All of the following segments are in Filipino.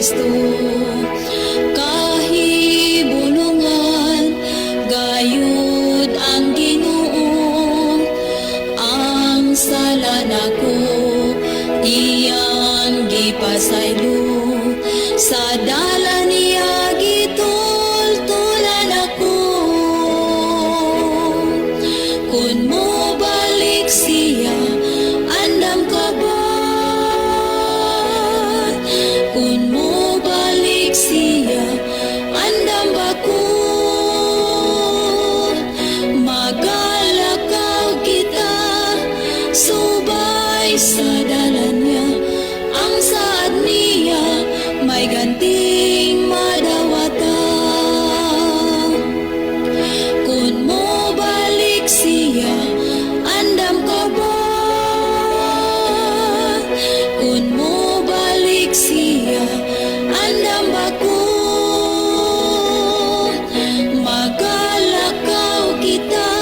Kristo. Kahibulungan gayud ang Ginoo, ang sala nako iyang gipasaylo, sa dalan niya gitultulan ako. Kun mo balik siya, andam ka ba? Kun mo balik siya, andam ba ko? Magalakaw kita, subay sa dalan niya, ang saad niya may ganting madawata. Kun mo balik siya, andam ka ba? Kun mo balik siya, andam ba ko? Magalakaw kita,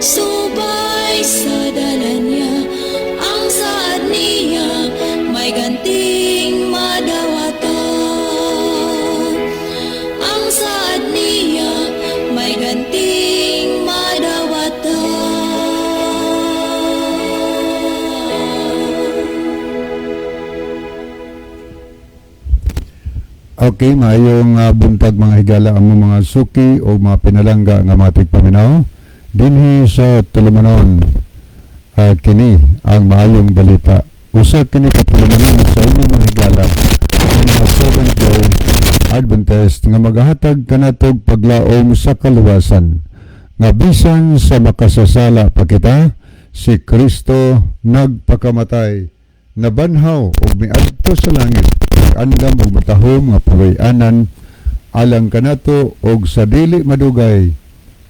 subay sa dalan niya, ang saad niya may ganting madawata. Ang saad niya may ganting madawata. Okay, maayong buntag mga higala ang mga suki o mga pinalangga nga mga tigpaminaw. Dinhi sa tulumanon, kini ang maayong balita. Usa kini katulumanon sa inyong mga higala ang mga Seventh-day Adventist nga maghatag kanatog paglaom sa kaluwasan. Nga bisan sa makasasala pa kita, si Kristo nagpakamatay, nabanhaw ug miadto sa langit, andam og matahom nga pagayanan alang kanato og sa dili madugay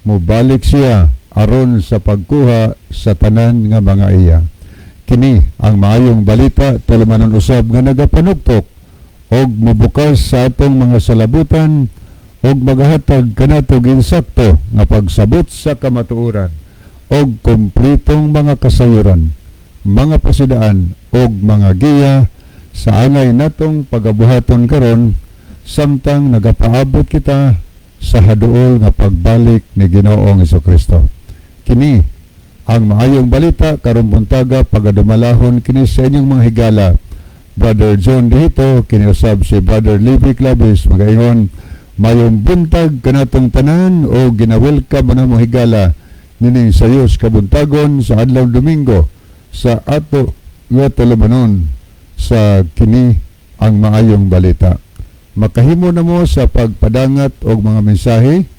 mobalik siya aron sa pagkuha sa tanan nga mga iya. Kini ang maayong balita tulumanon usab nga nagapanugtok og mabukas sa atong mga salabutan og magahatag kanato ginsakto nga pagsabot sa kamatuoran og kumpletong mga kasayuran, mga pasidaan og mga giya sa angay natong pagabuhaton karon samtang nagapaabot kita sa haduol nga pagbalik ni Ginoong Hesukristo. Kini ang maayong balita karon buntaga pagadumalahon kini sa inyong mga higala. Brother John dito, kini usab si Brother Levi Clavis, magayon mayong buntag kanatong tanan o ginawelcome na mo higala nining sayos kabuntagon sa adlaw Domingo sa ato nga tulumanon sa kini ang maayong balita. Makahimo na mo sa pagpadangat og mga mensahe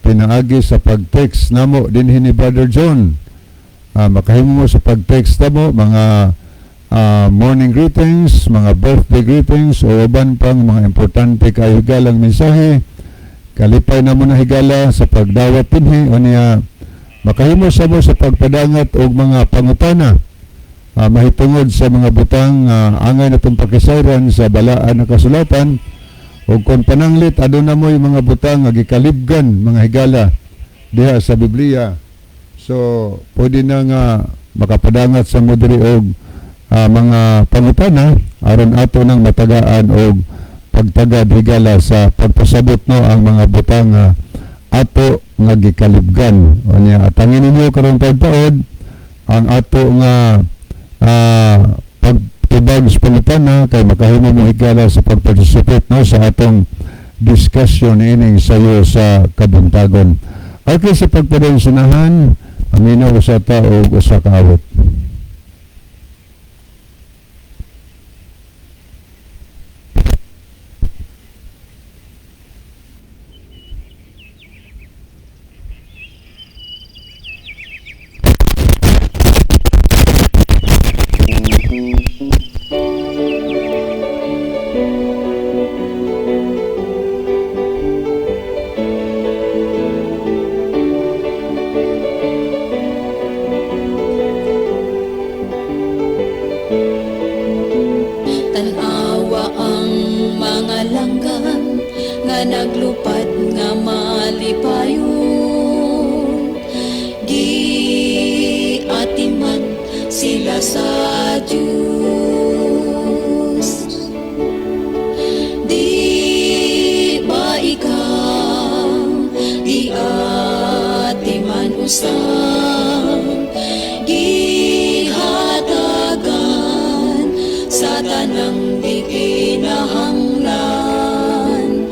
pinaagi sa pag-text namo dinhi ni Brother John. Makahimo mo sa pag-text namo mga morning greetings, mga birthday greetings o uban pang mga importante kayo higalang mensahe. Kalipay na mo na higala sa pagdawat dinhi o niya makahimo sa mo sa pagpadangat og mga pangutana. Mahitungod sa mga butang angay na itong pakisayran sa balaan na kasulatan o kung pananglit aduna mo yung mga butang gikalibgan mga higala diha sa Biblia. So pwede na nga makapadangat sa mudri og mga pangutana aron ato nang matagaan og pagtagad higala sa pagpasabot no ang mga butang ato nga gikalibgan. O niya atangin ninyo karong taud ang ato nga pagtubag sa pangutana kay makahimo mo higala sa pag-participate no sa atong discussion ining sayo sa kabuntagon. Okay, sa pagpadensyonahan amino usa ta og usa ka awit. sa tanang di kinahanglan.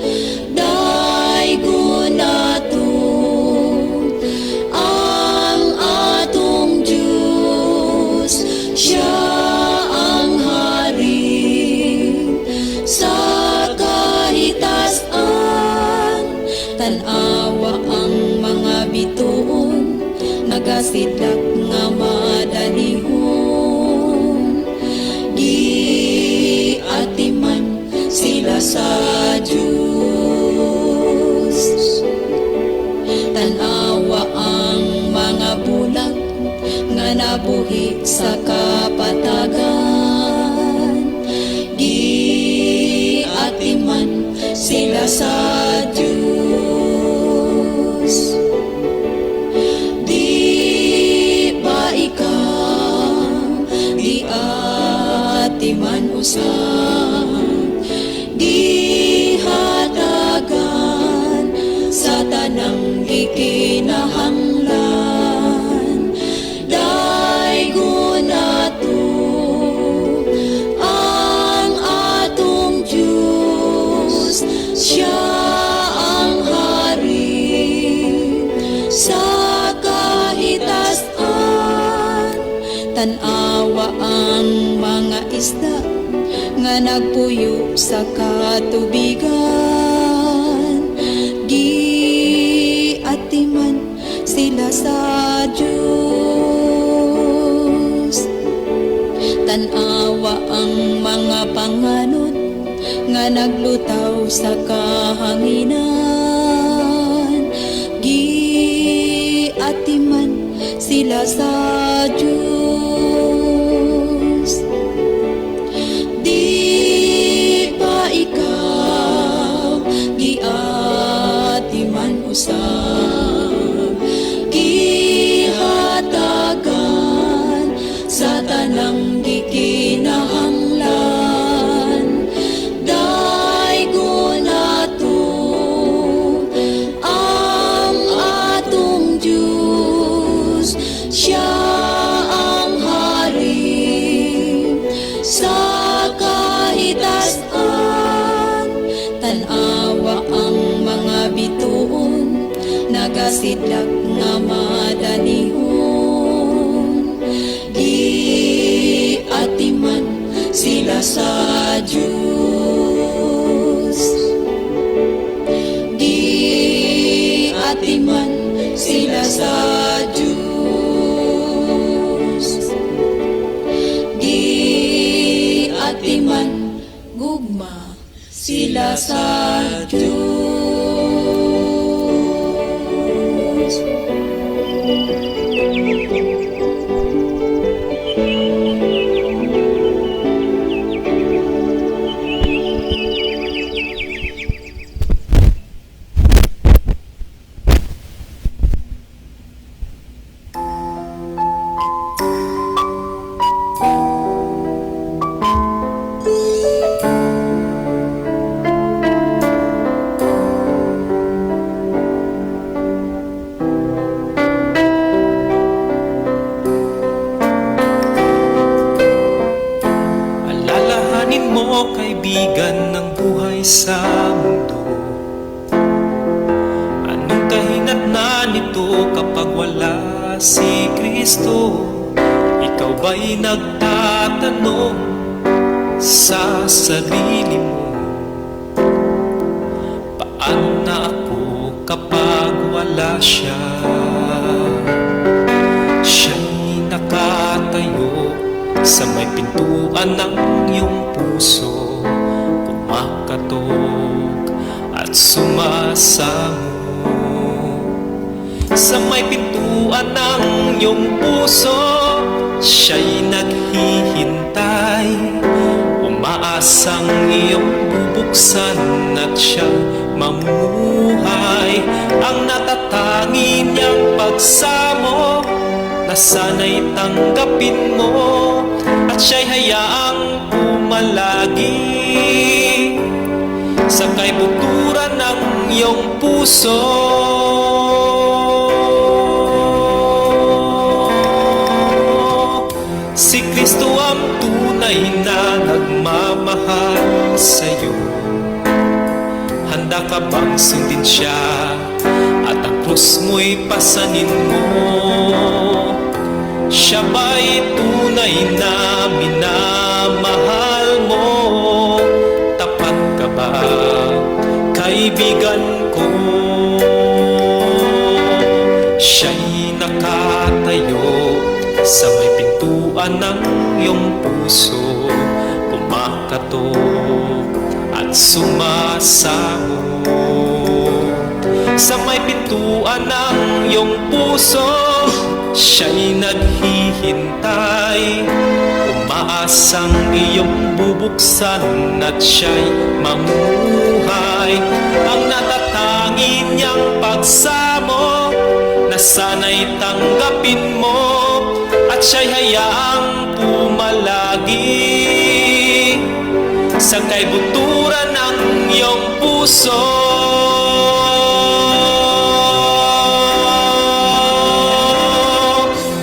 Daigo nato ang atong Diyos, siya ang hari sa kahitasan. Tanawa ang mga bituon, nagasidlak nga madalihon. Di atiman sila sa Diyos. Tanawa ang mga bulag nga nabuhi sa kapatagan. Di atiman sila sa Diyos. Di ba ikaw di atiman usab, di hatagan sa tanang di kinahanglan. Daigo nato ang atong Diyos, siya ang hari sa kahitasan. Tanawa ang mga isda nga nagpuyo sa katubigan. Di atiman sila sa Diyos. Tanawa ang mga panganod nga naglutaw sa kahanginan. Di atiman sila sa Diyos. Di ba ikaw di atiman usab, gihatagan sa tanang di kinahanglan. Daigo nato ang atong Diyos, siya ang hari sa kahitasan. Tanawa ang mga bituon, nagasidlak nga madalihon. Di atiman sila sa Diyos. Di atiman sila sa Diyos. Di atiman gugma sila sa Diyos. Alalahanin mo, kaibigan, ng buhay sa mundo. Anong kahinatnan nito kapag wala si Kristo? Ikaw ba'y nagtatanong sa sarili mo, paano na ako kapag wala siya? Siya'y nakatayo sa may pintuan ng iyong puso, kumakatok at sumasamo. Sa may pintuan ng iyong puso, siya'y naghihintay, umaasang iyong bubuksan at siyang mamumuhay. Ang natatangi niyang pagsamo na sana'y tanggapin mo, at siya'y hayaang pumalagi sa kaibuturan ng iyong puso. Si Kristo ang tunay na nagmamahal sa'yo? Handa ka bang sundin siya at ang krus mo'y pasanin mo? Siya ba'y tunay na minamahal mo? Tapat ka ba, kaibigan ko? Siya'y nakatayo sa may pintuan ng iyong puso, kumakatok at sumasamo. Sa may pintuan ng iyong puso, siya'y naghihintay, umaasang iyong bubuksan at siya'y mamuhay. Ang natatangi niyang pagsamo na sana'y tanggapin mo, at siya'y hayaang pumalagi sa kaibuturan ng iyong puso.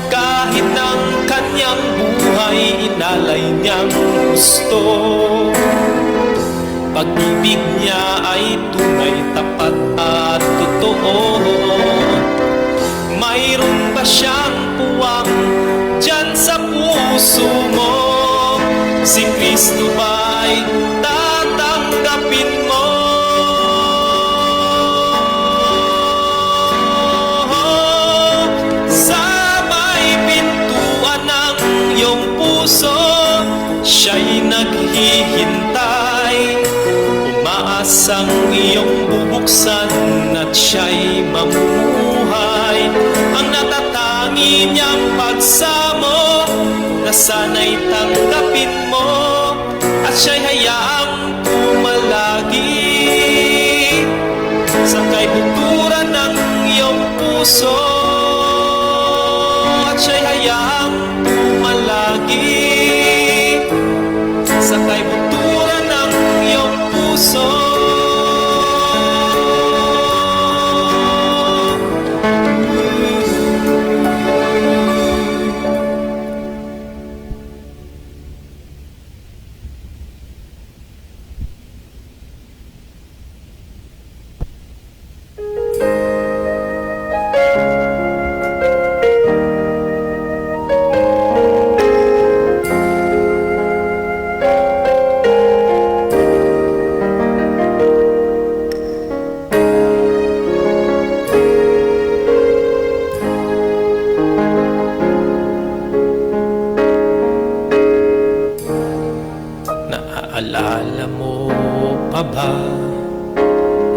Kahit ang kanyang buhay inalay niyang gusto, pag-ibig niya ay tunay, tapat at totoo. Mayroon ba siyang puwang dyan sa puso mo? Si Kristo ba'y tatanggapin mo? Sa may pintuan ng iyong puso, siya'y naghihintay, umaasang iyong bubuksan at siya'y mamuhay. Ang natatangi niyang pagsamo na sana'y tanggapin mo, at siya'y hayaang pumalagi sa kaibuturan ng iyong puso, at siya'y hayaang pumalagi sa kaibuturan ng iyong puso. Naaalala mo pa ba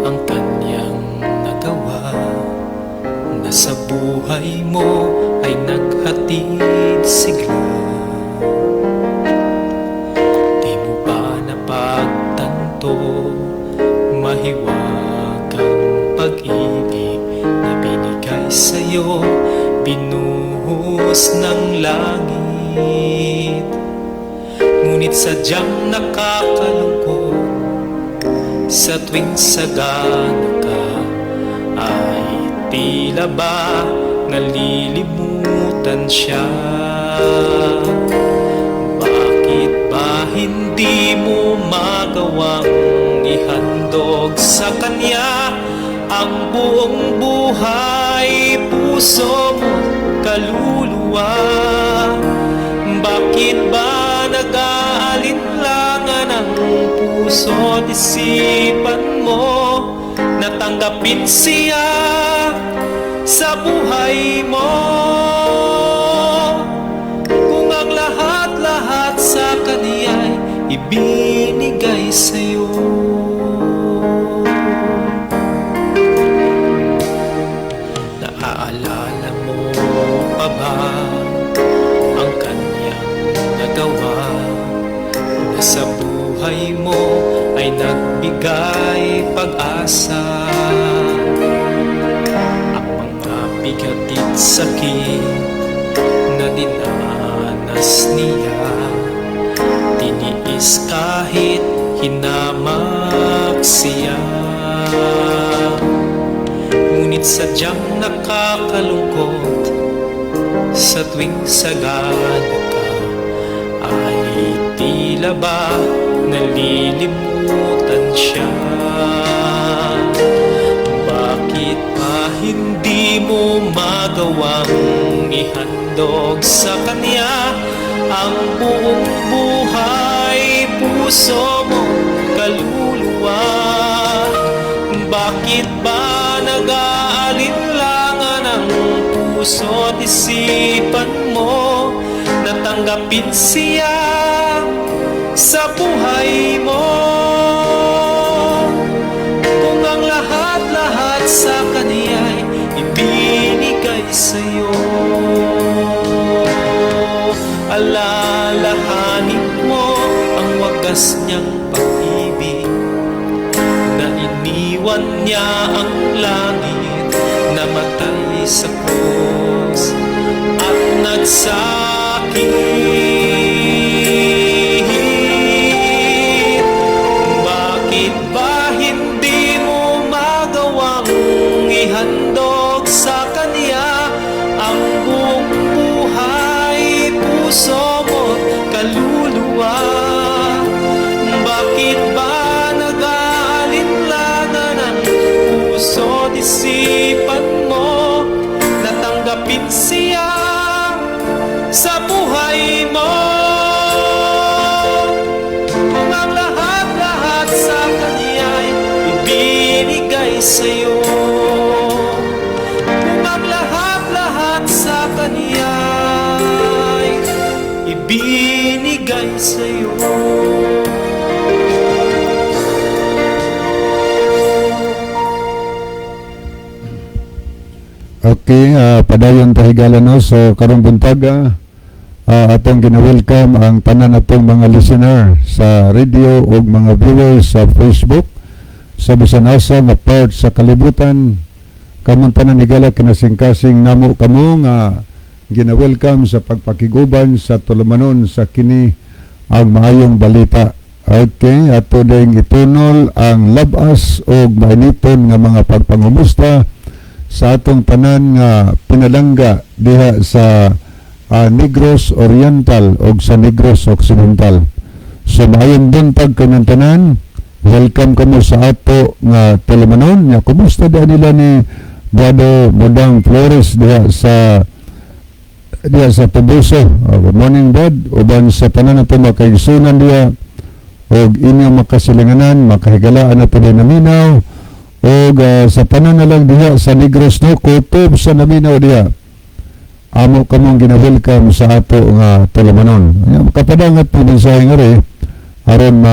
ang kanyang nagawa, na sa buhay mo ay naghatid sigla? Di mo ba napagtanto, mahiwagang pag-ibig na binigay sa'yo, binuhos ng langit? Ngunit sadyang nakakalungkot, sa tuwing sagana ka ay tila ba nalilimutan siya. Bakit ba hindi mo magawang ihandog sa kanya ang buong buhay, puso mo, kaluluwa? Bakit ba nag-aalinlangan ang puso't isipan mo na tanggapin siya sa buhay mo? Kung ang lahat-lahat sa kaniya'y ibinigay sa'yo. Naaalala mo pa ba ang kanyang nagawa, na sa buhay mo ay nagbigay pag-asa? Ang mga bigat't sakit na dinanas niya, tiniis kahit hinamak siya. Ngunit sadyang nakakalungkot, sa tuwing sagana ka na ba nalilimutan siya? Bakit pa hindi mo magawang ihandog sa kanya ang buong buhay, puso mo, kaluluwa? Bakit ba nag-aalinlangan ang puso at isipan mo na tanggapin siya sa buhay mo? Kung ang lahat-lahat sa kaniya'y ibinigay sa'yo, alalahanin mo ang wagas niyang pag-ibig, na iniwan niya ang langit, namatay sa krus at nagsakit. Bakit ba hindi mo magawang ihandog sa kanya ang buong buhay, puso mo, kaluluwa? Bakit ba nag-aalinlangan ang puso at isipan mo na tanggapin siya sa buhay mo? Kung ang lahat-lahat sa kaniya'y ibinigay sa'yo, kung ang lahat-lahat sa kaniya'y ibinigay sa'yo. Okay, padayon tahigala no. So karong buntag atong gina-welcome ang tanan atong mga listener sa radio ug mga viewers sa Facebook sa bisan asa nga part sa kalibutan. Kamong tanan higala kinasingkasing namo kamo nga gina-welcome sa pagpakiguban sa tulumanon sa kini ang maayong balita. Okay, ato ding itunol ang labas ug mainiton nga mga pagpangumusta sa atong tanan nga pinalangga diha sa Negros Oriental o sa Negros Occidental. So maayong buntag kanang tanan, welcome kamo sa ato nga tulumanon. Nya kumusta da nila ni Brother Budang Flores diha sa Tubuso? Good morning, Brad. Uban sa tanan nato makaigsunan diha og inyong makasilinganan, makahigalaan nato din naminaw. O sa tanan na lang diha sa Negros no, kutob sa naminaw diha. Amo kamong gina-welcome sa ato nga tulumanon. Kapadangat po din sa hingari aron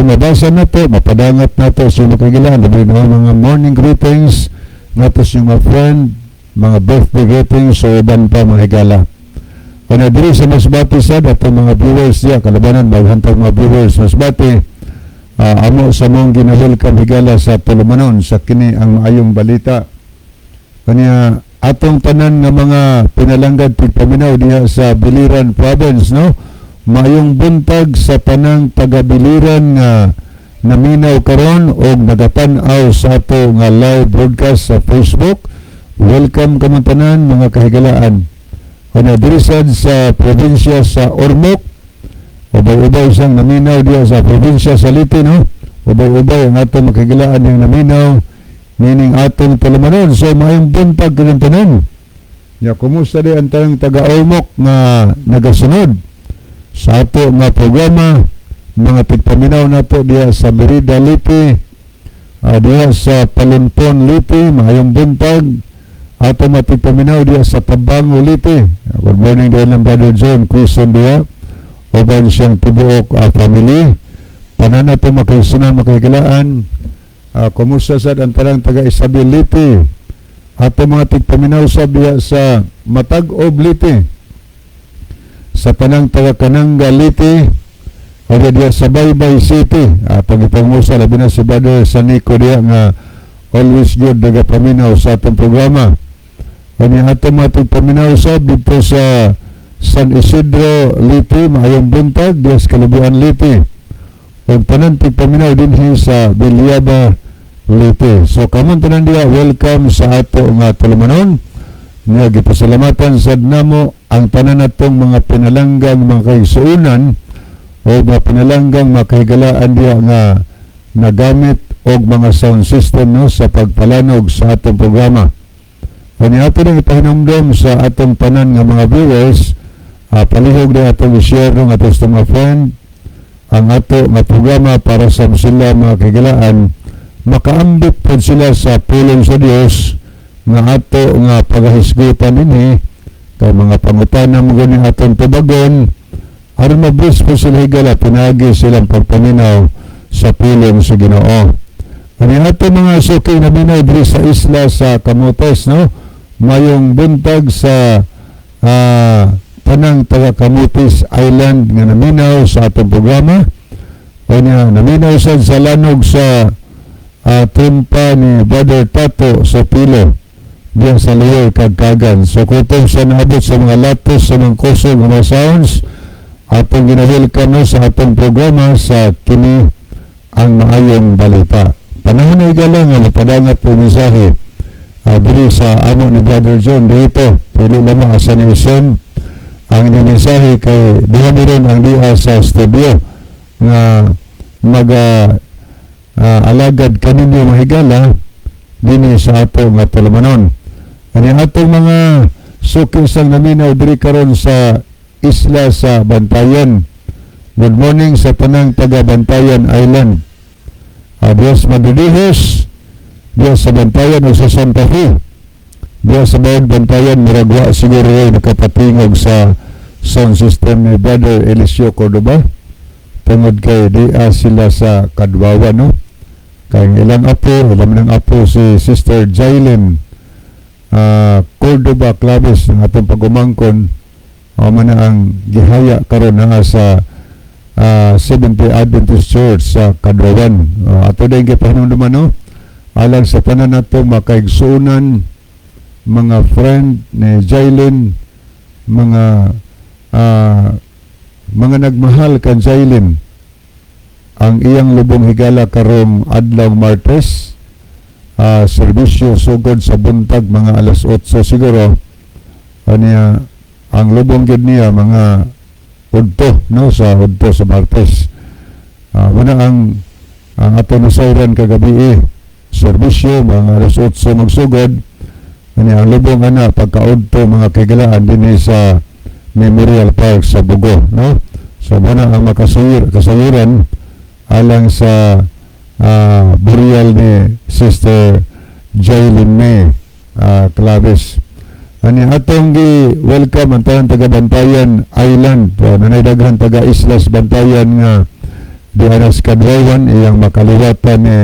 mabasa na to, mapadangat na to sa makagilaan. Labi na mga morning greetings nato sa mga friend, mga birthday greetings so uban pa mga higala. Kung na diri sa Masbate sad ato mga viewers diya, kalabanan maghantag mga viewers Masbate. Amo sa mong gina-welcome higala sa tulumanon sa kini ang maayong balita. Kanya atong tanan nga mga pinalanggad pagpaminaw diha sa Biliran Province no. Maayong buntag sa tanang taga-Biliran nga naminaw karon og nagatan-aw sa ato nga live broadcast sa Facebook. Welcome kamo tanan mga kahigalaan. Kanya diri sad sa probinsya sa Ormoc, ubay-ubay siyang naminaw diya sa probinsya sa Liti no. Ubay-ubay ang atong makagilaan yung naminaw meaning atong tulumanon. So maayong buntag kanang tanan. Ya kumusta di ang tanang taga-Ormoc nga nagasunod sa ato nga programa, mga pagpaminaw nato diya sa Merida Liti, diya sa Palunpon Liti. Maayong buntag ato mapagpaminaw diya sa Tabango Liti. Good morning diya ng Brother John Quezon diya. Uban siyang tibuok family. Panana po makaisunan makahigalaan. Kumusta sa ang tarang taga Isabel Liti. Ato mga tigpaminaw sa biya sa Matag-Ob Liti. Sa tanang taga Kananga Liti. O diya sa Baybay City. Pag-ipangusa labi na si Brother Sanico diya nga always good nagapaminaw sa atong programa. Kanya ato mga tigpaminaw sa dito sa San Isidro Liti, maayong buntag diya sa Kalubuan Liti. Ang tanan tigpaminaw din sa Bilyaba Liti. So kamon tanan diya welcome sa ato nga tulumanon. Nga gipasalamatan sad namo ang tanan natong mga pinalanggang mga kaigsuonan o mapinalanggang makahigalaan diya nga nagamit og mga sound system no sa pagpalanog sa atong programa. Kani ato nang ipahinumdum sa atong tanan nga mga viewers, palihog na atong i-share ng atong mga friend ang ato nga programa para sa sila mga kahigalaan makaambit po sila sa pulong sa Dios nga ato nga pagahisgutan dinhi kay mga pangutana mo gani atong tubagon aron mabis po sila higala pinagi silang pagpaminaw sa pulong sa Ginoo. Ani ato mga suki na minaw diri sa isla sa Camotes no, mayong buntag sa tanang taga Camotes Island nga naminaw sa atong programa. O niya naminaw sa lanog sa trimpa ni Brother Tato sa Pilo diyan sa Lower Kagkagan. So kutong siya naabot sa mga latos sa mga kusog mga sounds atong ginawelcome no sa atong programa sa kini ang maayong balita. Panahon na igala nga napadangat po mensahe diri sa amo ni Brother John dito. Pili lamang asa ni Isen ang mensahe kay diha rin ang diha sa studio nga alagad kaninyo mahigala dinhi sa ato nga tulumanon. Ani atong mga suki sang naminaw diri karon sa isla sa Bantayan. Good morning sa tanang taga Bantayan Island. Dios madudihos diya sa Bantayan o sa Santa Fe. Diya sa bawang Bantayan miragwa siguro yung nakapatingog sa sound system ni Brother Eliseo Cordoba. Tungod kay diya sila sa Kadwawa no. Kay ilang apo si Sister Jailin Cordoba Claves ng atong pagumangkon man ang gihaya karon na sa Seventh-day Adventist Church sa Kadwawan. Ato din gipahinumduman no alang sa tanan nato makaigsunan mga friend ni Jailin, mga nagmahal kan Jailin ang iyang lubong higala karong adlaw Martes, serbisyo sugod sa buntag mga alas 8 siguro. Aniya ang lubong gid niya mga udto no sa Martes. Wala ang ato nasayran kagabi serbisyo mga alas 8 magsugod. Aniya ang lubong ana pagkaudto mga kahigalaan dinhi sa Memorial Park sa Bugo no. So wala ang kasayuran alang sa burial ni Sister Jailin May Claves. Ani atong gi-welcome ang tanang taga Bantayan Island. Nanay daghan taga Islas Bantayan nga dianas Kadwawan iyang makaliwatan ni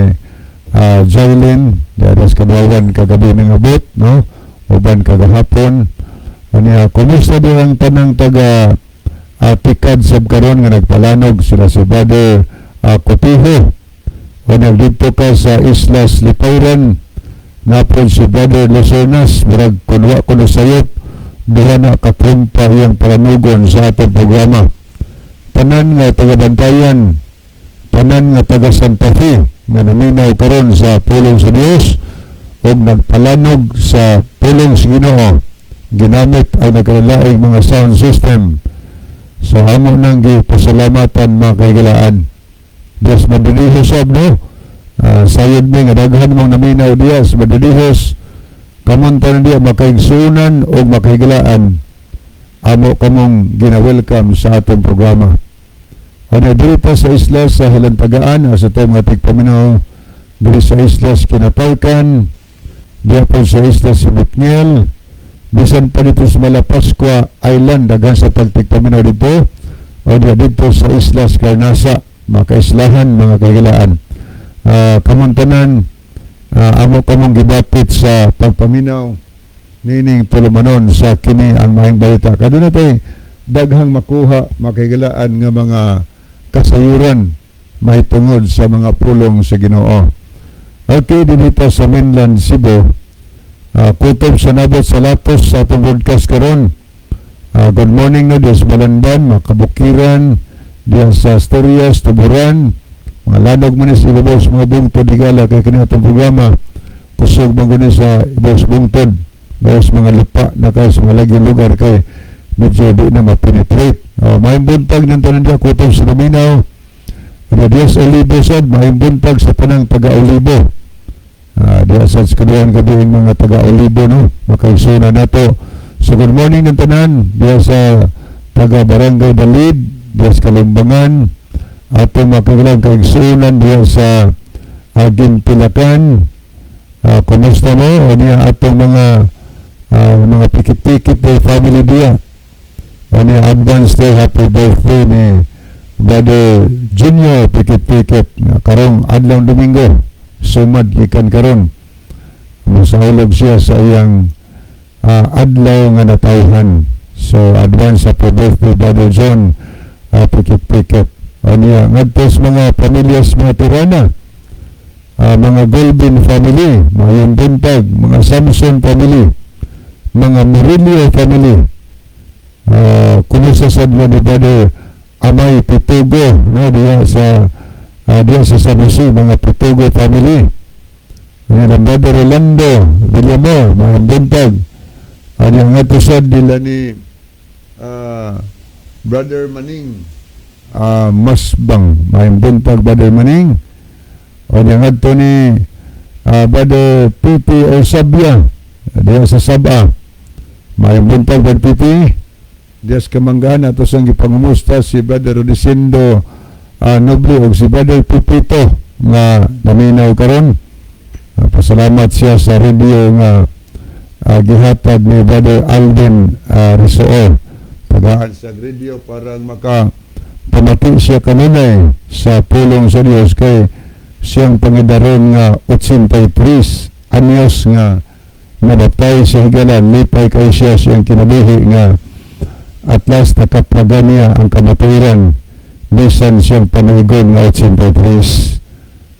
Jailin dianas Kadwawan kagabi ng abot no uban kagahapon. Ani kumusta din ang tanang taga Tikad sab karon nga nagpalanog sila si Brother Cotijo. O nagdito ka sa Islas Lipayran napon si Brother Lucernas murag kunwa kuno sayop diha na kapunta iyang palanugon sa atong programa. Tanan nga taga Bantayan, tanan nga taga Santa Fe nga naminaw karon sa pulong sa Dios o nagpalanog sa pulong sa Ginoo ginamit ang nagkalaing mga sound system. So amo nang gipasalamatan mga kahigalaan. Diyos madulihos no. Sayod mi nga daghan mong naminaw diya sa madulihos kamunta na diya makaigsunan o makahigalaan. Amo kamong gina-welcome sa atong programa. Ano diri pa sa isla sa Hilantagaan sa itong mga tigpaminaw diri sa isla sa Kinapalkan diya po sa isla sa Bitniel bisan pa dito sa Malapascua Island daghan sa tigpaminaw dito o diya dito sa isla sa Carnasa makaislahan mga kahigalaan. Kamuntanan amo kamong gibapit sa pagpaminaw nining tulumanon sa kini ang maayong balita. Kaduna tay daghang makuha makahigalaan nga mga kasayuran mahitungod sa mga pulong sa Ginoo. Okay, dito sa mainland Cebu kutob sa nabot sa latos sa atong broadcast karon. Good morning no Dios Malanban, Makabukiran diya sa Asturias, Tuburan, mga lanog mo sa ibabaw sa mga bungtod higala kay kini atong programa kusog mo sa ibabaw sa bungtod bawas mga lupa na kayo sa mga lagyang lugar kay medyo di na mapenetrate Maayong buntag ng tanan diya kutong sa Luminaw. Dias Olivo sad, maayong buntag sa tanang taga-Olivo. Diya sa kaduhan gabi mga taga-Olivo, no? Makaisuna na to. So good morning ng tanan, diya sa taga-Barangay Balid, diya sa Kalimbangan, atong makagalang kaigsunan diya sa Ginpilakan. Kumusta mo? O niya atong mga pikit-pikit na family diya. O niya advance day happy birthday ni Brother Junior pikit-pikit. Karong adlaw Domingo, sumad ikan karon. Masahulog siya sa iyang adlaw nga natawhan. So advance happy birthday Brother John pikit-pikit. O niya ngadtos mga pamilyas mga Tirana, mga Golbin family, mga Buntag, mga Samson family, mga Murillo family. Kumusta sa ni Brother Amay Pitugo, no, diya sa San Jose, mga Pitugo family. Ang Brother Rolando Villamor, mga Buntag. Ang atusad nila ni Brother Maning Masbang, mga Buntag, Brother Maning. O yang ato ni Brother Pipi Osabia, diya sa Sabah, may buntag Brother Pipi. Diya sa Kamanggaan ato sang gipangumusta si Brother Rodicindo Noble o si Brother Pipito nga naminaw karon. Pasalamat siya sa radio nga gihatag ni Brother Alvin Risoo. Tagaan sa radio para pamati siya kanunay sa pulong sa Diyos kay siyang pangidaron nga 83 anyos nga nabatay sa higalan, lipay kay siya siyang kinabuhi nga at last nakapraga niya ang kamaturan bisan siyang panahigon nga 83.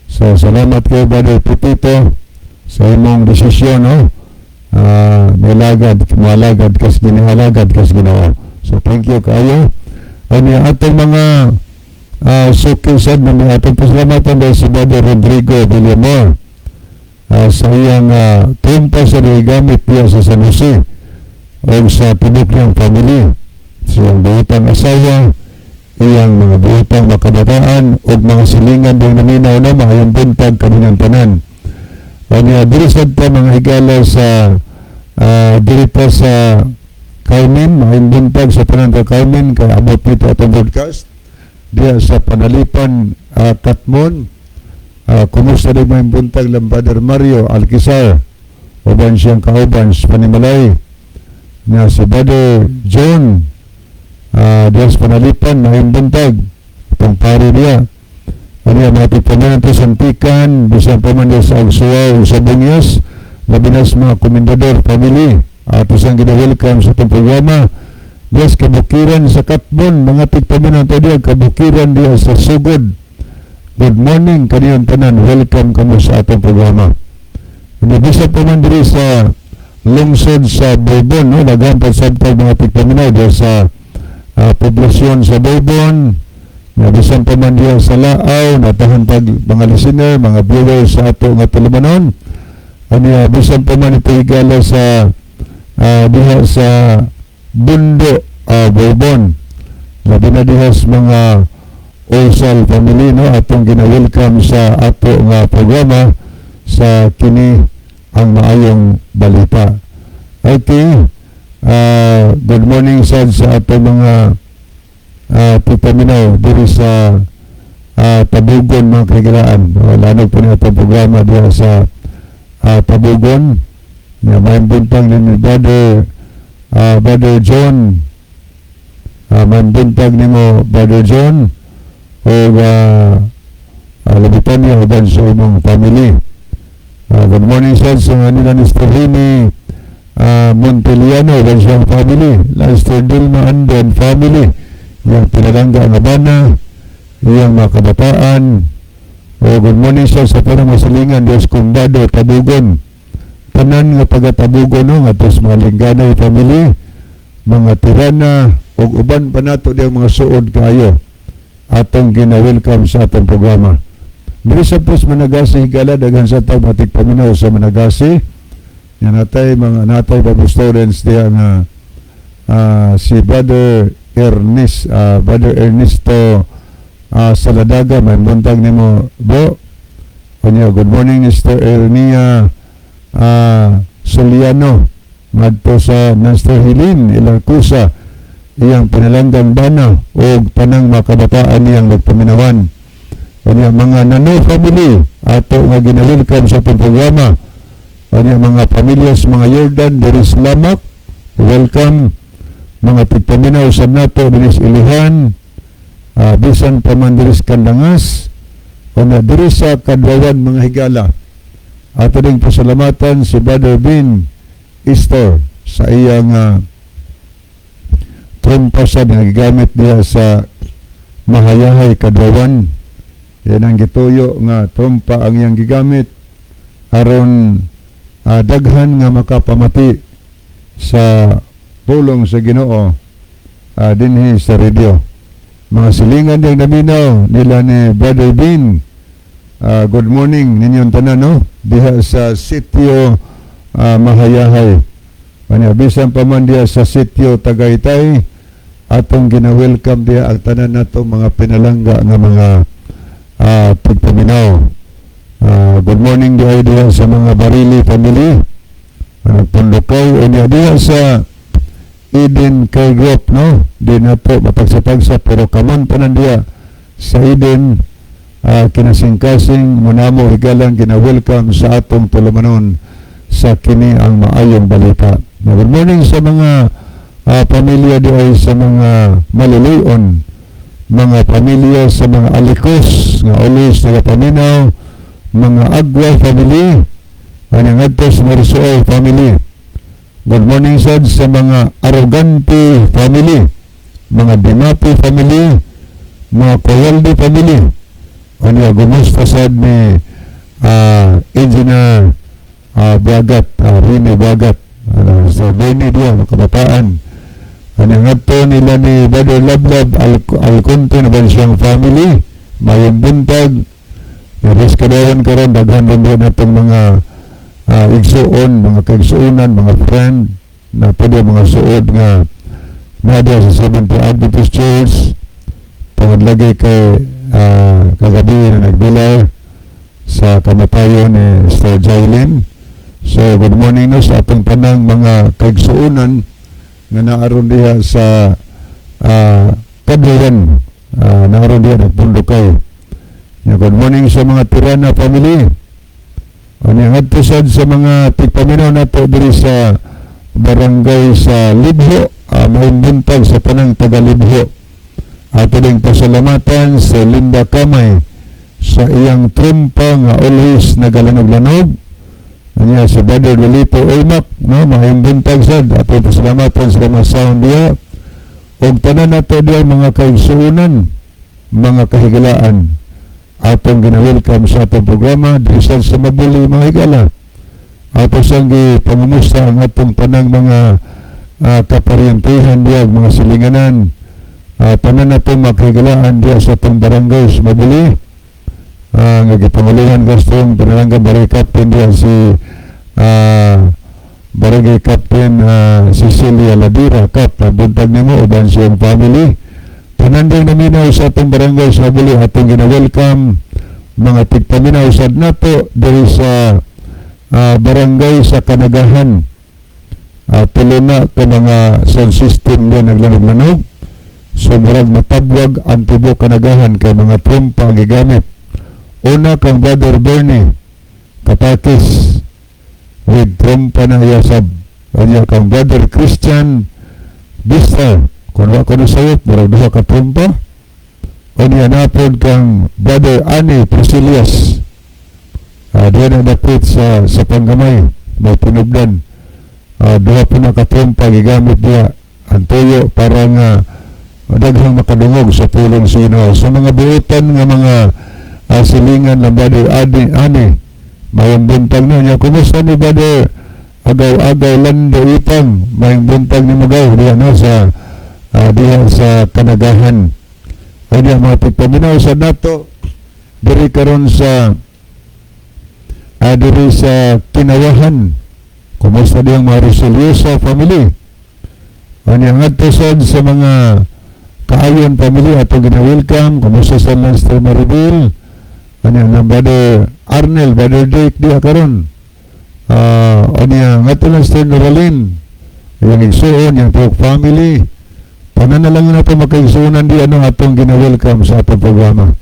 So salamat kay Brother Pipito sa imong desisyon, no? Malagad kas Ginoo. So thank you kayo. Ani atong mga sukisad na may atong pasalamatan dahil si Brother Rodrigo Villamor sa iyang tumpa sa gamit niya sa San Jose o sa tibok niyang family, siyang buhutang asawa, iyang mga buhutang makabataan o mga silingan ng naminaw na mahayang buntag kanilang tanan. O niya dirisad pa mga higala sa dirita sa Carmen, mahayang buntag sa tanan ka Carmen, kaya abot nito atong broadcast diya sa Panalipan Katmon. Kumusta rin may buntag lang Brother Mario Alquizar, uban siyang kauban sa Panimalay niya si Brother John diya sa Panalipan, may buntag itong pari niya. Ano yan, matipanan ito sa Antikan, bisan pa man diya sa Agsuaw sa Bunyas, labinas mga komendador family ato sang gina-welcome sa itong programa. Yes, kabukiran sa Katmon, mga tigpamanan to diya, kabukiran diya sa Sugod. Good morning, kaniyong tanan, welcome kamo sa atong programa. Nabisa pa man diri sa lungsod sa Bourbon, no? Nagampad sa mga tigpamanan diya sa poblasyon sa Bourbon. Nabisan pa man diya sa Laaw, natahan pag mga listener, mga viewers sa ato nga Tulumanon. Bisan pa man ito higala sa diya sa Bundo, Bourbon. Labi na dihas mga Osal family, no? Atong gina-welcome sa ato nga programa sa kini ang maayong balita. Okay. Good morning sa ato mga pagpaminaw diri sa Tabugon mga kahigalaan. Lanog po na itong programa diya sa Tabugon. May buntang ni Brother John, manbuntag ni mo Brother John o labitan niya uban sa imong family. Good morning sa nila ni Sterlini Monteliano uban sa family, Lester Dilma Andon family, yung pinalangga ang Habana, yung mga kabataan. Good morning sa parang masalingan Diyos Kumbado Tabugon, tanan nga taga-Tabugon, no? Nga tos mga Linganay family, mga Tirana o uban pa nato diyang mga suod kayo atong gina-welcome sa atong programa. Diri sa pos Managasi higala daghan sa taw matik paminaw sa Managasi. Yan natay mga natay Bible students diya nga si Brother Brother Ernesto Saladaga, may buntag nimo bro. Unya, good morning Mr. Ernia Soliano ngadto sa Master Hilin Ilarcusa, iyang pinalanggang bana o tanang mga kabataan iyang nagpaminawan. Unya, mga Nano family ato nga ginawelcome sa atong programa. Unya, mga pamilyas mga Jordan diri sa Lamak, welcome. Mga tigpaminaw sa nato dinis Ilihan, bisan pa man diris Kandangas, o na diri sa Kadwawan mga higala. Ato ding pasalamatan si Brother Bin Easter sa iyang trompa sa nagigamit niya sa Mahayahay Kadwawan. Yan ang gituyo nga trompa ang iyang gigamit aron daghan nga makapamati sa pulong sa Ginoo dinhi sa radio. Mga silingan diyang naminaw nila ni Brother Bean. Good morning ninyong tanan, no? Diha sa sitio Mahayahay. Bisan pa man diha sa sitio Tagaytay, atong gina-welcome diha ang tanan nato mga pinalangga nga mga pagpaminaw. Good morning diha sa mga Barili family. Pundukaw diha sa Eden Care Group, no? Di na po mapagsa-pagsa, pero kamon tanan diya sa Eden, kinasing-kasing munamo higalang gina-welcome sa atong tulumanon sa kini ang maayong balita. Good morning sa mga pamilya diay sa mga Maluluyon, mga pamilya sa mga Alikos nga always nagapaminaw, mga Agwa family, ang adto sa Marisuo family. Good morning sad sa mga Arrogante family, mga Dimapi family, mga Coyaldi family. Ano gumusta sad ni Engineer Bagat, Rini Bagat, sa Beni dia kabataan. Ano nga to nila ni Brother Lablab Alconte na ba siyang family, mayong buntag, naris kadawan karon daghan rin natong mga igsuon, mga kaigsuunan, mga friend na pwede mga suod nga nada sa Seventh Adventist Church. Pangadlagay kay kagabi na nagbilay sa kamatayon ni Sister Jailin. So good morning no sa atong tanang mga kaigsuunan nga naaron diha sa Kadwawan, naaron diha nagpundukay. Good morning sa mga Tirana family. Ano yung adtusad sa mga tigpaminaw nato diri sa barangay sa Libho, may buntag sa tanang taga Libho. Ato ding pasalamatan sa Linda Kamay sa iyang trompa nga always nagalanog-lanog. Ano si Brother Lolito Elmac, no? May buntag sad. Ato pasalamatan sa mga sound diya. O tanan nato diya mga kaigsuunan, mga kahigalaan. Atong ginawelcome sa atong programa dirisan sa Mabuli mga higala. Ato sang pangumusta ang atong tanang mga kaparyentihan diya, mga silinganan, tanan natong makahigalaan diya sa atong barangay sa Mabuli. Nga gipangulihan gastong panalangga barangay captain diya si barangay captain Cecilia Ladira Kap, buntag nimo uban siyang family. Panandang naminaw sa atong barangay sa Mabuli, atong gina-welcome mga tigpaminaw sad nato diri sa barangay sa Kanagahan. Tulo na ka mga sound system na naglanog-lanog. So murag matabwag ang tubo Kanagahan kay mga trompa ang gigamit. Una kang Brother Bernie Katakis with trompa na yasab. Kanya kang Brother Christian Bista kung wako na sayot, marag duha ka trompa. O niya napod kang Brother Ani Priscilias. Diyan ang dapit sa panggamay, may pinubdan. Duha po na ka trompa, gigamit niya ang tuyo para nga daghang makadungog sa pulong sino. Sa mga buutan nga mga silingan ng Brother Ani, mayang buntag na niya. Kumusta ni Brother Agaw-agaw Lando Ipang, mayang buntag ni Magaw, diyan na diha sa Kanagahan. Ay diya mga pagpaminaw sa nato diri karon sa diri sa Kinawahan. Kumusta diyang mga Resiliosa family? Ano yung adtosod sa mga Kaayon family atong gina-welcome. Kumusta sa Lanster Maribel? Ano ang Brother Arnel, Brother Jake diha karon. Ano yung nga Lanster Noralin, yung igsuon, yung Talk family. Tanan na lang na ito makaigsuunan di ano atong gina-welcome sa atong programa.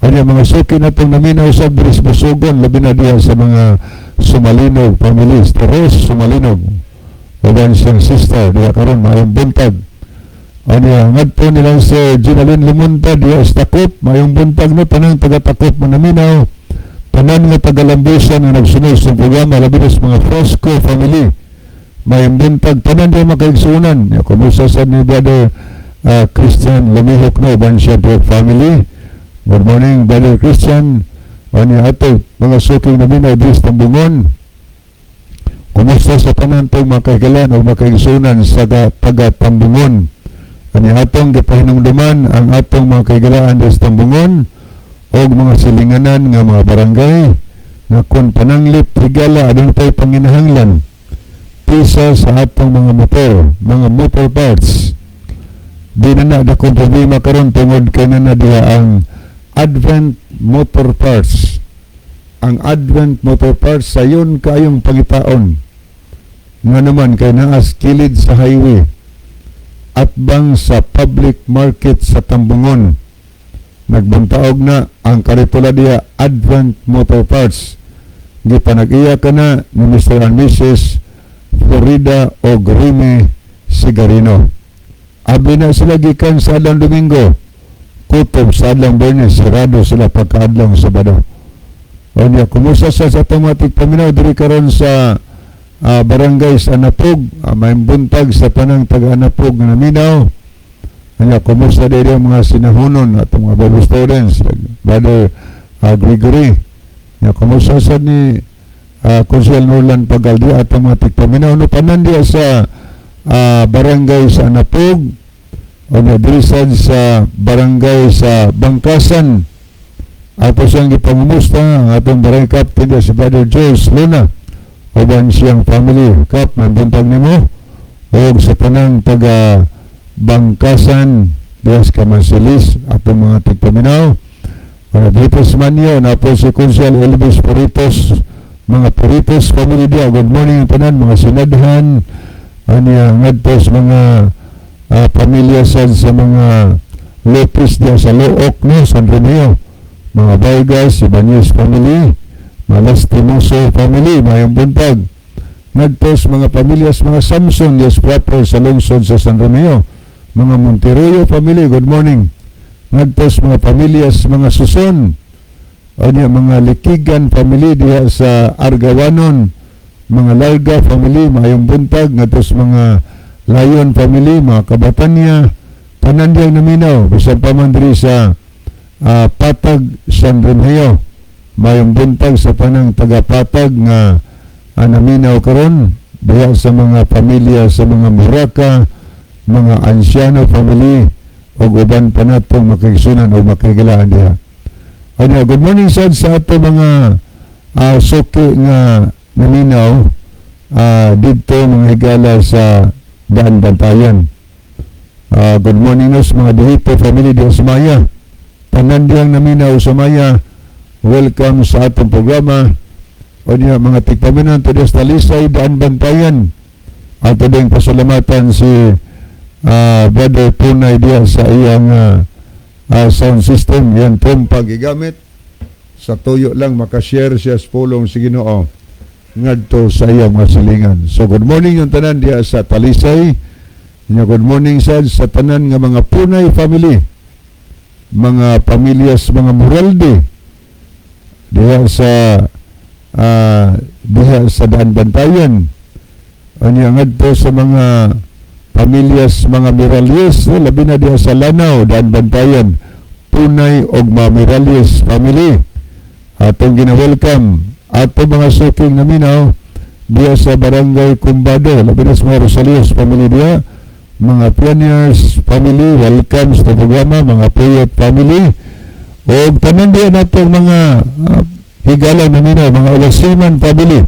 Ano yung mga suki na itong naminaw sa Bris Basugon, labi na diya sa mga Sumalinog families. Teres Sumalinog. Waban siyang sister, diya karon mayong buntag. Ano yung ngadto nilang si Ginalyn Limunta, diya Takop, mayong buntag no, tanang taga-Takop manaminaw. Tanan nga taga-Lambusan na nagsunod sa programa, labi na sa mga Frosco family. Mayong buntag, tanan diya makaigsuunan. Kumusta sa ni Brother Christian Lumihok no, waban siya family. Good morning, Brother Christian. Ano ato, mga suking namin na Idris Tambungon. Kumusta sa tanan itong makaigalan o makaigsunan sa taga-Tambungon. Ano atong gipahinungduman ang atong mga kaigalaan Idris Tambungon o mga silinganan nga mga barangay na kung pananglip, higala, adong tayo panginahanglan. Pisa sa atong mga motor parts. Di na akong problema karon tungod kay na diha ang Advent Motor Parts. Ang Advent Motor Parts sayon kayong pangitaon nga naman kay naas kilid sa highway at bang sa public market sa Tambungon. Nagbuntaog na ang karitula diya Advent Motor Parts. Gipanag-iya ka na ni Mr. and Mrs. Florida o Grime Sigarino. Abi na sila gikan sa adlang Domingo. Kutob sa adlang Bernes, sarado sila pagkaadlang Sabado. O niya, kumusta sa automatic paminaw, diri karon sa barangay sa Anapog, may buntag sa tanang taga-Anapog na naminaw. O niya, kumusta diri ang mga sinahunon at mga Bible students, Brother Gregory. Niya, kumusta sa ni Consuel Norland Pagaldi at automatic paminaw. No, panandiya sa barangay sa Anapog, o nadirisan sa barangay sa Bangkasan. Ato siyang ipangumusta ang atong barangay captain si Brother Jules Luna o ban siyang family kap manbuntag nimo o sa tanang taga Bangkasan Dias Kamansilis atong mga tigpaminaw dito sa Manyo na po si Consuel Elvis Puritos, mga Puritos family dia. Good morning ang tanan mga sinadhan ngadto sa mga pamilya sa mga Lopez diya sa Look no, San Romeo, mga Vargas, Ibanez family, mga Lastimoso family, mayong buntag. Nagtos mga pamilyas, mga Samson diya proper sa lungsod sa San Romeo, mga Monteroyo family, good morning. Nagtos mga pamilyas, mga Suson, o niya mga Likigan family diya sa Argawanon, mga Larga family, mayong buntag. Nagtos mga Lion family, mga Kabatanya, tanan diyang naminaw, bisan pa man diri sa Patag, San Romeo, mayong buntag sa panang taga-Patag nga naminaw karon diya sa mga pamilya sa mga Muraka, mga Anciano family, o uban pa natong makigsunan o makigilaan diya. Good morning sa ato mga suki nga naminaw dito mga higala sa Daan Bantayan. Good morning nos mga Dihito family di Sumaya. Tanan diyang naminaw Sumaya. Welcome sa atong programa. O niya mga tigpaminan to sa Talisay, Daan Bantayan. Ato ding pasalamatan si Brother Punay diya sa iyang sound system. Yan itong pagigamit. Sa tuyo lang makashare siya sa pulong si Ginoo ngadto sa iyang masilingan. So good morning yung tanan diya sa Talisay. Good morning sa tanan nga mga Punay family, mga pamilyas, mga Moralde diya sa Daan Bantayan. Ngadto sa mga pamilyas, mga Miralles, labi na diya sa Lanao, Daan Bantayan, Punay og mga Miralles family. Atong gina-welcome ato mga suking naminaw diya sa Barangay Cumbado, labi na sa mga Rosalios family diya, mga Pioneers family, welcome sa programa, mga Puyot family, o tanan diya natong mga higala naminaw, mga Olasiman family.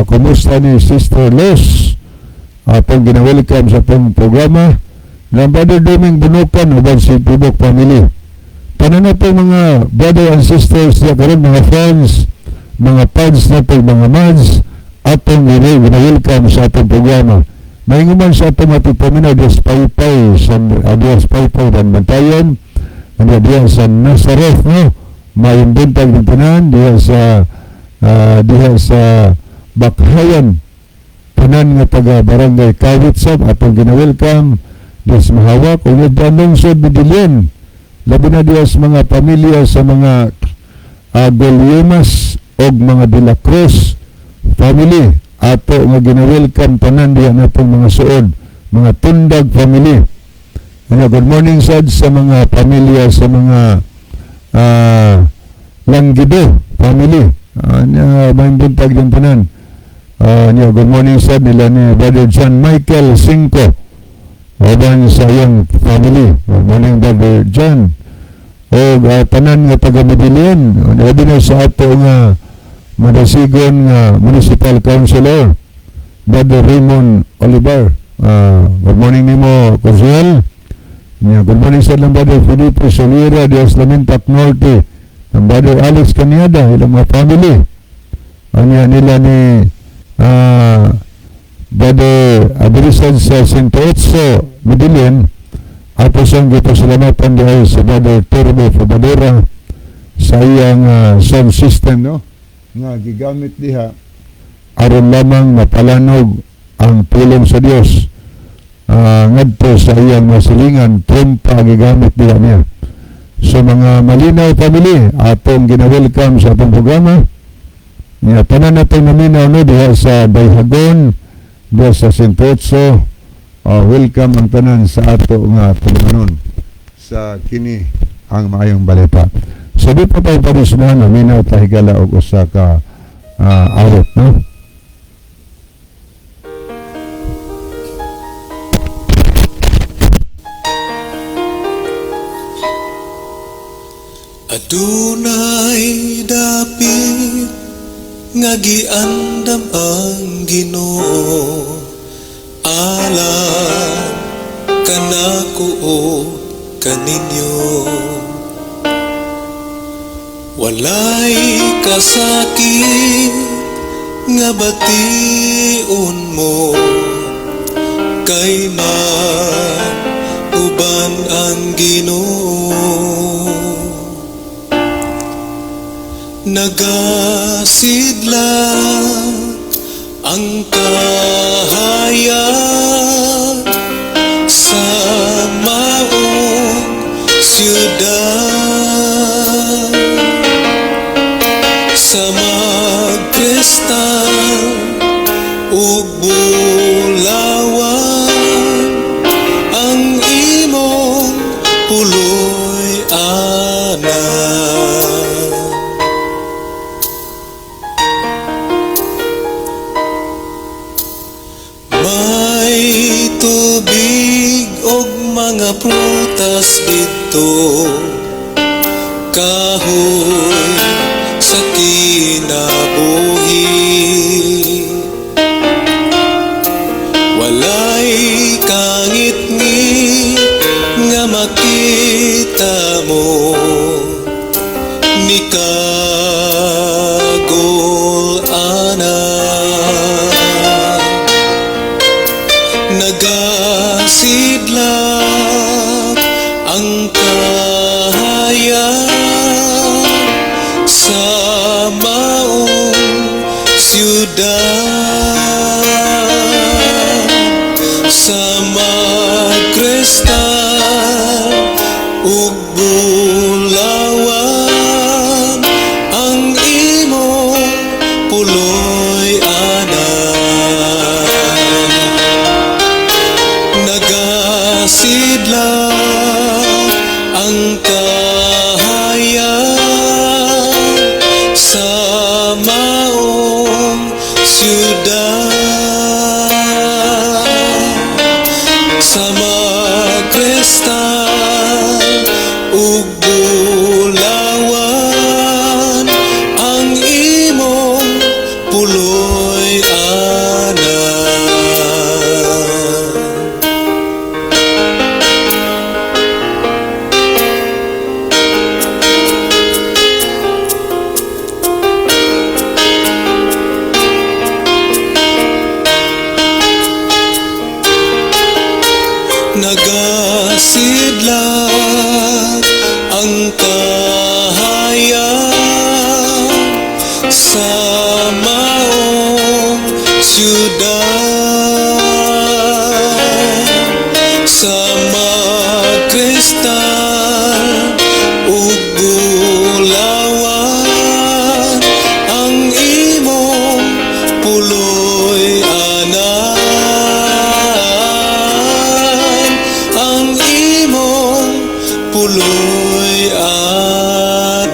Kumusta ni Sister Los? Atong gina-welcome sa itong programa ng Brother Doming Bunukan uban si Tibok family. Tanan na po mga brother and sisters na karon, mga friends, mga pads na po, mga mads, atong ginawilkam sa atong programa. Mainguman sa atong matipaminaw, Diyos Paypay, Diyos Paypay, dan Bantayan, diya sa Nazareth, no? Mayong buntag ng tanan, diya sa Bakhayan, tanan nga taga Barangay Kawitsam, atong ginawilkam, Diyos Mahawak, o nagdanungsod Bidilyan, labi na diya sa mga pamilya sa mga Golyemas o mga De La Cruz family, ato nga ginawelcome tanan diya natong mga suod, mga Tundag family. Good morning sad sa mga pamilya sa mga Langgido family. May buntag yung tanan. Good morning sad nila ni Brother John Michael Cinco oban sa iyang family. Good morning Brother John. O tanan nga taga Medellin, labi na sa ato nga madasigon nga municipal councilor Brother Raymond Oliver. Good morning nimo Consuel. Good morning sa lang Brother Felipe Solera de Aslamintac Norte, ang Brother Alex Caniada, ilang mga family. Nila ni Brother Adrisan sa 108 Medellin. Ato siyang gipasalamatan dahil sa Brother Turbo Fabadera sa iyang sound system, no? Nga gigamit diha aron lamang mapalanog ang tulong sa Dios ngadto sa iyang masilingan, trumpa gigamit diha niya. So mga malinaw family, atong ginawelcome sa atong programa. Tanan natong naminaw, no, diha sa Bayhagon, diha sa 108. Welcome ang tanan sa ato nga tulumanon sa kini ang maayong balita. So di pa tayo parisna, naminaw tahigala og usa ka awit, no? Adunay dapit nga giandam ang Ginoo, alam kanako o kaninyo. Walay kasakit nga bation mo, kay uban ang Ginoo. Nagasidlak ang kahayag sa maong siyudad, sa magkristal ug bulawan, ang imong puloy anak. May tubig og mga prutas dito, kahoy sa kinabuhi. Walay kangit-ngit nga makita mo, ni kagol anak. Nagasidlak ang kahayag sa maong siyudad, sa magkristal ug bulawan, ang imong puloy anak. Nagasidlak ang kahayag sa maong siyudad, sa magkristal ug kahayag sa maong siyudad, sa kristal ug gulawan ang imong puloy anan, ang imong puloy anan.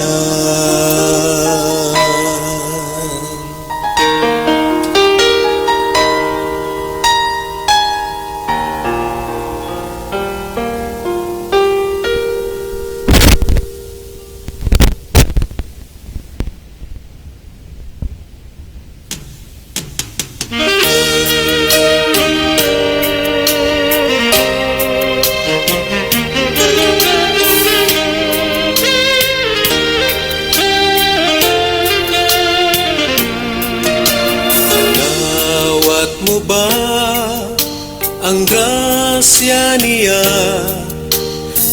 Nawat mo ba ang grasya niya?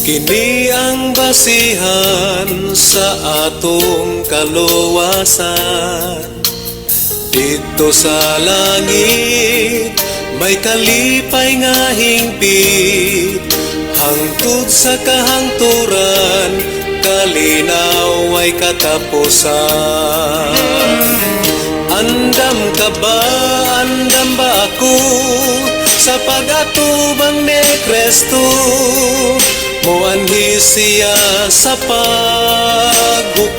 Kini ang basihan sa atong kaluwasan. Dito sa langit may kalipay nga hingpit, hangtod sa kahangturan kalinaw ay katapusan. Andam ka ba, andam ba ako sa pag-atubang ni Kristo? Moanhi siya sa paghukom,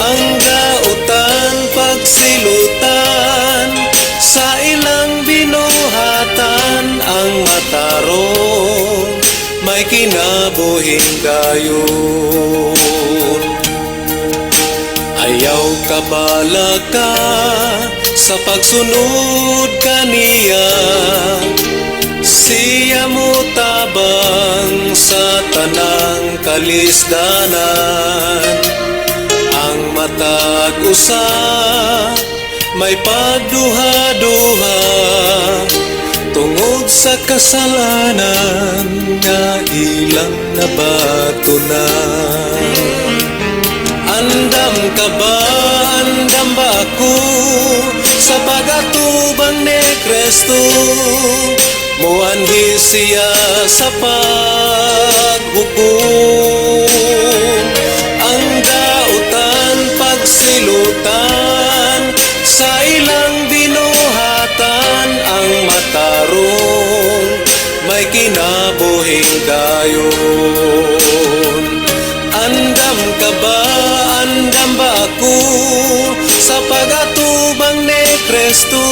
ang gautan pagsilutan sa ilang binuhatan, ang matarong may kinabuhing dayon. Ayaw kabala ka sa pagsunod kaniya, siya mo tabang sa tanang kalisdanan. Ang matag usa may pagduha-duha tungod sa kasalanan nga ilang nabatunan. Andam ka ba, andam ba ako sa pag-atubang ni Kristo? Moanhi siya sa paghukom, ang gautan pagsilutan sa ilang binuhatan, ang matarong may kinabuhing dayon. Andam ka ba, andam ba ako sa pag-atubang ni Kristo?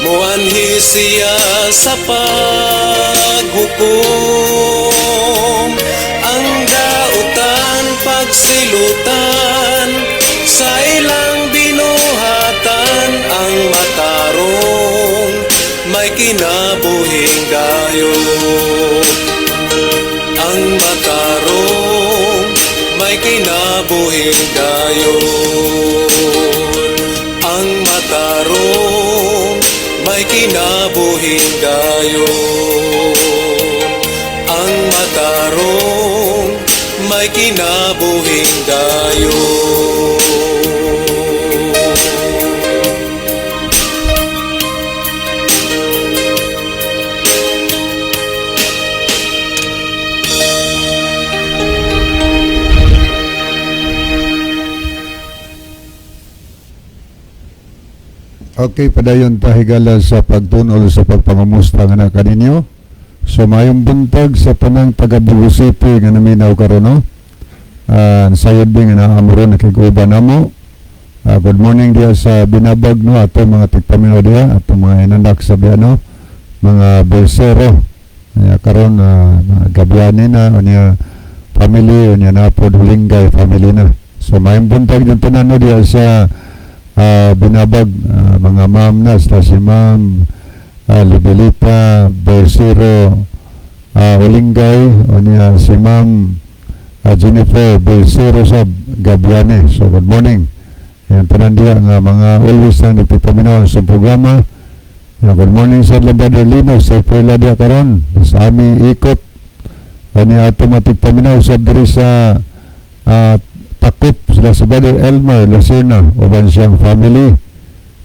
Moanhi siya sa paghukom, ang gautan pagsilutan sa ilang binuhatan, ang matarong may kinabuhing dayon. Ang matarong may kinabuhing dayon, ang matarong may kinabuhing dayon, ang matarong may kinabuhing dayon. Okay, padayon ta higala sa pagtunol sa pagpangumusta nga na kaninyo. So mayong buntag sa tanang taga-Bugo City nga naminaw karon no. Sayod din nga naamuron nakiguban namo. Good morning diya sa Binabag no, ato mga tigpaminaw diya, ato mga inandak sa biano, mga bolsero. Karon mga gabyani na unya family, unya na po Dulingay family na. So mayong buntag yung tanan no diya sa Binabag, mga ma'am na si ma'am Libelita Bolsero Ulingay, o niya si ma'am Jennifer Bolsero sa Gabiane. So good morning. Yan tanan diya nga mga always na nagpitaminaw sa programa. Good morning sa Labrador Lino sa Puela diya karon sa aming ikot Ani automatic paminaw sa diri sa Takop sila sa Brother Elmer Lacerna uban siyang family.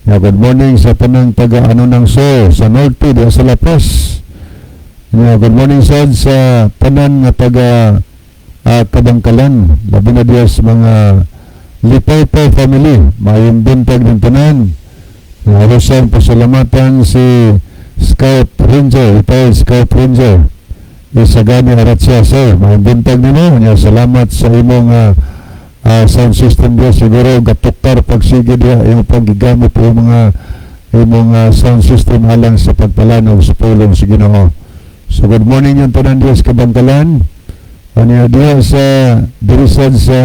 Good morning sa tanang taga nang so sa Norte diya sa La Paz. Good morning sad sa tanan nga taga Kabangkalan, labi na diya sa mga Lipay family. Mayong buntag ng tanan. Harusan pasalamatan si Scout Ranger, retired Scout Ranger Isagani Aratsya, sir. Mayong buntag nimo. Salamat sa imong sound system dia, siguro gatukar pagsige dia yung paggigamit yung mga sound system alang sa pagpalanog sa pulong sa Ginoo. So good morning yung tanan dia sa Kabangkalan. Anya dia sa dirisad sa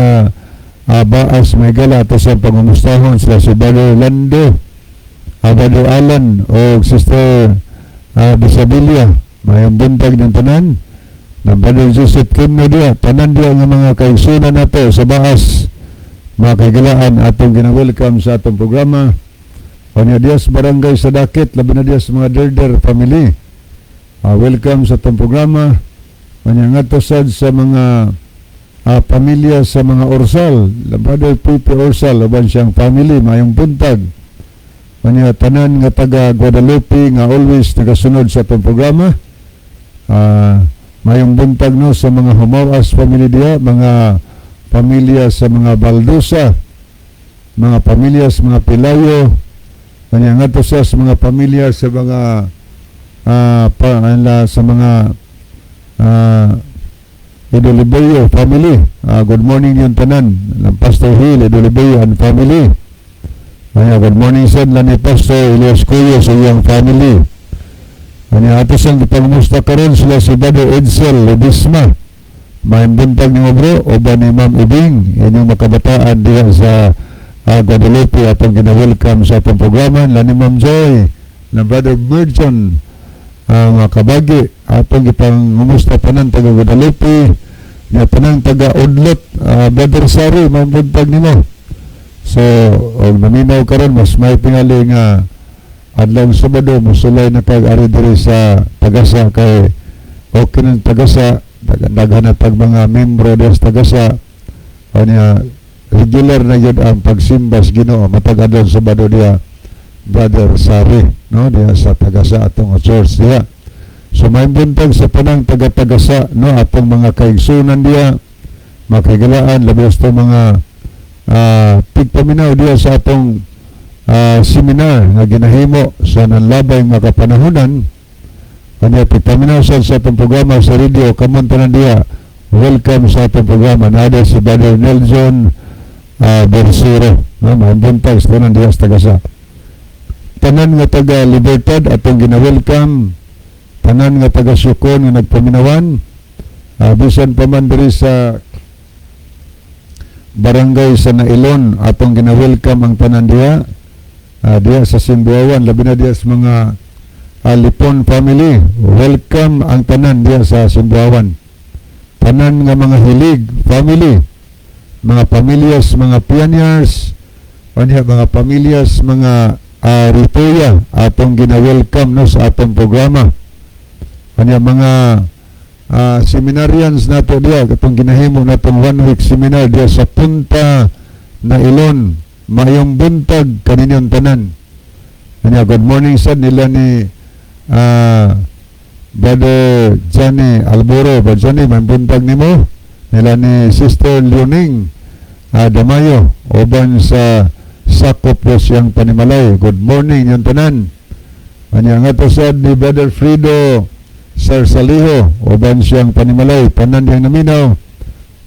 Baas Maygala ato sa pangumustahon sila si Brother Lando, Brother Alan o Sister Bisabilia. Mayang buntag ng tanan na Brother Joseph Kimno dia, tanan dia nga mga kaigsunan nato sa Baas, mga kaigalaan atong gina-welcome sa atong programa. Kanya dia sa barangay sa Dakit, labi na dia sa mga Derder family. Welcome sa atong programa. Kanya nga to sad sa mga pamilya sa mga Orsal, Brother Pupi Orsal, laban siyang family, mayong buntag. Kanya tanan nga taga Guadalupe nga always nagasunod sa atong programa. Mayong buntag no sa mga Humawas family dia, mga pamilya sa mga Baldusa, mga pamilya sa mga Pilayo, kanya nga to sa mga pamilya sa mga sa mga Idolibeyo family. Good morning yung tanan ng Pastor Hill Idolibeyo and family. Good morning sa ni Pastor Elias Cuyo sa iyang family. Ato sang ipangumusta karon sila si Brother Edsel Ledisma. Mayang buntag ni bro o ba ni Ma'am Ibing, inyong makabataan diya sa Guadalupe atong gina-welcome sa atong programa. Ni Ma'am Joy na Brother Merton mga kabagi atong ipangumusta tanan taga Guadalupe nga tanang taga Udlot, Brother Sari, mayang buntag nimo. So og naminaw karon mas may pingali nga adlong Sabado musulay na pag-ari diri sa Tagasa kay okay ng Tagasa daghan na pag mga membro des Tagasa kanya regular na yun ang pagsimbas Ginoo matag adlong Sabado dia Brother Sari no dia sa Tagasa atong church dia. So may buntag sa tanang taga-Tagasa no atong mga kaigsunan dia makigalaan labos to mga tigpaminaw dia sa atong seminar nga ginahimo sa nanlabay nga kapanahunan. Kanya pitaminaw sa atong programa sa radio kamon tanan dia. Welcome sa atong programa nada si Brother Nelson Bersero no mabuntag sa tanan dia sa Tagasa. Tanan nga taga Libertad atong gina-welcome, tanan nga taga Sukon nga nagpaminawan, bisan pa man diri sa barangay sa Nailon atong gina-welcome ang tanan dia. Dia sa Simbuawan, labi na dia sa mga Lipon family. Welcome ang tanan dia sa Simbuawan. Tanan nga mga Hilig family, mga pamilyas, mga pioneers, mga pamilyas, mga Rituya atong gina-welcome no sa atong programa. Mga seminarians nato dia katong ginahimo natong 1 week seminar dia sa Punta Nailon. Mayong buntag kaninyong tanan. Good morning sa nila ni Brother Johnny Alboro. Brother Johnny, may buntag nimo. Nila ni Sister Leoning Damayo oban sa Sakop siyang Panimalay. Good morning yung tanan. Nga to sad ni Brother Frido Sarsaliho oban siyang Panimalay. Tanan yang naminaw.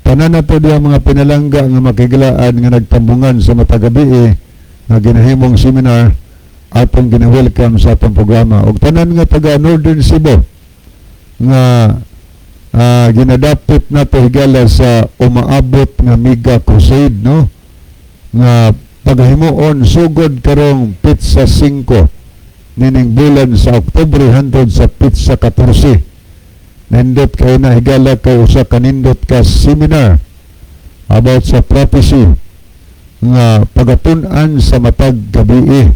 Tanan na to diya mga pinalangga nga makigilaan nga nagtambungan sa matagabi nga ginahimong seminar atong gina-welcome sa atong programa. Og tanan nga taga Northern Cebu nga ginadapit na to higala sa umaabot nga mega crusade no nga paghimuon sugod karong Pitsa 5 nining bulan sa Oktubre hantod sa Pitsa 14. Nindot kayo na higala kay usa kanindot ka seminar about sa prophecy nga pagatun-an sa matag gabi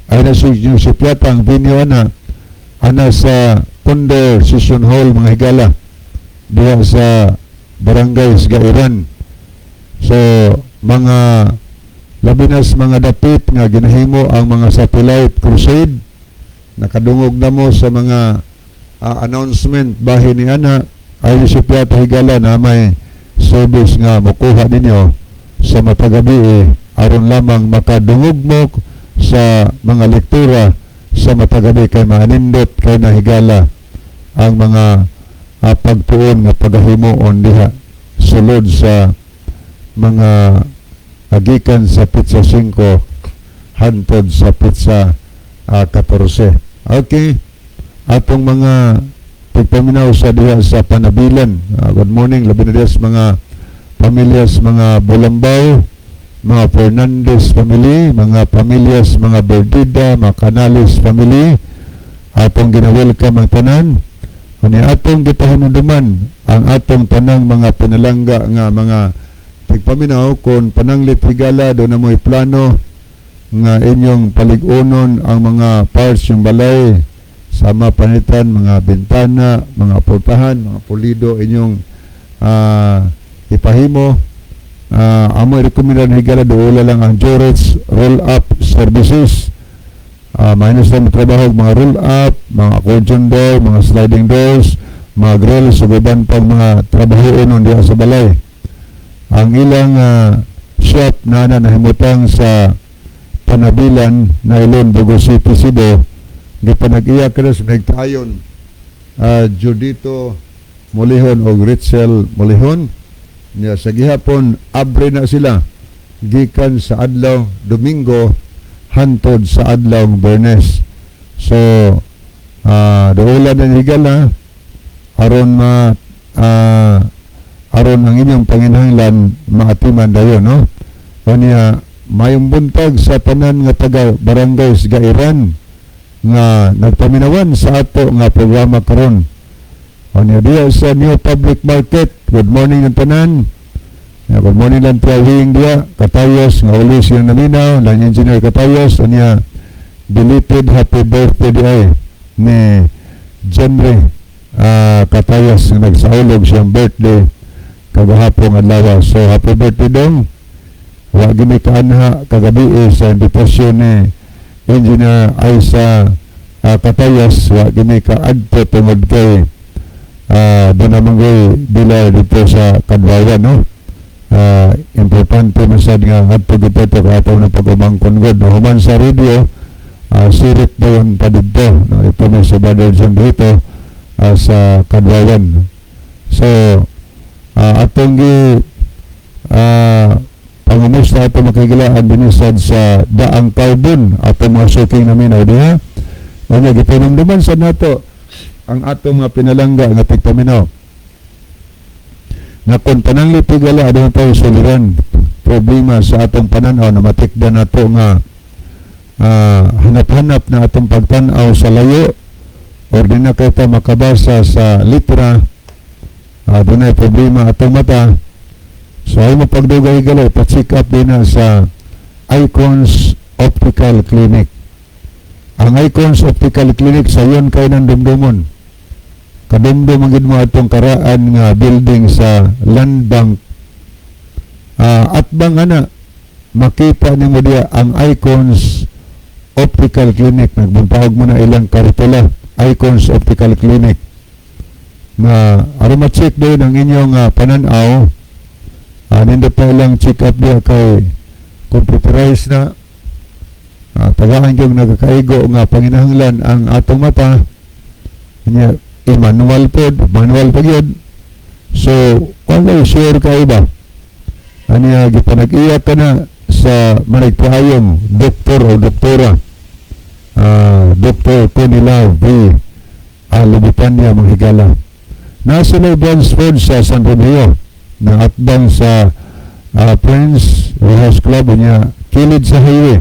ay nasupyat ang binyo ana sa Condor Session Hall mga higala diha sa Barangay Gairan. So mga labinas mga dapit nga ginahimo ang mga satellite crusade, nakadungog na mo sa mga announcement bahin ni ana ay Suplata Higala na may service nga makuha ninyo sa matagabi aron lamang makadungog mo sa mga lektura sa matagabi kay manindot kay nahigala ang mga pagtuon nga pagahimuon diha sulod sa mga agikan sa pizza 5 hantod sa pizza 14. Okay, atong mga pagpaminaw sa diha sa Panabilan. Good morning, labi na sa mga pamilyas, mga Bulambaw, mga Fernandez family, mga pamilyas, mga Berdida, mga Canales family. Atong ginawelcome ang tanan. Ani atong gitahinuduman ang atong tanang mga pinalangga nga mga pagpaminaw kung pananglit higala do na mo'y plano nga inyong paligunon ang mga parts yung balay sama panitan, mga bintana, mga portahan, mga pulido inyong ipahimo. Amo rekomendan higala doon lang ang Jorets roll-up services. Minus na matrabaho mga roll-up, mga accordion door, mga sliding doors, mga grills, suguban pang mga trabaho inon diya sa balay. Ang ilang shop na nahimutang sa Panabilan na Ilon, Bogo City, Cebu, di pa nag-iyak ka na sa nagtayon Judito Molihon o Ritzel Molihon. Sa gihapon, abre na sila gikan sa adlaw Domingo hantod sa adlaw Bernes. So doula na higala aron aron ang inyong panginahanglan maatiman dayon, no? Kanya mayong buntag sa tanan nga taga Barangay Gairan nga nagpaminawan sa ato nga programa karon. Kanya diya sa New Public Market. Good morning ng tanan. Good morning lang tiyawing diya Katayos nga uli siya naminaw lang engineer Katayos. Kanya belated happy birthday diya ni Jenry Katayos nga nagsaulog siyang birthday kagahapong adlaw. So happy birthday dong. Wa gini kaanha kagabi sa invitasyon ni Engineer Aisa Katayas. Wa gini kaadto tungod kay doon naman kay bila dito sa Kadwayan, no? Importante masad nga adto dito ito katong ng pag-umangkon god, no? Human sa radio sirit dayon pa dito, no? Ito may sa Badarjan dito sa Kadwayan. So atong pangumusta ito makigilaan binisad sa daang carbon atong mga suking namin o diha. Kanya gitinumduman sa nato ang atong mga pinalangga nga tigpaminaw na kung pananglit higala adong tayo suliran problema sa atong pananaw na matikda nato nga hanap-hanap na atong pagtanaw sa layo or di na kita makabasa sa litra. Doon ay problema atong mata. So ay mapagdugay gala, pa-check up din na sa Icons Optical Clinic. Ang Icons Optical Clinic sa yon kay nang dumdumon. Kadumdum ang mo atong karaan nga building sa Land Bank. At bang ana makita nimo diya ang Icons Optical Clinic. Nagbuntahog mo na ilang kartula. Icons Optical Clinic. Na aron ma-check din ang inyong pananaw. Nindot na ilang check up diya kay computerized na tagaan yung nagkakaigo nga panginahanglan ang atong mata niya manual pa yun. So kung sure ka iba niya gipanag-iyak ka na sa managpahayong doktor o doktora Dr. Conila V. Lubitan niya manghigala National Bransford sa San Romeo na atbang sa Prince Warehouse Club niya kilid sa highway.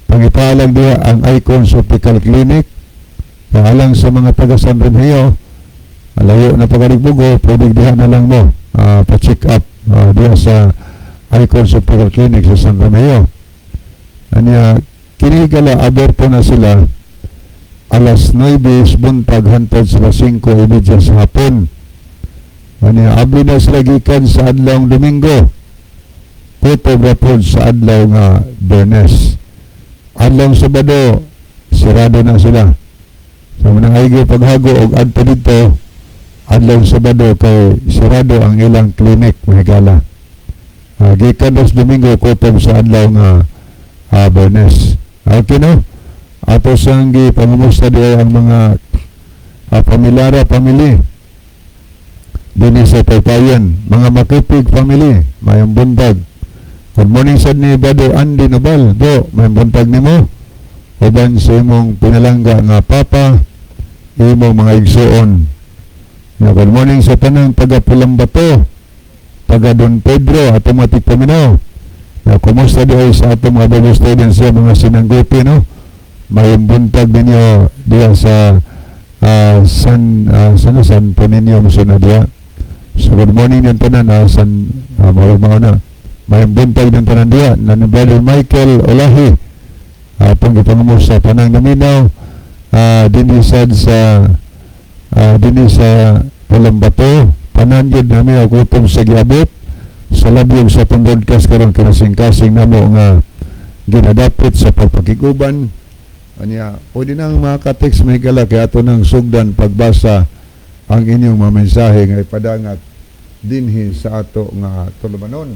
Pangipalang diya ang Icons Optical Clinic. Paalang sa mga taga San Romeo, alayo na pagaligbugo, pwede diha na lang mo pa-check up diya sa Icons Optical Clinic sa San Romeo. Anya kinigala aberto na sila alas 9 buntag hantod sa 5:30 sa hapon. Anya abi na sila gikan sa adlaw Domingo. Kutob ra pod sa adlaw nga Biyernes. Adlaw Sabado sirado na sila. So manangaygi paghago og adto dito adlaw Sabado kay sirado ang ilang clinic mahigala. Gikan dos Domingo kutob sa adlaw nga Biyernes. Okay no? Ato sang gipangumusta diay ang mga pamilyara pamilya dinhi sa Taytayan, mga Makipig family, mayang buntag. Good morning sad ni Brother Andy Nobal. Do, mayang buntag nimo. Uban sa imong pinalangga nga papa, imong mga igsuon. Good morning sa tanang taga Pulambato, taga Don Pedro, Automatic Paminaw. Kumusta diay sa atong mga Bible students sa mga sinanggupi, no? Mayang buntag ninyo diya sa San Tonino Musuna diya. So good morning yung tanan na may buntag yung tanan diya na ni Brother Michael Olahi atong gipangumusta tanang naminaw dinhi sa Pulambato tanan yun namin agutong sa giabot sa labyog sa itong broadcast karon kinasing-kasing namo nga ginadapit sa pagpakiguban. Anya pwede nang maka-text may gala kaya ato nang sugdan pagbasa ang inyong mga mensahe nga ipadangat dinhi sa ato nga tulumanon.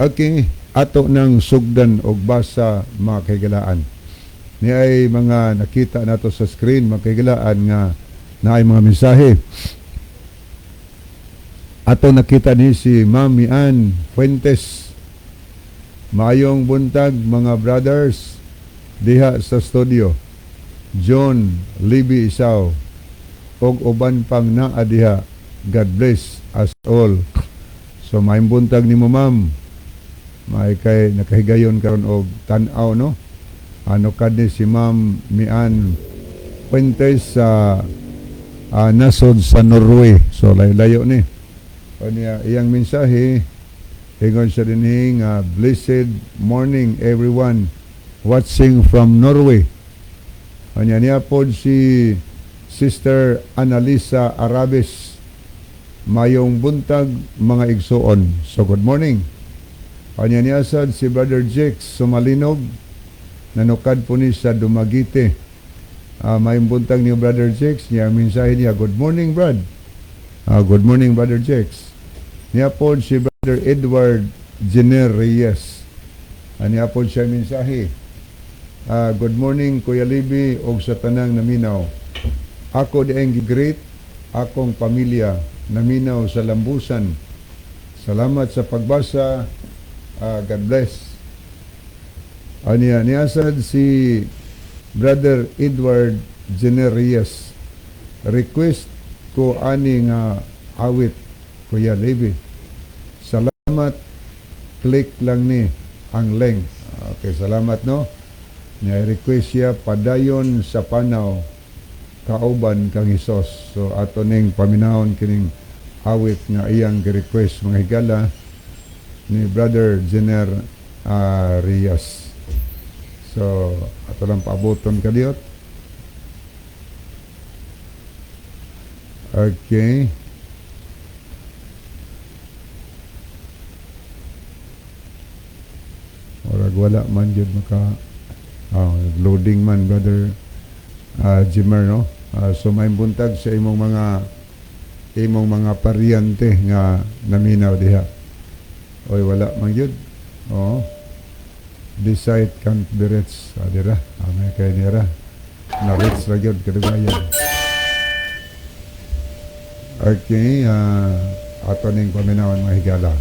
Okay, ato nang sugdan og basa mga kaigalaan. Ni ay mga nakita nato sa screen mga kaigalaan nga naay mga mensahe. Ato nakita ni si Ma'am Mian Fuentes. Maayong buntag mga brothers diha sa studio. John Libby Isaw og uban pang naa diha. God bless us all. So maayong buntag nimo ma'am. May kay nakahigayon karon og tan-aw no. Ano kad ni si Ma'am Mian Fuentes sa nasod sa Norway. So layo ni. O niya iyang mensahe ingon siya dinhi nga blessed morning everyone watching from Norway. O niya pod si Sister Analisa Arabes. Mayong buntag mga igsuon. So good morning. Anya niya sad si Brother Jex Sumalinog nanukad po ni sa Dumaguete. Mayong buntag ni Brother Jex niya mensahe niya good morning Brad. Good morning Brother Jex. Niya po si Brother Edward Jenner Reyes. Niya po siya mensahe. Good morning Kuya Libby og sa tanang naminaw. Ako di ang great akong pamilya naminaw sa Lambusan. Salamat sa pagbasa. God bless. Niyasad si Brother Edward Generias. Request ko ani nga awit Kuya Levi. Salamat. Click lang ni ang link. Okay, salamat no. Niya-request siya padayon sa panaw kauban kang Hesus. So ato ning paminahon kining awit nga iyang request mga higala ni Brother Jenner Rias. So ato lang paaboton kadiot. Okay. Orag wala man jud maka loading man Brother Jimmer no. So may buntag sa imong mga paryante nga naminaw diha. Oy wala man gyud. Oh. This site can't be reached. Adira, may kay nira. Na reach ra gyud kadugayan. Okay, ato ning paminawan mga higala.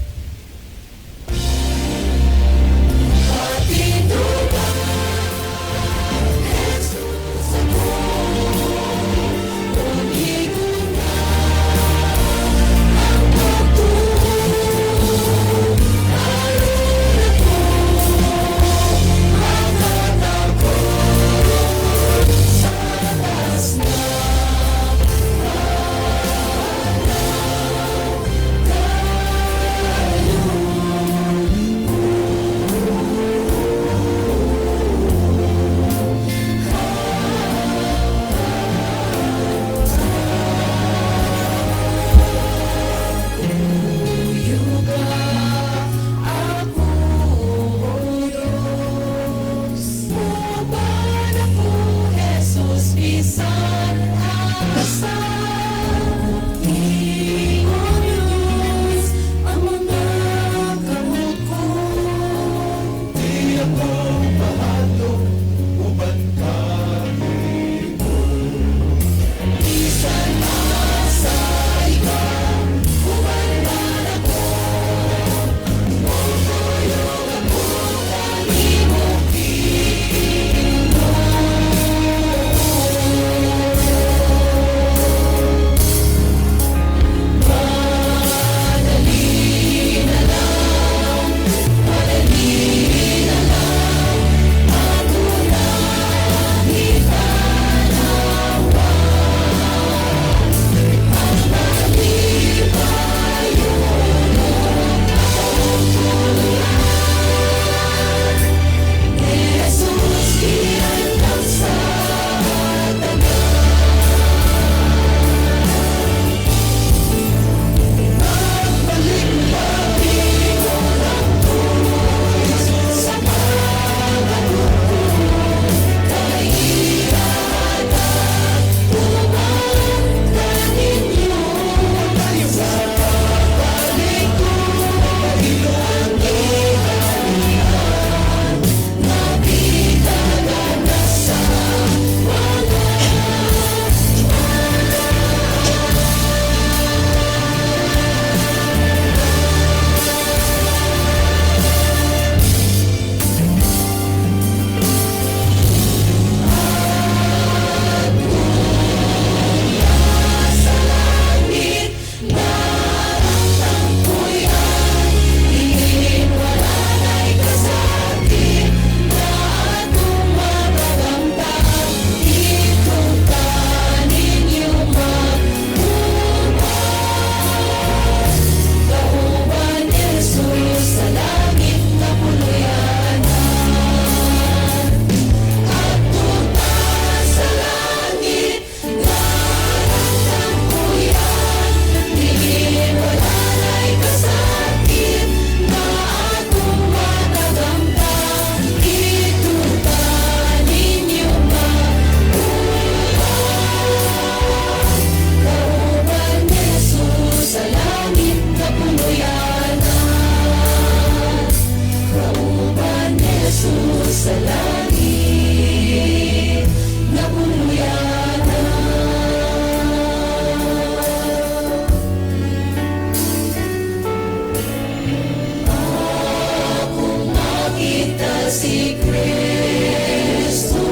si Kristo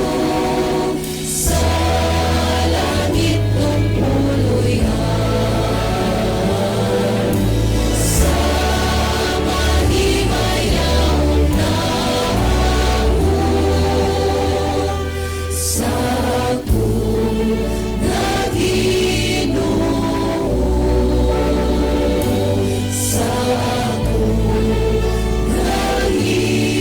sa langit ng puluyan, sa mahimayang nahango, sa ako na Ginoo, sa ako na Ginoo.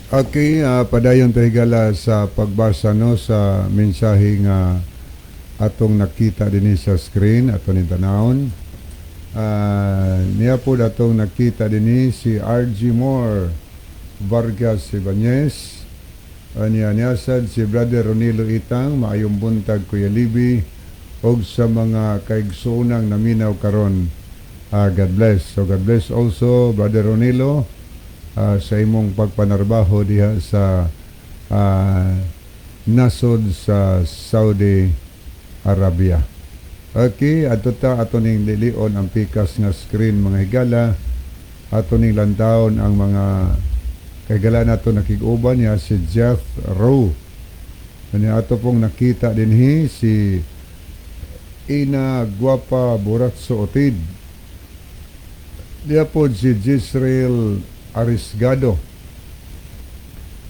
Okay, padayon tayo higala sa pagbasa no sa mensahe nga atong nakita din sa screen atong tanawon. Niya po atong nakita din si R.G. Moore Vargas Ibanez. Niya sad si Brother Ronilo Itang, maayong buntag Kuya Libby, og sa mga kaigsoonang naminaw karon. God bless. So God bless also Brother Ronilo sa imong pagpanarbaho diha sa nasod sa Saudi Arabia. Okay, ato ning lilion ang pikas nga screen mga higala. Ato ning lantawon ang mga kahigala nato nakig-uban niya si Jeff Rowe. Kanya ato pong nakita dinhi si Ina Guapa Buratso Otid. Diya po si Jisrael Arisgado,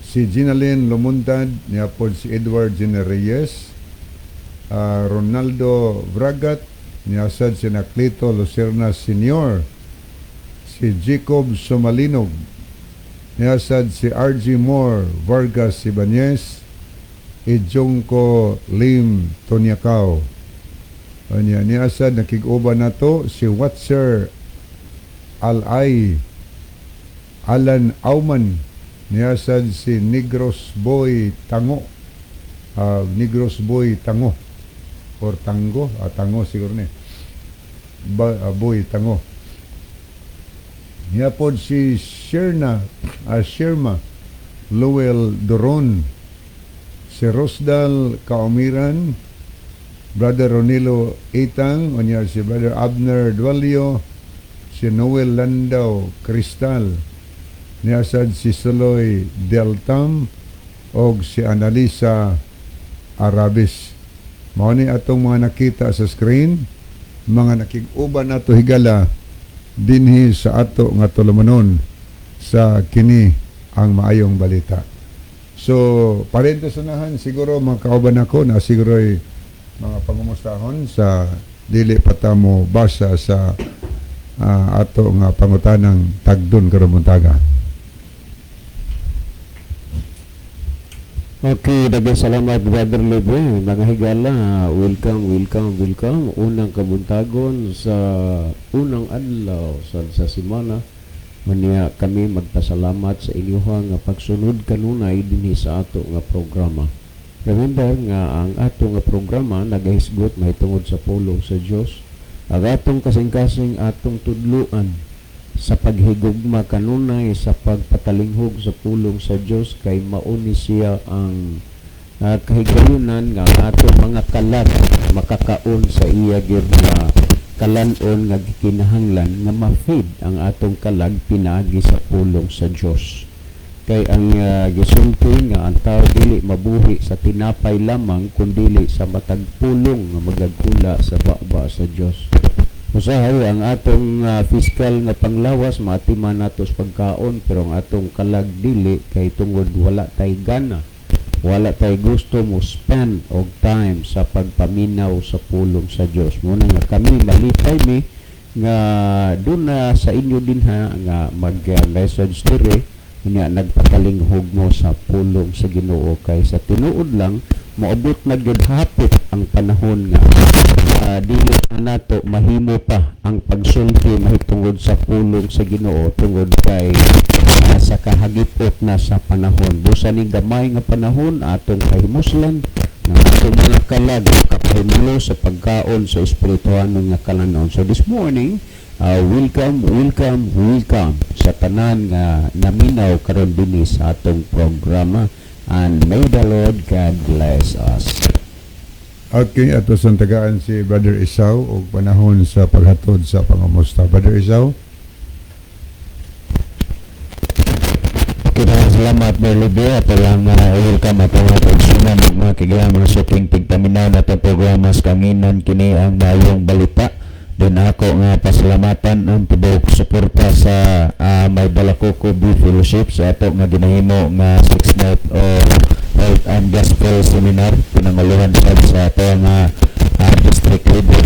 si Ginalyn Lumuntad, niya po si Edward Gina Reyes, Ronaldo Vragat, niya sad si Naclito Lucerna Senior, si Jacob Somalinog, niya sad si R.G. Moore Vargas Ibanez, Ijongko Lim Tonyakaw. Niya sad nakig-uban nato si Watser Alay Alan Auman, niyasad si Negros Boy Tango, Negros Boy Tango or Tango, Tango siguro ni Boy Tango. Niyapod si Sherma Lowell Doron, si Rosdal Kaumiran, Brother Ronilo Itang, o niya si Brother Abner Dualio, si Noel Landau Cristal, niyasad si Soloy Deltam og si Analisa Arabis. Mao ni atong mga nakita sa screen, mga nakig-uban nato higala dinhi sa ato nga tulumanon sa kini ang maayong balita. So, parentos unahan siguro mga kauban ako na siguro'y mga pangumustahon sa dili patamo basa sa ato nga pangutanang tagdon karon buntaga. Okay, daghang salamat Brother Libre. Mga higala, welcome. Unang kabuntagon sa unang adlaw sa semana. Maniya kami magpasalamat sa inyong nga pagsunod kanunay dinhi sa ato nga programa. Remember nga ang ato nga programa nagahisgot mahitungod sa pulong sa Dios. Ang atong kasing-kasing atong tudluan sa paghigugma kanunay sa pagpatalinghog sa pulong sa Dios kay mauni siya ang kahigalunan nga atong mga kalag makakaon sa iya gyud nga kalanon nga gikinahanglan nga ma-feed ang atong kalag pinaagi sa pulong sa Dios. Kay ang gisulti nga ang tao dili mabuhi sa tinapay lamang kundi sa matag pulong nga magagkula sa baba sa Dios. Usahay ang atong fiscal nga panglawas maatiman nato sa pagkaon pero ang atong kalag dili kay tungod wala tay gana, wala tay gusto mo spend og time sa pagpaminaw sa pulong sa Dios. Muna nga kami malipay mi nga doon na sa inyo din ha nga mag-message dire niya nagpatalinghog mo sa pulong sa Ginoo kay sa tinuod lang maabot na gyud hapit ang panahon nga dili na nato mahimo pa ang pagsulti mahitungod sa pulong sa Ginoo tungod kay sa kahagipot na sa panahon. Busa ni gamay nga panahon atong kahimuslan nga atong mga kalag kapahimulo sa pagkaon sa espirituhanong nga kalanon. So this morning Welcome sa tanan nga naminaw karon dinhi sa atong programa, and may the Lord God bless us. Okay, ato sa tagaan si Brother Isaw o panahon sa paghatod sa pangamusta. Brother Isaw? Salamat Berlube, at lang welcome at mga pagsunan ng mga kailangan mga suking tigpaminaw na itong programa sa kanginan kini ang mayong balita. Doon ako nga pasalamatan ang tibok suporta sa may Balakoko B Fellowship sa ato nga ginahimo nga 6 night o Health and Gospel Seminar pinanguluhan sa ato nga District Leader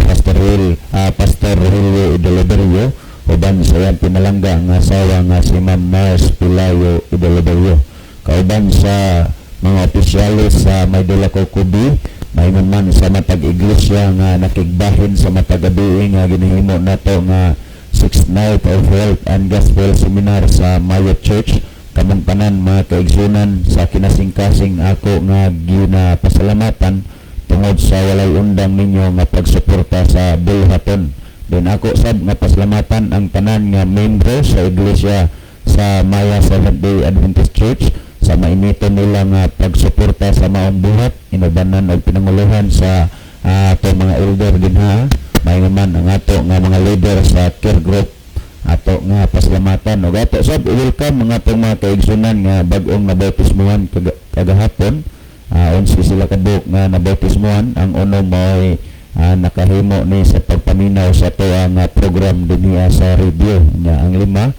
Pastor Hilwe Idoloberio uban sa yan pinalangga nga asawa nga si Ma'am Mars Pilayo Idoloberio kauban sa mga opisyalis sa may Balakoko B. May man sa matag iglesia nga nakigbahin sa matag gabi nga ginahimo nato nga 6th night of Health and Gospel Seminar sa Mayo Church. Kamong tanan mga kaigsunan sa kinasing-kasing ako nga ginapasalamatan tungod sa walay undang ninyo nga pagsuporta sa bulhaton. Then ako sab nga pasalamatan ang tanan nga membro sa iglesia sa Maya Seventh-day Adventist Church sa mainito nila nga pagsuporta sa maong buhat, inubanan o pinanguluhan sa ato mga elder din ha. May naman ang ato nga mga leader sa care group ato nga pasalamatan o ato sab welcome mga atong mga kaigsunan nga bag-ong nabautismuhan kagahapon. 11 sila kaduk nga nabautismuhan. Ang uno mo ay nakahimo ni sa pagpaminaw sa ato ang program din sa radio nya. Ang lima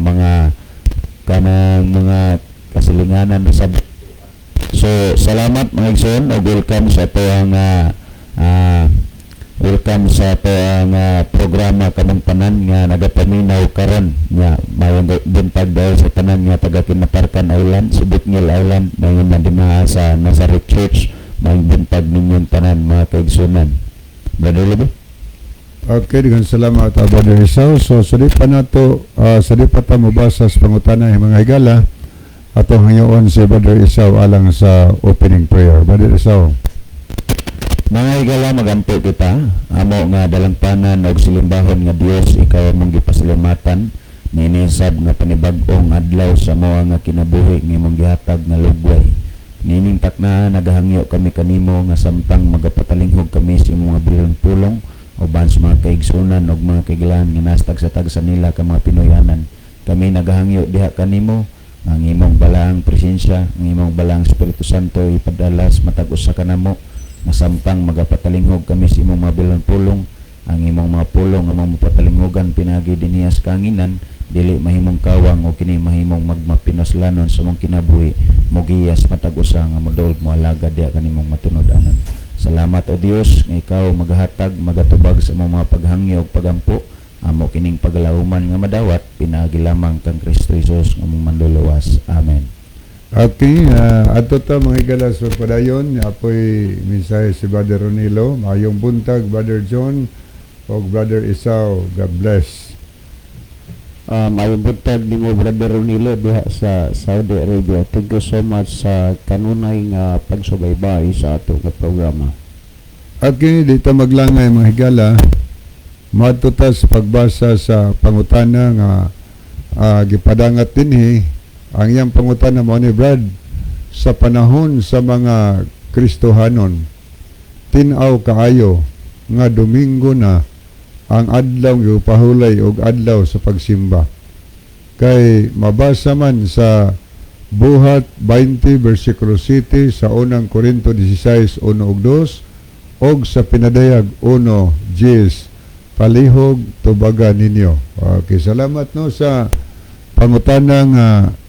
mga kanang mga kasilinganan sa so salamat mga igsoon o welcome sa ito ang programa kamong tanan nga nagapaminaw karon nga mayong buntag dahil sa tanan nga taga Kinaparkan Island, Sibutngil Island mayong nandinaha sa Nazareth Church. Mayong buntag ninyong tanan mga kaigsunan. Brother Lebe? Okay, dengan salamat Brother Isaw. So sa di pa ta mabasa sa pangutana ng mga higala atong hanyoon si Brother Isaw alang sa opening prayer. Brother Isaw. Mga higala, magampo kita amo nga dalampanan og silimbahon nga Dios ikaw mong gipasalamatan ninisab nga panibag-ong adlaw sa moa nga kinabuhi nga imong gihatag nga lugway. Nining takna nagahangyo kami kanimo nga samtang magapatalingog kami sa imong mga bilong pulong uban sa mga kaigsunan og mga kaigilan nga nastag sa tag sa nila ka mga Pinoyanan. Kami nagahangyo diha kanimo ang imong balaang presensya, ang imong balaang Espiritu Santo ipadalas matag-usa kanamo masampang magapatalingog kami sa imong mga bilong pulong. Ang imong mga pulong among mapatalingogan pinagi dinhiya sa kanginan dili mahimong kawang o kini mahimong magmapinoslanon sa mong kinabuhi mogiyas matag-usa nga modol mo alaga diha kanimong matunod-anon. Salamat o Dios nga ikaw maghatag magatubag sa mga paghangyo ug pagampo amo kining pagalauman nga madawat pinagi lamang kang Kristo Jesus nga mong manluluwas. Amen. Okay, ato ta mga higala sa padayon apoy mensahe si Brother Ronilo, mayong buntag Brother John o Brother Isaw. God bless. Mayong buntag ni mo Brother Ronilo diha sa Saudi Arabia. Thank you so much sa kanunay nga pagsubaybay sa atong programa. Okay, dito maglangay mga higala matuta sa pagbasa sa pangutana nga gipadangat dinhi. Ang iyang pangutana mo ni Brad sa panahon sa mga Kristohanon tinaw kaayo nga Domingo na ang adlaw gipahulay og adlaw sa pagsimba. Kay mabasa man sa Buhat 20 versikulo 7 sa unang Korinto 16 1 ug 2 og sa Pinadayag 1:10 palihog tubaga ninyo. Okay, salamat no sa pangutana nga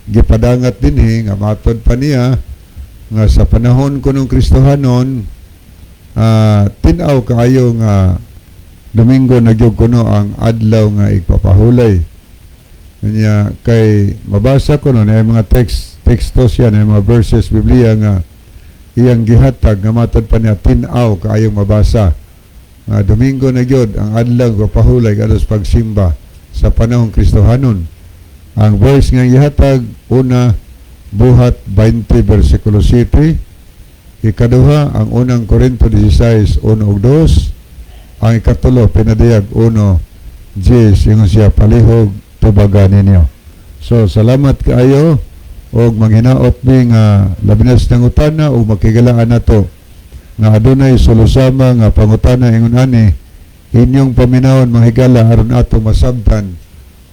gipadangat dinhi nga matod pa niya nga sa panahon kunong Kristohanon tinaw kaayo nga Domingo nagyog kuno ang adlaw nga igpapahulay. Kanya kay mabasa ko no na mga tekstos yan, mga verses Biblia nga iyang gihatag nga matod pa niya tinaw kaayong mabasa nga Domingo nagyod ang adlaw igpapahulay kados pagsimba sa panahon Kristohanon. Ang verse nga gihatag una Buhat 20 versikulo 7, ikaduha ang unang Korinto 16 1 ug 2, ang ikatulo Pinadayag 1:10 Jis, ingon siya, palihog, tubagan ninyo. So, salamat kaayo, o manghinaot mi nga labinas ng utana, o makigalaan na to, nga adunay solusama nga pangutana ingon ani, inyong paminawon mga higala, aron ato masabtan,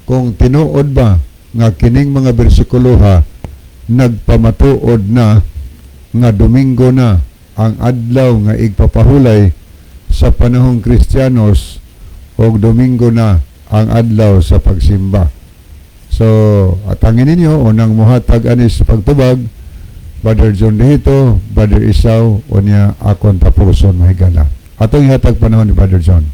kung tinuod ba, nga kining mga bersikuloha, nagpamatuod na, nga Domingo na, ang adlaw nga igpapahulay sa panahong Kristiyanos, o Domingo na ang adlaw sa pagsimba. So, atangin ninyo, unang muhatag anis sa pagtubag, Brother John Dihito, Brother Isaw, o niya akong tapuson mahigala. Atong ihatag panahon ni Brother John.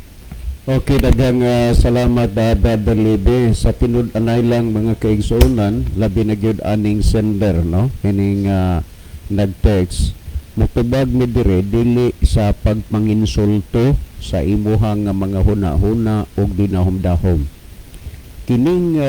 Okay, daghang salamat Brother Libby sa tinud-anay lang mga kaigsuonan, labi na gyud aning sender, no? Kining nag-text. Mutubag mi dire dili sa pagmanginsulto sa imuhang mga huna-huna ug dinahom-dahom. Kining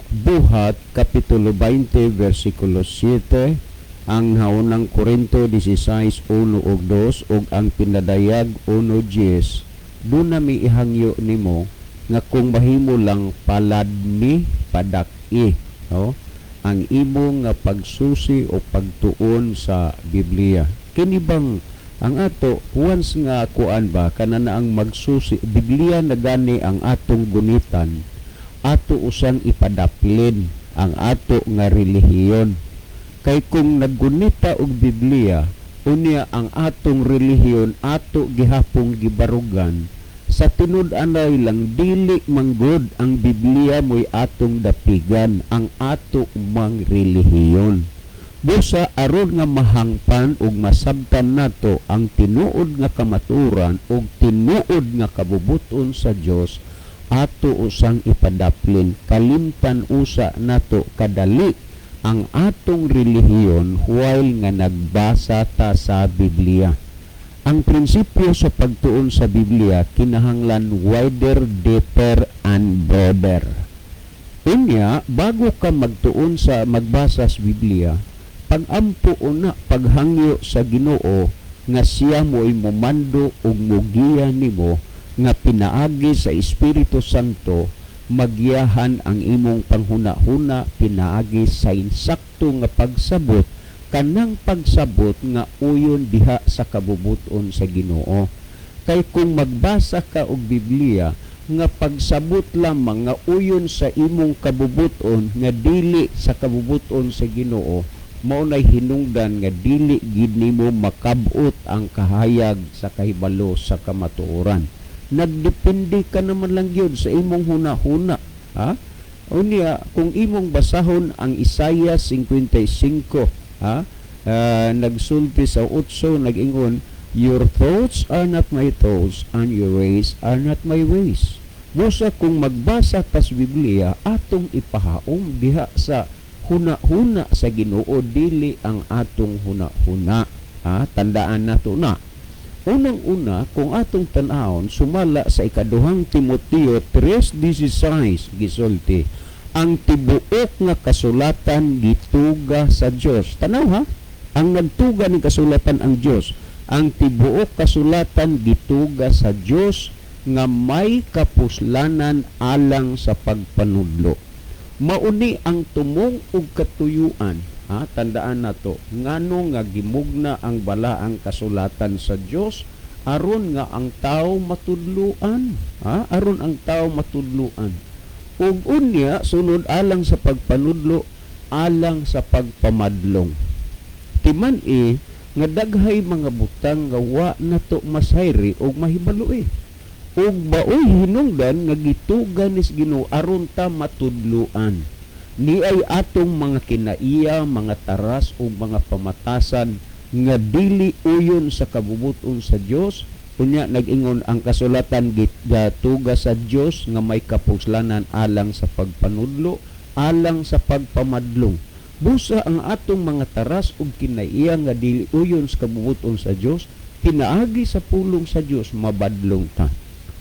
buhat kapitulo 20 versikulo 7, ang haunang Korinto 16:1 ug 2 ug ang pinadayag 1:10, doon na mi ihangyo nimo nga kung mahimo lang palad mi padak-i, no? Ang imong nga pagsusi o pagtuon sa Biblia. Kini bang ang ato once nga kuan ba kanana ang magsusi Biblia na gani ang atong gunitan, ato usang ipadaplin ang ato nga relihiyon. Kay kung naggunita og Biblia, unya ang atong relihiyon ato gihapong gibarugan, sa tinud-anay lang dili manggod ang Biblia mo'y atong dapigan, ang ato mang relihiyon. Busa aron nga mahangpan ug masabtan nato ang tinuod nga kamaturan ug tinuod nga kabubuton sa Dios, ato usang ipadaplin, kalimtan usa nato kadali ang atong relihiyon while nga nagbasa ta sa Biblia. Ang prinsipyo sa pagtuon sa Biblia kinahanglan wider, deeper, and broader. Unya, bago ka magtuon sa magbasa sa Biblia, pag-ampo una paghangyo sa Ginoo nga siya mo'y momando ug mugiya nimo nga pinaagi sa Espiritu Santo, magiyahan ang imong panghuna-huna, pinaagi sa insakto nga pagsabot, kanang pagsabot nga uyon diha sa kabubuton sa Ginoo. Kay kung magbasa ka og Biblia nga pagsabot lamang nga uyon sa imong kabubuton nga dili sa kabubuton sa Ginoo, mao nay hinungdan nga dili gid nimo makabot ang kahayag sa kahibalo sa kamatuoran. Nagdepende ka naman lang yun sa imong huna-huna, ha? Unya, kung imong basahon ang Isaiah 55, nagsulti sa 8, nag-ingon, your thoughts are not my thoughts, and your ways are not my ways. Busa kung magbasa ta sa Biblia, atong ipahaom diha sa huna-huna sa Ginoo, dili ang atong huna-huna. Tandaan nato na. Unang-una, kung atong tan-awon, sumala sa ikaduhang Timoteo 3:16 gisulti, ang tibuok nga kasulatan gituga sa Dios. Tanaw ha, ang nagtuga ni kasulatan ang Dios. Ang tibuok kasulatan gituga sa Dios nga may kapuslanan alang sa pagpanudlo. Mauni ang tumong ug katuyuan. Tandaan nato, ngano nga gimugna ang balaang kasulatan sa Dios aron nga ang tao matudluan, aron ang tao matudluan. Ug unya sunod alang sa pagpanudlo, alang sa pagpamadlong. Timan nga daghay mga butang nga wa nato masayri ug mahibalo ug baoy hinungdan nga gitugan ni Ginoo aron ta matudluan. Ni ay atong mga kinaiya, mga taras o mga pamatasan nga dili uyon sa kabubuton sa Dios. Unya nag-ingon ang kasulatan gituga sa Dios nga may kapuslanan alang sa pagpanudlo, alang sa pagpamadlong. Busa ang atong mga taras o kinaiya nga dili uyon sa kabubuton sa Dios, pinaagi sa pulong sa Dios, mabadlong ta.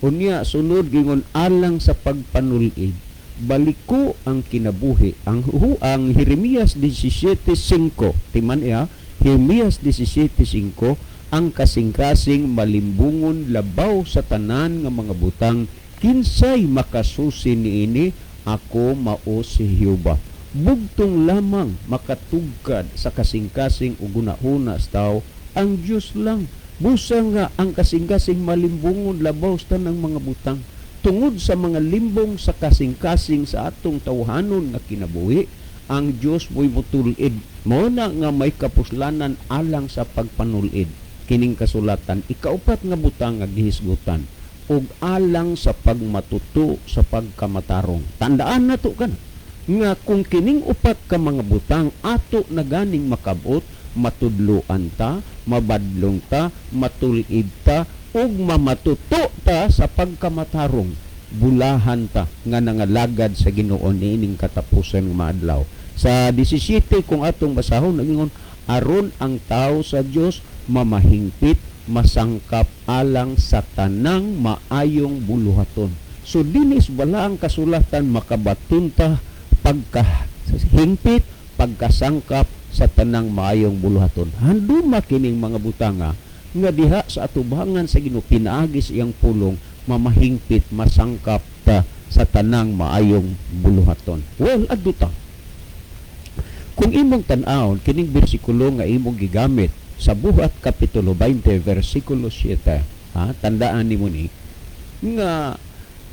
Unya sunod gingon alang sa pagpanulid, baliko ang kinabuhi. Ang Jeremias 17:5, timan Jeremias 17:5, ang kasing-kasing malimbungon labaw sa tanan nga mga butang kinsay makasusi niini, ako mao si Jehova. Bugtong lamang makatugkad sa kasing-kasing ug gunahuna sa tao ang Dios lang. Busa nga ang kasing-kasing malimbungon labaw sa tanang mga butang. Tungod sa mga limbong sa kasing-kasing sa atong tawhanon nga kinabuhi, ang Dios mo'y mutulid. Mao na nga may kapuslanan alang sa pagpanulid. Kining kasulatan, ikaupat nga butang nga gihisgutan ug alang sa pagmatuto sa pagkamatarong. Tandaan nato kan nga kung kining upat ka mga butang ato na ganing makabot, matudloan ta, mabadlong ta, matulid ta, ug mamatuto ta sa pagkamatarong. Bulahan ta nga nangalagad sa Ginoo niining katapusan nga maadlaw. Sa 17 kung atong basahon nagingon, aron ang tao sa Dios mamahingpit, masangkap alang sa tanang maayong buluhaton. So dinis bala ang kasulatan makabaton ta pagkahingpit, pagkasangkap sa tanang maayong buluhaton. Handuma kining mga butanga nga diha sa atubangan sa Ginoo pinaagis iyang pulong, mamahingpit, masangkap ta sa tanang maayong buluhaton. Well, aduta. Kung imong tan-awon kining bersikulo nga imong gigamit sa Buhat Kapitulo 20 versikulo 7, tandaan nimo ni nga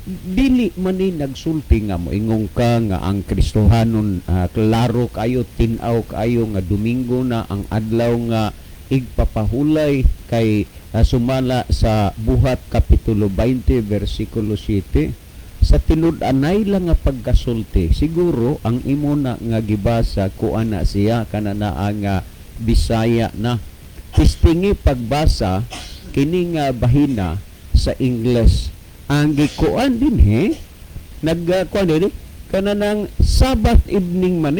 dili man ni nagsulti nga moingon ka nga ang Kristohanon klaro kayo, tin-aw kayo nga Domingo na ang adlaw nga igpapahulay kay sumala sa Buhat Kapitulo 20 versikulo 7. Sa tinud-anay lang nga pagkasulti, siguro ang imo na nga gibasa kuana siya kanana nga Bisaya na. Tistingi pagbasa kini nga bahina sa English. Ang gikuan din nagkuan din kananang Sabbath evening man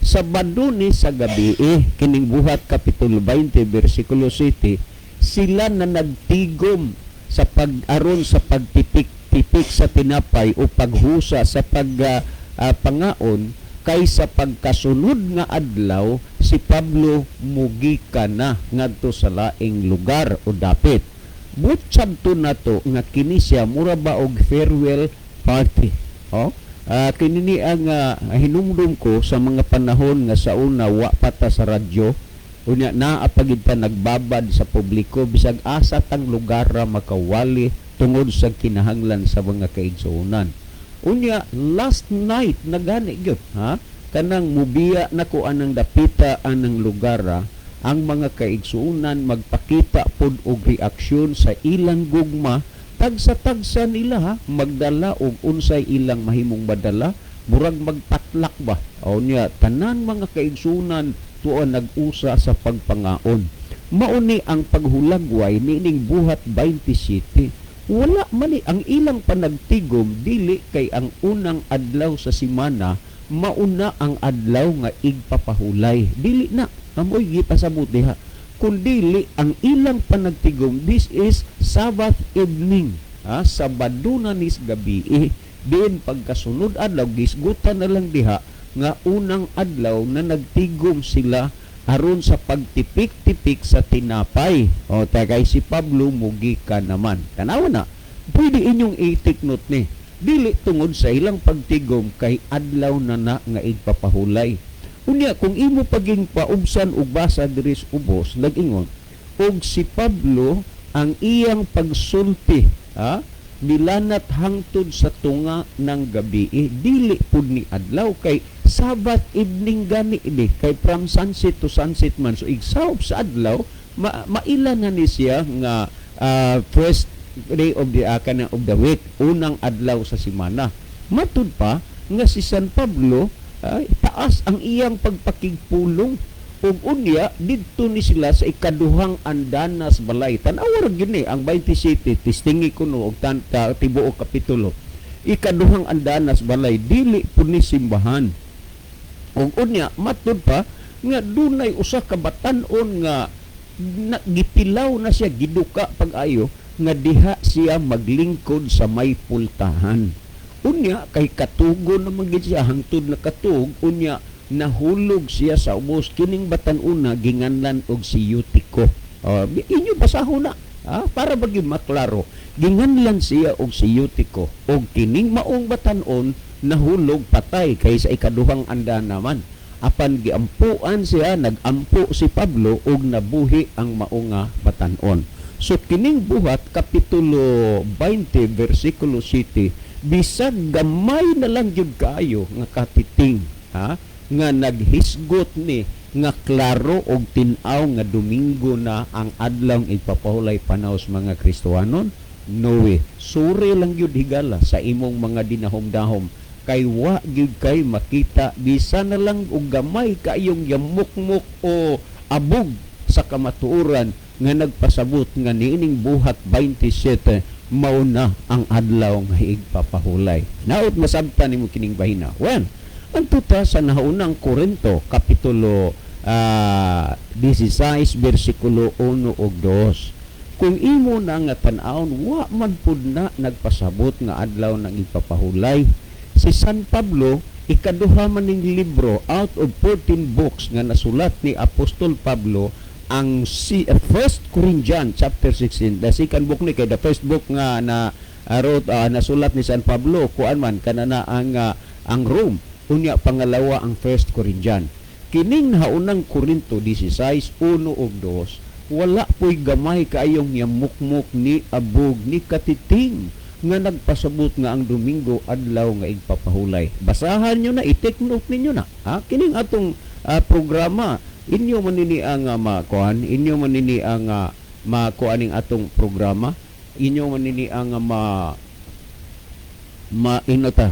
Sabado ni sa gabi kining Buhat Kapitulo 20 versikulo 7, sila na nagtigom sa pag-aron sa pagtipik sa tinapay o paghusa sa pangaon kaysa pagkasunod nga adlaw si Pablo mugika na ngadto sa laing lugar o dapit. Butsad to nato nga kini siya mura ba og farewell party. Kini ang hinumdum ko sa mga panahon nga sa una wa pata sa radyo unya naapagid pa nagbabad sa publiko bisag asa tang lugar ra makawali tungod sa kinahanglan sa mga kaigsuonan. Unya last night nagani gyud kanang mubiya nako anang dapita anang lugar ang mga kaigsuonan magpakita pod og reaksyon sa ilang gugma tagsa-tagsa nila magdala og unsay ilang mahimong badala murag magpatlak ba unya tanan mga kaigsuonan tuon nag-usa sa pagpangaon. Mauni ang paghulagway nining Buhat 27. Wala man ang ilang panagtigom dili kay ang unang adlaw sa semana mauna ang adlaw nga igpapahulay. Dili na amoy gipasabot diha. Kun dili ang ilang panagtigom, this is Sabbath evening. Sabado na nis gabi din pagkasunod adlaw gisgutan na lang diha nga unang adlaw na nagtigom sila aron sa pagtipik-tipik sa tinapay. Kay si Pablo mugika naman. Tanawa na, pwede inyong i-take note ni. Dili tungod sa ilang pagtigom kay adlaw na nga igpapahulay. Unya, kung imo paging paubsan og basa diris ubos, nag-ingon, og si Pablo ang iyang pagsulti, nilanat hangtod sa tunga ng gabi, dili pud ni adlaw kay Sabbath evening gani kay from sunset to sunset man. So igsaop sa adlaw, maila na ni siya nga first day of the week, unang adlaw sa semana. Matud pa nga si San Pablo taas ang iyang pagpakigpulong ug unya didto ni sila sa ikaduhang andanas balay. Tan-aw gini ang 27 tistingi kuno og tibuok kapitulo. Ikaduhang andanas balay dili pud ni simbahan. Ug unya matud pa nga dunay usa ka batan-on nga gipilaw na siya giduka pag-ayo nga diha siya maglingkod sa may pultahan. Unya kay katugo naman gid siya hangtod na katug unya nahulog siya sa ubos kining batan-una ginganlan og si Eutico. Inyo basahon na para bagi maklaro ginganlan siya og siyutiko og kining maong batan-on nahulog patay kaysa ikaduhang anda naman apan giampuan siya nagampu si Pablo og nabuhi ang maong batan-on. So kining buhat kapitulo 20 versikulo 7 bisag gamay na lang jud kaayo nga katiting nga naghisgot ni nga klaro og tin-aw nga Domingo na ang adlaw ipapahulay panaos mga Kristohanon. No way. Suri lang yun higala sa imong mga dinahom-dahom kay wa gyud kay makita bisan na lang og gamay kayong yamukmuk o abog sa kamatuoran nga nagpasabot nga niining buhat 27 mao na ang adlaw nga igpapahulay. Naot masabtan nimo kining bahina. Wen ang tuta sa naunang Korinto kapitulo 16 versikulo 1 ug 2. Kung imo na nga tan-awon wa man pud na nagpasabot nga adlaw nang ipapahulay. Si San Pablo ikaduha man ning libro out of 14 books nga nasulat ni Apostol Pablo ang First Corinthians chapter 16. The second book ni kay the first book nga na nasulat ni San Pablo kuan man kanana ang Rome. Unya pangalawa ang First Corinthians. Kining naunang Korinto 16 1 ug 2 wala po'y gamay kaayong yamukmuk ni abog ni katiting nga nagpasabot nga ang Domingo adlaw nga igpapahulay. Basahan nyo na, i-take note ninyo na. Kining atong programa inyo manini ang makuan, inyo manini ang makuaning atong programa, inyo manini ang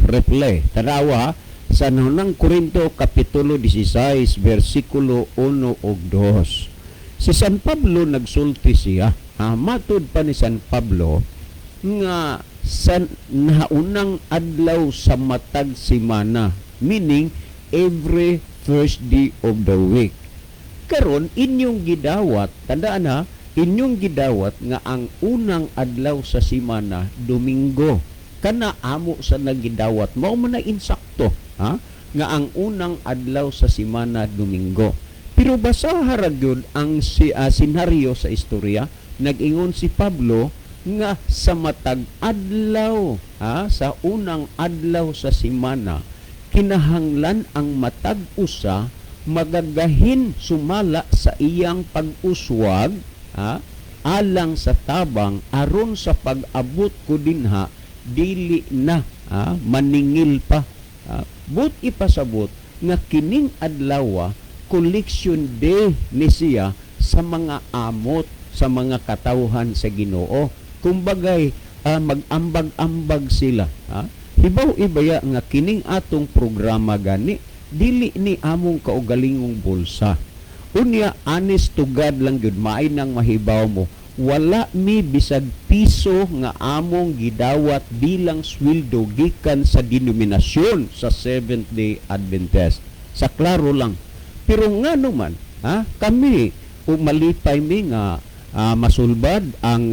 replay. Tanawa sa naunang Korinto kapitulo 16 versikulo 1 ug 2. Si San Pablo nagsulti siya. Matod pa ni San Pablo nga sa naunang adlaw sa matag semana, meaning every first day of the week. Karon inyong gidawat, tandaan ha, inyong gidawat nga ang unang adlaw sa semana Domingo. Kana amo sa nagidawat mao man na insakto nga ang unang adlaw sa semana Domingo. Pero basaha ra gyud ang senaryo sa istorya. Nag-ingon si Pablo nga sa matag adlaw sa unang adlaw sa semana kinahanglan ang matag usa magagahin sumala sa iyang pag-uswag alang sa tabang aron sa pag-abot ko dinha dili na maningil pa. But ipasabot nga kining adlaw collection day ni siya sa mga amot sa mga katawhan sa Ginoo. Kumbagay mag-ambag-ambag sila. Hibaw ibaya nga kining atong programa gani dili ni among kaugalingong bulsa. Unya honest to God lang gyud maay nang mahibaw mo. Wala mi bisag piso nga among gidawat bilang sweldo gikan sa denominasyon sa Seventh-day Adventist. Sa klaro lang. Pero nga naman, kami malipay mi nga masulbad ang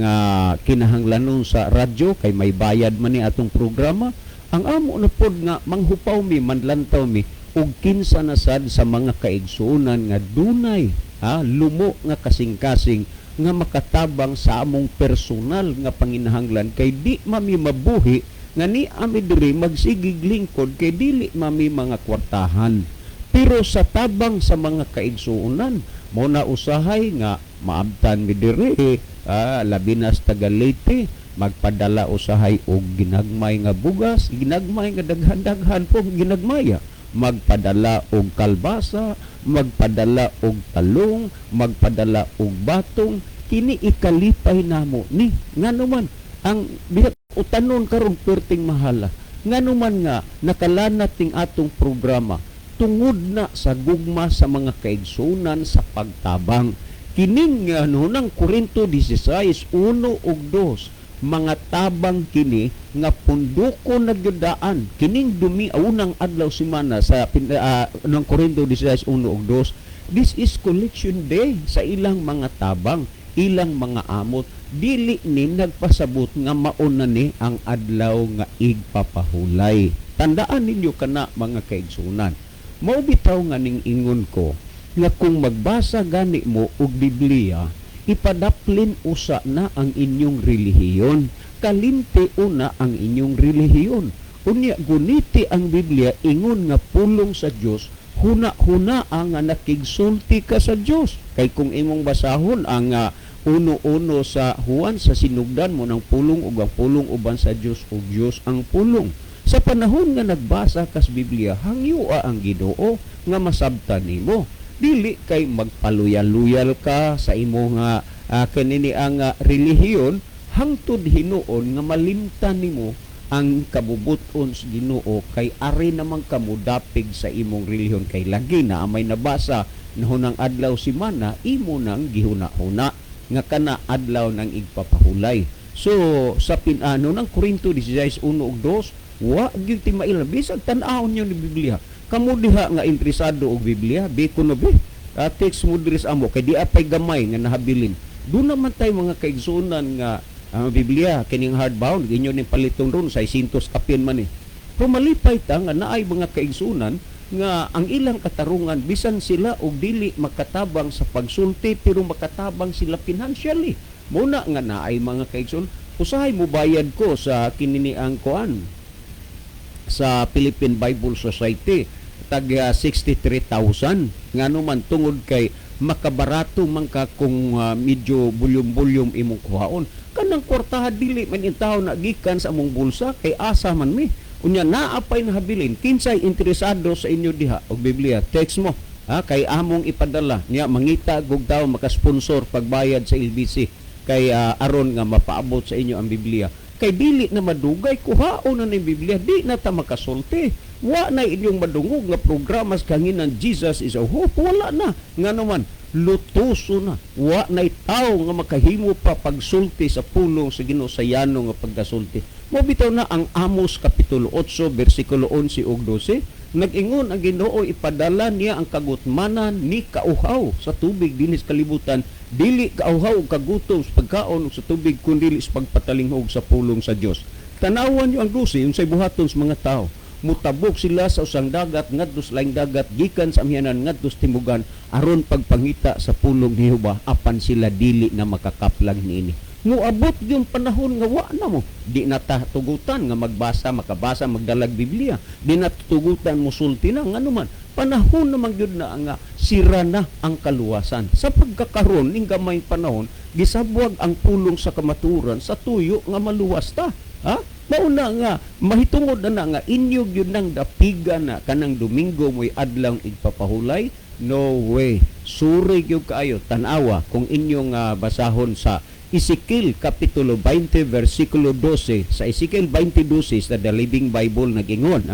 kinahanglanon sa radyo kay may bayad man ni atong programa. Ang amo na pod nga manghupaw mi, manlantaw mi og kinsa na sad sa mga kaigsuonan nga dunay lumo nga kasing-kasing nga makatabang sa among personal nga panginahanglan kay di mami mabuhi nga ni ami diri magsigig lingkod kay dili mami mga kwartahan. Pero sa tabang sa mga kaigsuonan mo na usahay nga maabtan mi diri labi na sa Tagalite magpadala usahay og ginagmay nga bugas, ginagmay nga daghan-daghan po ginagmaya, magpadala og kalbasa, magpadala og talong, magpadala og batong. Kini ikalipay namo ni nganuman ang bihat utanon karon perting mahala nganuman nga nakalanat ting atong programa tungod na sa gugma sa mga kaigsunan sa pagtabang. Kining nga nunang Korinto 16 1 ug 2 mga tabang kini nga punduko nagyudaan kining unang adlaw semana sa ng Korinto 16 1 ug 2. This is collection day sa ilang mga tabang, ilang mga amot. Dili ni nagpasabot nga mauna ni ang adlaw nga igpapahulay. Tandaan ninyo kana mga kaigsunan. Mao bitaw nga ning ingon ko nga kung magbasa gani mo og Biblia, Ipadaplin usa na ang inyong relihiyon. Kalimti una ang inyong relihiyon. Unya guniti ang Biblia ingon nga pulong sa Dios, huna-huna ang nakigsulti ka sa Dios. Kay kung imong basahon ang uno-uno sa Juan, sa sinugdan mo ng pulong ug ang pulong uban sa Dios ug Dios ang pulong. Sa panahon nga nagbasa kas Biblia, hangyua ang Ginoo nga masabtan nimo. Dili kay magpaluyal-luyal ka sa imo nga kanini ang relihiyon, hangtod hinuon nga malimtan nimo ang kabubuton sa Ginoo, kay ari namang kamudapig sa imong relihiyon. Kay lagi na amay nabasa nahunang adlaw si Mana, imo nang gihuna-huna nga kana adlaw ng igpapahulay. So sa pinano ng Korinto 16:1 ug 2, wa gyud ti maila bisag tan-awon niyo ni Biblia. Kamo diha nga interesado og Biblia, biko no be. Text mo diri sa amo kay di apay gamay nga nahabilin. Doon naman tay mga kaigsunan nga Biblia kining hardbound inyo ning paliton ron sa 600 kapin man eh. Pero malipay ta nga naay mga kaigsunan nga ang ilang katarungan bisan sila og dili makatabang sa pagsulti pero makatabang sila financially. Muna nga naay mga kaigsunan, usahay mo bayad ko sa kinini ang kuan sa Philippine Bible Society tag 63,000 ngano man tungod kay makabarato man ka kung medyo bulyom-bulyom imong kuhaon. Kanang kwartaha dili man intaw na gikan sa among bulsa kay asa man mi. Unya naapay nahabilin kinsay interesado sa inyo diha og Biblia, text mo kay among ipadala niya mangita gug tawo maka-sponsor pagbayad sa LBC kay aron nga mapaabot sa inyo ang Biblia. Kay dili na madugay kuhaon na ng Biblia, di na ta makasulti. Wa na inyong madungog nga programa sa kanginan Jesus is a hope, wala na. Nga naman lutuso na. Wa na itaw nga makahimo pa pagsulti sa pulong sa Ginoo sa yano nga pagkasulti. Mobitaw na ang Amos kapitulo 8 bersikulo 11 ug 12. Nag-ingon ang Ginoo ipadala niya ang kagutmanan ni kauhaw sa tubig dinis kalibutan, dili kauhaw ug kagutom sa pagkaon ug sa tubig kundi sa pagpatalinghog sa pulong sa Dios. Tanawan niyo ang 12 unsay buhaton sa mga tao. Mutabok sila sa usang dagat ngadto sa laing dagat gikan sa amyanan ngadto sa timugan aron pagpangita sa pulong ni Jehova apan sila dili na makakaplag niini. Muabot yung panahon nga wa na mo. Di na ta tugutan nga makabasa, magdalag Biblia. Di na tugutan mo sulti na nga naman. Panahon naman yun na nga sira na ang kaluwasan. Sa pagkakaroon ning gamay panahon, gisabwag ang pulong sa kamaturan sa tuyo nga maluwas ta. Mauna nga mahitungod na nga inyo yun nang dapigan na kanang Domingo mo'y adlang igpapahulay. No way. Suri gyud kaayo tanawa kung inyong basahon sa Ezekiel kapitulo 20 versikulo 12. Sa Ezekiel 20:12 sa The Living Bible nagingon,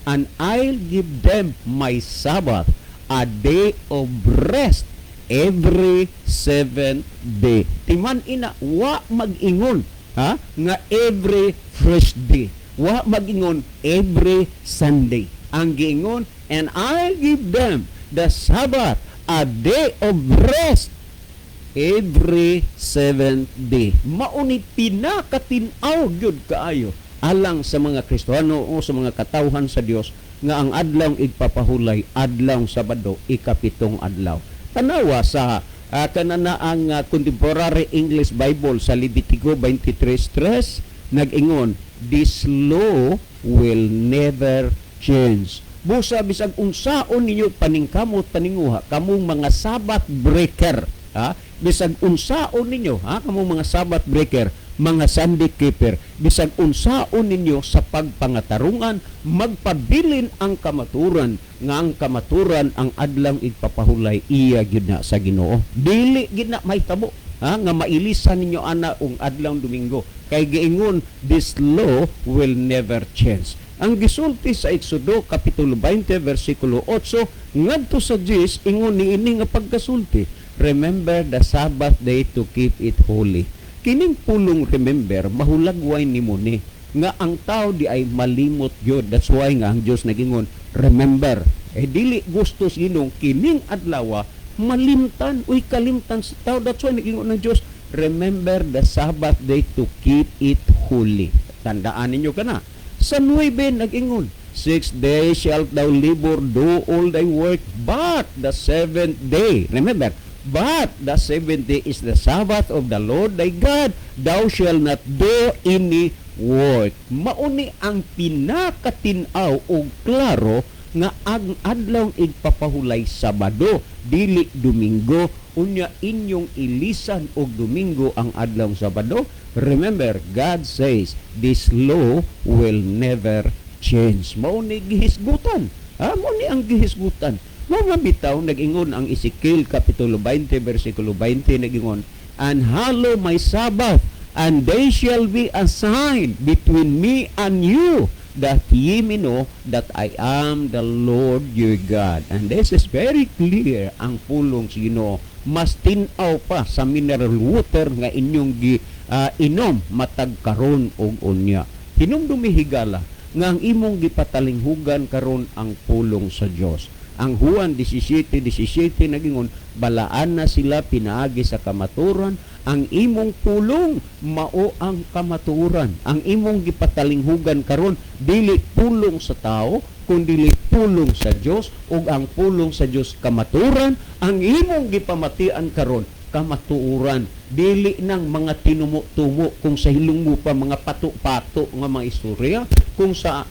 and I'll give them my Sabbath, a day of rest every 7th day. Timan ina wa mag-ingon nga every fresh day. Wa mag-ingon every Sunday. Ang giingon, and I'll give them the Sabbath, a day of rest every 7th day. Mauni pinakatinaw gyud kaayo alang sa mga Kristiyano o sa mga katawhan sa Dios nga ang adlaw igpapahulay adlaw Sabado ikapitong adlaw. Tanawa sa kanana ang Contemporary English Bible sa Levitico 23:3 nag-ingon, this law will never change. Busa bisag unsaon ninyo paningkamot paninguha kamong mga Sabbath breaker, bisag unsaon ninyo kamong mga Sabbath breaker, mga Sunday keeper, bisag unsaon ninyo sa pagpangatarungan, magpabilin ang kamaturan, nga ang kamaturan ang adlang igpapahulay iya gyud na sa Ginoo. Dili gyud na mahitabo nga mailisan ninyo ana ung adlang Domingo. Kay giingon, this law will never change. Ang gisulti sa Exodo kapitulo 20 versikulo 8 ngadto sa 10 ingon niini nga pagkasulti, remember the Sabbath day to keep it holy. Kining pulong remember mahulagway nimo ni nga ang tao di ay malimot gyud. That's why nga ang Dios nagingon remember. Dili gusto sinong kining adlaw malimtan uy kalimtan sa tao. That's why nagingon ng Dios remember the Sabbath day to keep it holy. Tandaan ninyo kana sa 9 nag-ingon, 6 days shalt thou labor, do all thy work, but the 7th day, remember, But the seventh day is the Sabbath of the Lord thy God. Thou shalt not do any work. Mauni ang pinakatinaw o klaro nga ang adlaw igpapahulay Sabado, dili Domingo. Unya inyong ilisan og Domingo ang adlaw Sabado. Remember, God says, this law will never change. Mauni gihisgutan. Mauni ang gihisgutan. Mga bitaw, nag-ingon ang Ezekiel Kapitulo 20, versikulo 20, nag-ingon, and hallow my Sabbath, and they shall be a sign between me and you, that ye may know that I am the Lord your God. And this is very clear, ang pulong Ginoo mas tinaw pa sa mineral water nga inyong inom matag karon og unya. Hinumdumi higala nga ang imong gipatalinghugan karon ang pulong sa Dios. Ang Juan 17:17 nagingon, balaan na sila pinaagi sa kamaturan, ang imong pulong mao ang kamaturan. Ang imong gipatalinghugan karon dili pulong sa tao, kundi pulong sa Dios, ug ang pulong sa Dios kamaturan. Ang imong gipamatian karon kamatuuran, dili nang mga tinumo-tumo kung sa hilong mo pa mga pato-pato nga mga istorya, kung sa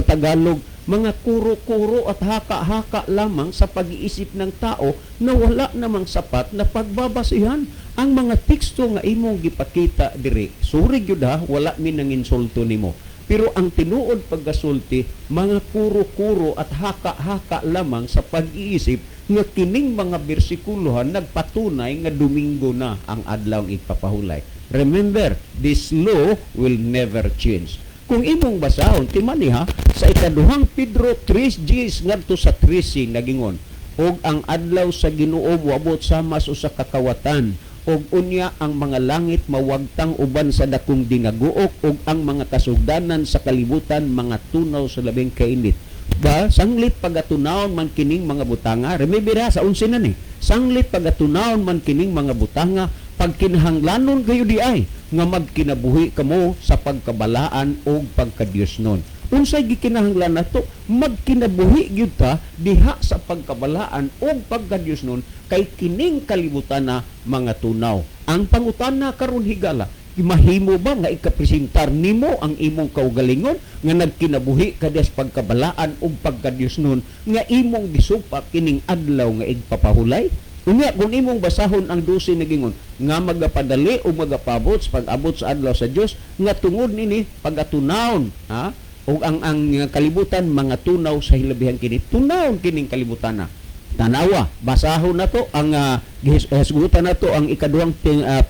Tagalog mga kuro-kuro at haka-haka lamang sa pag-iisip ng tao na wala namang sapat na pagbabasihan. Ang mga teksto nga imong gipakita diri, suri gyud ha, wala mi nang insulto nimo. Pero ang tinuod paggasulti, mga kuro-kuro at haka-haka lamang sa pag-iisip nga kining mga bersikulohan nagpatunay nga Domingo na ang adlaw ipapahulay. Remember, this law will never change. Kung imong basahon, timani ha, sa ikaduhang Pedro 3:10 ngadto sa 13 nagingon, og ang adlaw sa Ginoo moabot sama sa kakawatan, og unya ang mga langit mawagtang uban sa dakong dinaguok, og ang mga kasugdanan sa kalibutan mga tunaw sa labing kainit. Ba, sanglit pagatunawon man kining mga butanga, remember sa 11 na ni, sanglit pagatunawon man kining mga butanga, pagkinahanglanon kayo di ay, nga magkinabuhi kamo sa pagkabalaan o pagkadiyosnon. Unsay gikinahanglan nato, magkinabuhi gyud ta diha sa pagkabalaan o pagkadiyosnon kay kining kalibutan na mga tunaw. Ang pangutana karon higala, mahimo ba nga ikapresentar nimo ang imong kaugalingon nga nagkinabuhi kada sa pagkabalaan o pagkadiyosnon nga imong gisupak kining adlaw nga igpapahulay? Unya, kung imong basahon ang 12 nagingon, nga magapadali o magapabot sa pag-abot sa adlaw sa Dios, nga tungod nini pagatunawon, ha? O ang kalibutan mga tunaw sa hilabihan kini, tunawon kining kalibutan na. Tanawa, basahon na to ang hisgutan na to ang ikaduhang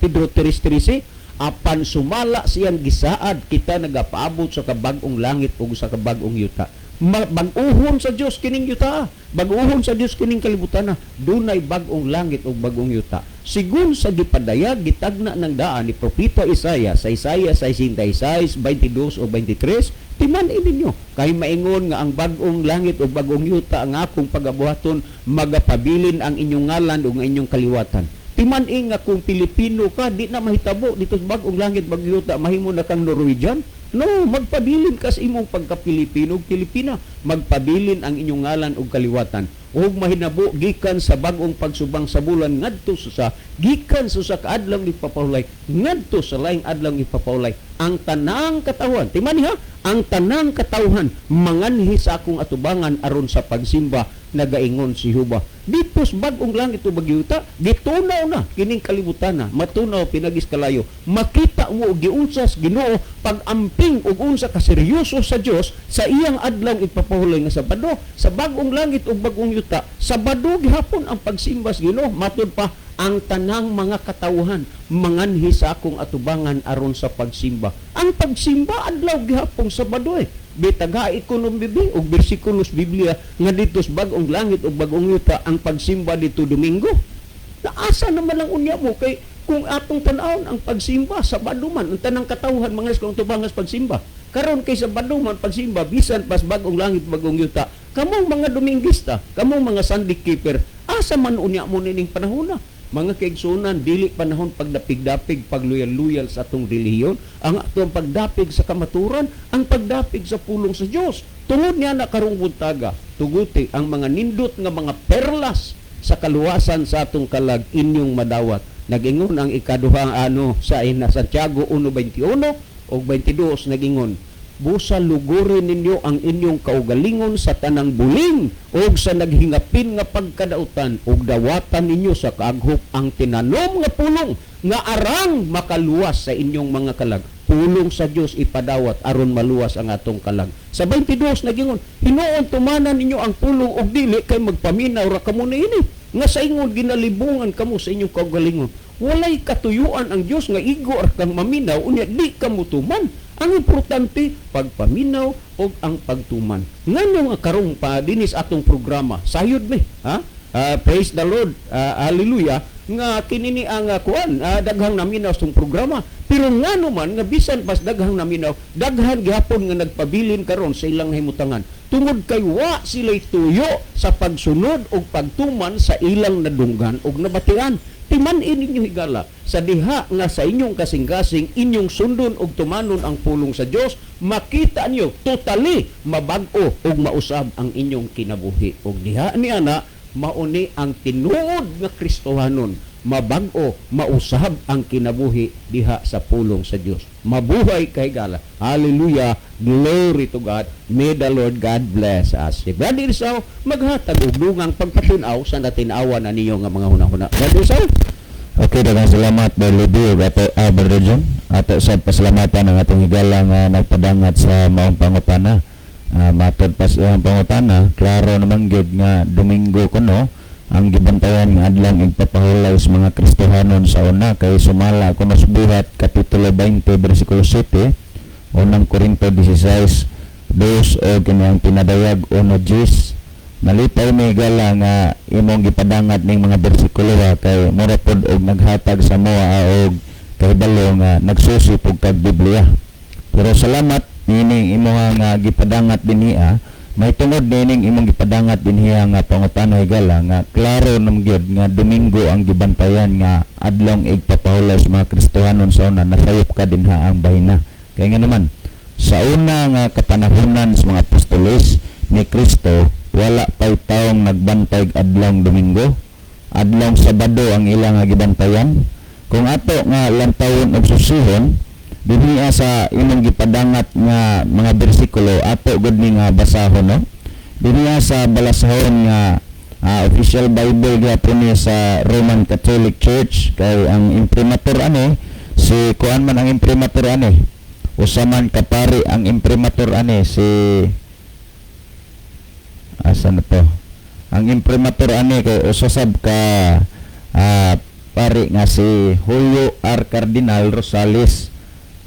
Pedro 3:13, apan sumala siyang gisaad, kita nagapaabot sa kabag-ong langit o sa kabag-ong yuta. Bag-uhon sa Dios kining yuta, bag-uhon sa Dios kining kalibutan na, dunay bag-ong langit o bag-ong yuta. Sigun sa gipadayag gitagna ng daan ni propeta Isaiah sa Isaiah 66, 22 o 23, timan-in ninyo kay maingon nga ang bag-ong langit o bag-ong yuta nga akong pagabuhaton magapabilin ang inyong ngalan o ang inyong kaliwatan. Timan-in nga kung Pilipino ka, di na mahitabo dito sa bag-ong langit bag-ong yuta, mahimo na kang Norwegian. No, magpabilin kas imong pagka-Pilipino, Pilipina, magpabilin ang inyong ngalan o kaliwatan. O mahinabo gikan sa bag-ong pagsubang sa bulan ngadto sa gikan sa kaadlaw ipapahulay ngadto sa laing adlaw ipapahulay ang tanang katawhan. Timani ha, ang tanang katawhan manganhi sa akong atubangan aron sa pagsimba, nagaingon si Jehova. Dito sa bag-ong langit o bagyuta, gitunaw na kining kalibutan na, matunaw pinagis kalayo. Makita mo og giunsas Ginoo pag-amping og unsa ka seryoso sa Dios sa iyang adlaw ipapahulay nga Sabado, sa bag-ong langit o bag-ong yuta. Sabado gihapon ang pagsimba sa Ginoo, matud pa ang tanang mga katawhan manganhi sa akong atubangan aron sa pagsimba. Ang pagsimba adlaw gihapon Sabado Bitaga ikonom bibi og bersikulos Biblia nga dito sa bag-ong langit o bag-ong yuta ang pagsimba dito Domingo. Naasa naman ang unya mo kay kung atong tan-awon ang pagsimba Sabado man ang tanang katawhan mga kung tubangas pagsimba. Karon kay Sabado man pagsimba bisan pas bag-ong langit bag-ong yuta. Kamong mga Domingista, kamong mga Sunday keeper, asa man unya mo nining panahon na? Mga kaigsunan, dili panahon pagdapig-dapig, pagluyal-luyal sa atong relihiyon, ang atong pagdapig sa kamaturan, ang pagdapig sa pulong sa Dios. Tungod niya na karong buntaga, tuguti ang mga nindot nga mga perlas sa kaluwasan sa atong kalag inyong madawat. Nagingon ang ikaduhang sa ina Santiago 1:21 o 22 nagingon, busa lugurin ninyo ang inyong kaugalingon sa tanang buling o sa naghingapin nga pagkadautan o dawatan ninyo sa kaaghop ang tinanom nga pulong nga arang makaluwas sa inyong mga kalag. Pulong sa Dios ipadawat aron maluwas ang atong kalag. Sa 22 nagingon, hinuon tumanan ninyo ang pulong og dili kay magpaminaw ra kamo niini nga sa ingon ginalibungan kamo sa inyong kaugalingon. Walay katuyuan ang Dios nga igo ar kang maminaw unya di kamo tuman. Ang importante, pagpaminaw o ang pagtuman. Ngano nga karong pa dinis atong programa, sayod mi, ha? Praise the Lord, hallelujah, nga kinini ang kuan, daghang naminaw sa programa. Pero ngano man, nga bisan pas daghang naminaw, daghan gihapon nga nagpabilin karon sa ilang himutangan. Tungod kay wa sila'y tuyo sa pagsunod o pagtuman sa ilang nadunggan o nabatian. Timan-in ninyo higala sa diha nga sa inyong kasing-kasing inyong sundon og tumanon ang pulong sa Dios, makita niyo totally mabag-o ug mausab ang inyong kinabuhi. Og diha ni ana mauni ang tinuod nga Kristohanon, mabag-o mausab ang kinabuhi diha sa pulong sa Dios. Mabuhay kay higala. Hallelujah. Glory to God. May the Lord God bless us. Si Brother Rizal, maghatag og dungang pagpatunaw sa natinawa na niyo nga mga hunahuna. Brother Rizal? Okay, daghang salamat Brother Libby, Brother John. Ato sa pasalamatan ng atong higala nga nagpadangat sa maong pangutana. Matod pa sa pangutana, klaro naman gyud nga Domingo kuno ang gibantayan nga adlang igpapahulay sa mga Kristohanon sa una kay sumala kuno sa buhat kapitulo 20 bersikulo 7 unang Korinto 16 2 o kanyang pinadayag 1:10. Nalipay may gala nga imong gipadangat ning mga bersikulo kay mura pod og naghatag sa moa og kahibalo nga nagsusi pug kag Biblia. Pero salamat nining imong nga gipadangat dinhiya. May tungod nining imong gipadangat dinhiya nga pangutana higala nga klaro nam gyud nga Domingo ang gibantayan nga adlong igpapahulay sa mga Kristohanon sa una nasayop ka dinha ang bahina. Kaya nga naman sa una nga kapanahunan sa mga apostoles ni Kristo wala pay taong nagbantay adlong Domingo, adlong Sabado ang ilang nga gibantayan. Kung ato nga lantawon og susihon dinhiya sa imong gipadangat nga mga bersikulo ato gud ni nga basahon no. Dinhiya sa balasahon nga official Bible gyapon ni sa Roman Catholic Church kay ang imprimatur ani si kuan man ang imprimatur ani usaman kapari ang imprimatur ani si asa na to ang imprimatur ani kay usasab ka pari nga si Julio R. Cardinal Rosales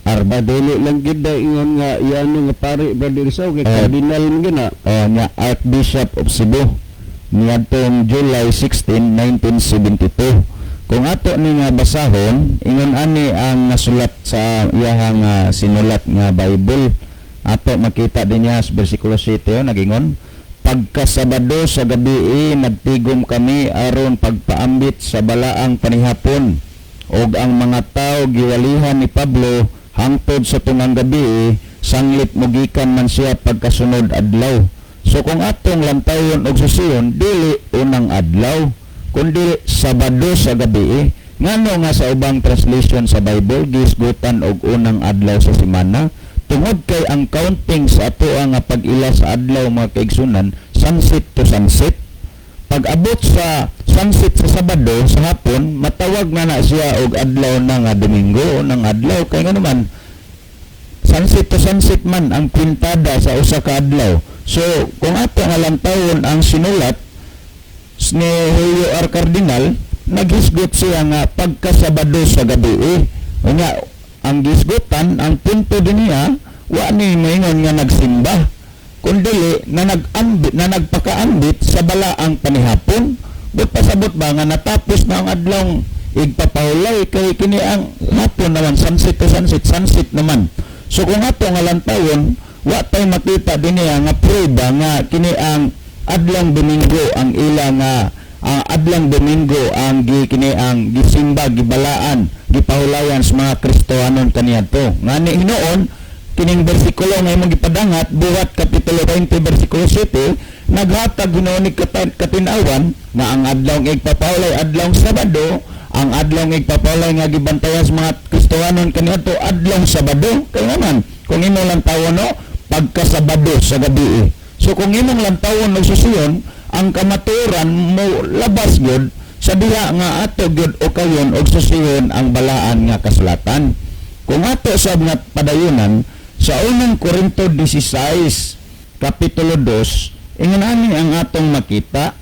Arbadeli lang gid ingon nga iano nga pare Brother Rizal kay cardinal man gina. Nya Archbishop of Cebu niadtong July 16, 1972. Kung ato ni nga basahon, ingon ani ang nasulat sa iyahang sinulat nga Bible. Ato makita din niya sa bersikulo 7 nagingon, pagkasabado sa gabi nagtigom kami aron pagpaambit sa balaang panihapon og ang mga tao giwalihan ni Pablo hangtod sa tungang gabi sanglit mugikan man siya pagkasunod adlaw. So kung atong lantawon og susiyon dili unang adlaw kundi Sabado sa gabi ngano nga sa ubang translation sa Bible gisgutan og unang adlaw sa semana tungod kay ang counting sa ato nga pag-ila sa adlaw mga kaigsunan sunset to sunset. Pag abot sa sunset sa Sabado sa hapon matawag na siya og adlaw na nga Domingo nang adlaw kay nga naman sunset to sunset man ang kwintada sa usa ka adlaw. So kung ato nga lantawon ang sinulat ni Julio R. Cardinal naghisgot siya nga pagkasabado sa gabi unya ang gisgutan ang punto dinhiya wa ni maingon nga nagsimba kundi na nagpakaambit sa balaang panihapon. But pasabot ba nga natapos na ang adlong igpapahulay kay kini ang hapon naman sunset to sunset naman. So kung ato nga lantawon wa tay makita dinhiya nga prueba nga kini ang adlong Domingo ang ila nga adlong Domingo ang kini ang gisimba gibalaan gipahulayan sa mga Kristohanon kaniadto. Ngani hinuon kining bersikulo nga imong gipadangat buhat kapitulo 20 bersikulo 7 naghatag Ginoo ni katinawan nga ang adlaw igpapawlay adlaw Sabado, ang adlaw igpapawlay nga gibantayan sa mga Kristohanon kaniadto adlaw Sabado. Kay naman kung imo lang tawon no pagka Sabado sa gabi. So kung imong lang tawon og susiyon, ang kamaturan mo labas gyud sa diha nga ato gyud o kayon og susiyon ang balaan nga kasulatan. Kung ato sab nga padayunan sa unang Korinto 16 kapitulo 2, ingon ani ang atong makita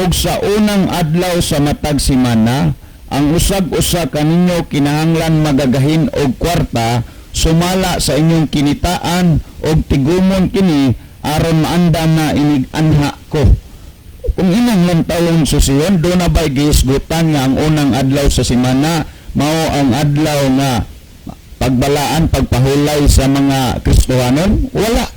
og sa unang adlaw sa matag semana ang usag-usa kaninyo kinahanglan magagahin og kwarta sumala sa inyong kinitaan og tigumon kini aron maanda na inig-anha ko. Kung inang lantawon susiyon, doon na ba'y gihisgutan nga ang unang adlaw sa semana mao ang adlaw nga pagbalaan, pagpahulay sa mga Kristohanon? Wala.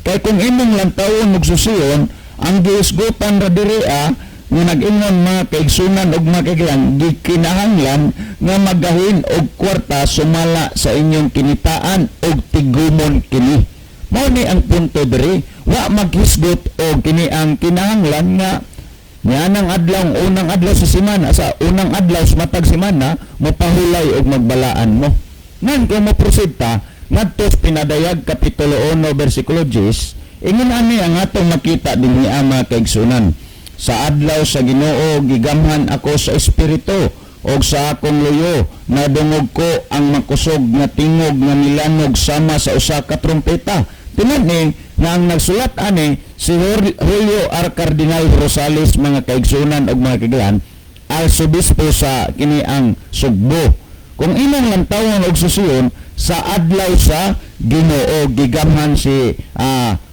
Kaya kung imong lantawon og susiyon, ang gihisgutan ra diria nga nag-ingon mga kaigsunan og mga kaiglan, gikinahanglan nga magahin og kwarta sumala sa inyong kinitaan og tigumon kini. Mao ni ang punto diri, wa maghisgot og kini ang kinahanglan nga nianang adlaw unang adlaw sa semana, sa unang adlaw sa matag semana mopahulay og magbalaan mo. Ngan kung moproceed ta ngadto sa pinadayag kapitulo 1 bersikulo 10, ingon ani ang atong makita dinhi ama kaigsunan. Sa adlaw sa Ginoo gigamhan ako sa espiritu og sa akong luyo nadungog ko ang makusog nga tingog nga milanog sama sa usa ka trompeta. Tinan ni nga ang nagsulat ani si Julio R. Cardinal Rosales mga kaigsunan og mga kaiglan, arsobispo sa kini ang Sugbo. Kung imong lantawon og susiyon sa adlaw sa Ginoo gigamhan si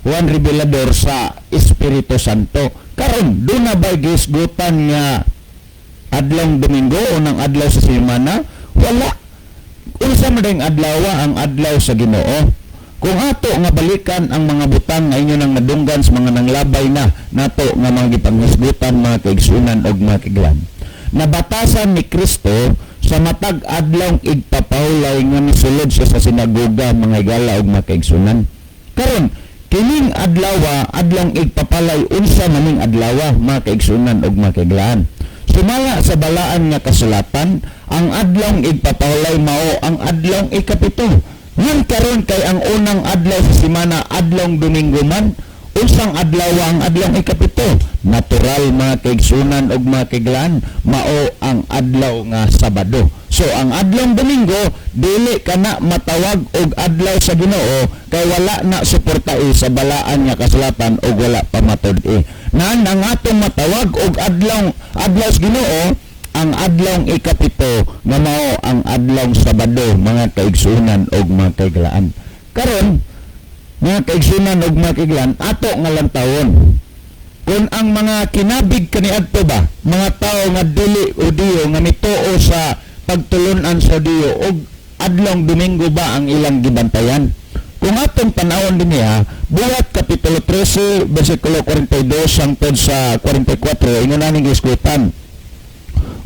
Juan Revelador sa Espiritu Santo. Karon do na ba gisgutan nga adlaw Domingo o ng adlaw sa semana? Wala. Unsa man ding adlaw ang adlaw sa Ginoo? Kung ato nga balikan ang mga butang nga inyo nang nadunggan sa mga nanglabay na nato nga mga gipanghisgutan mga kaigsunan og mga kaiglan. Nabatasan ni Kristo sa matag adlaw igpapahulay nga misulod siya sa sinagoga mga higala og mga kaigsunan. Karon kining adlaw adlaw igpapalay unsa maning adlaw mga kaigsunan og mga kaiglaan. Sumala sa balaan nga kasulatan, ang adlaw igpapahulay mao ang adlaw ikapito. Ngan karon kay ang unang adlaw sa semana adlaw Domingo man, unsang adlaw ang adlaw ikapito? Natural mga kaigsunan og mga kaiglaan, mao ang adlaw nga Sabado. So ang adlaw Domingo dili kana matawag og adlaw sa Ginoo kay wala na suportai sa balaan nga kasulatan og wala pa matud-i. Nan ang atong matawag og adlaw sa Ginoo ang adlaw ikapito nga mao ang adlaw Sabado mga kaigsunan og mga kaiglaan. Karon mga kaigsunan og mga kaiglaan ato nga lantawon. Kung ang mga kinabig kaniadto ba mga tao nga dili Hudiyo nga mituo sa pagtulunan sa Hudiyo og adlaw Domingo ba ang ilang gibantayan? Kung atong panahon din niya, buhat kapitulo 13 bersikulo 42 hangtod sa 44 ingon na ning giskutan.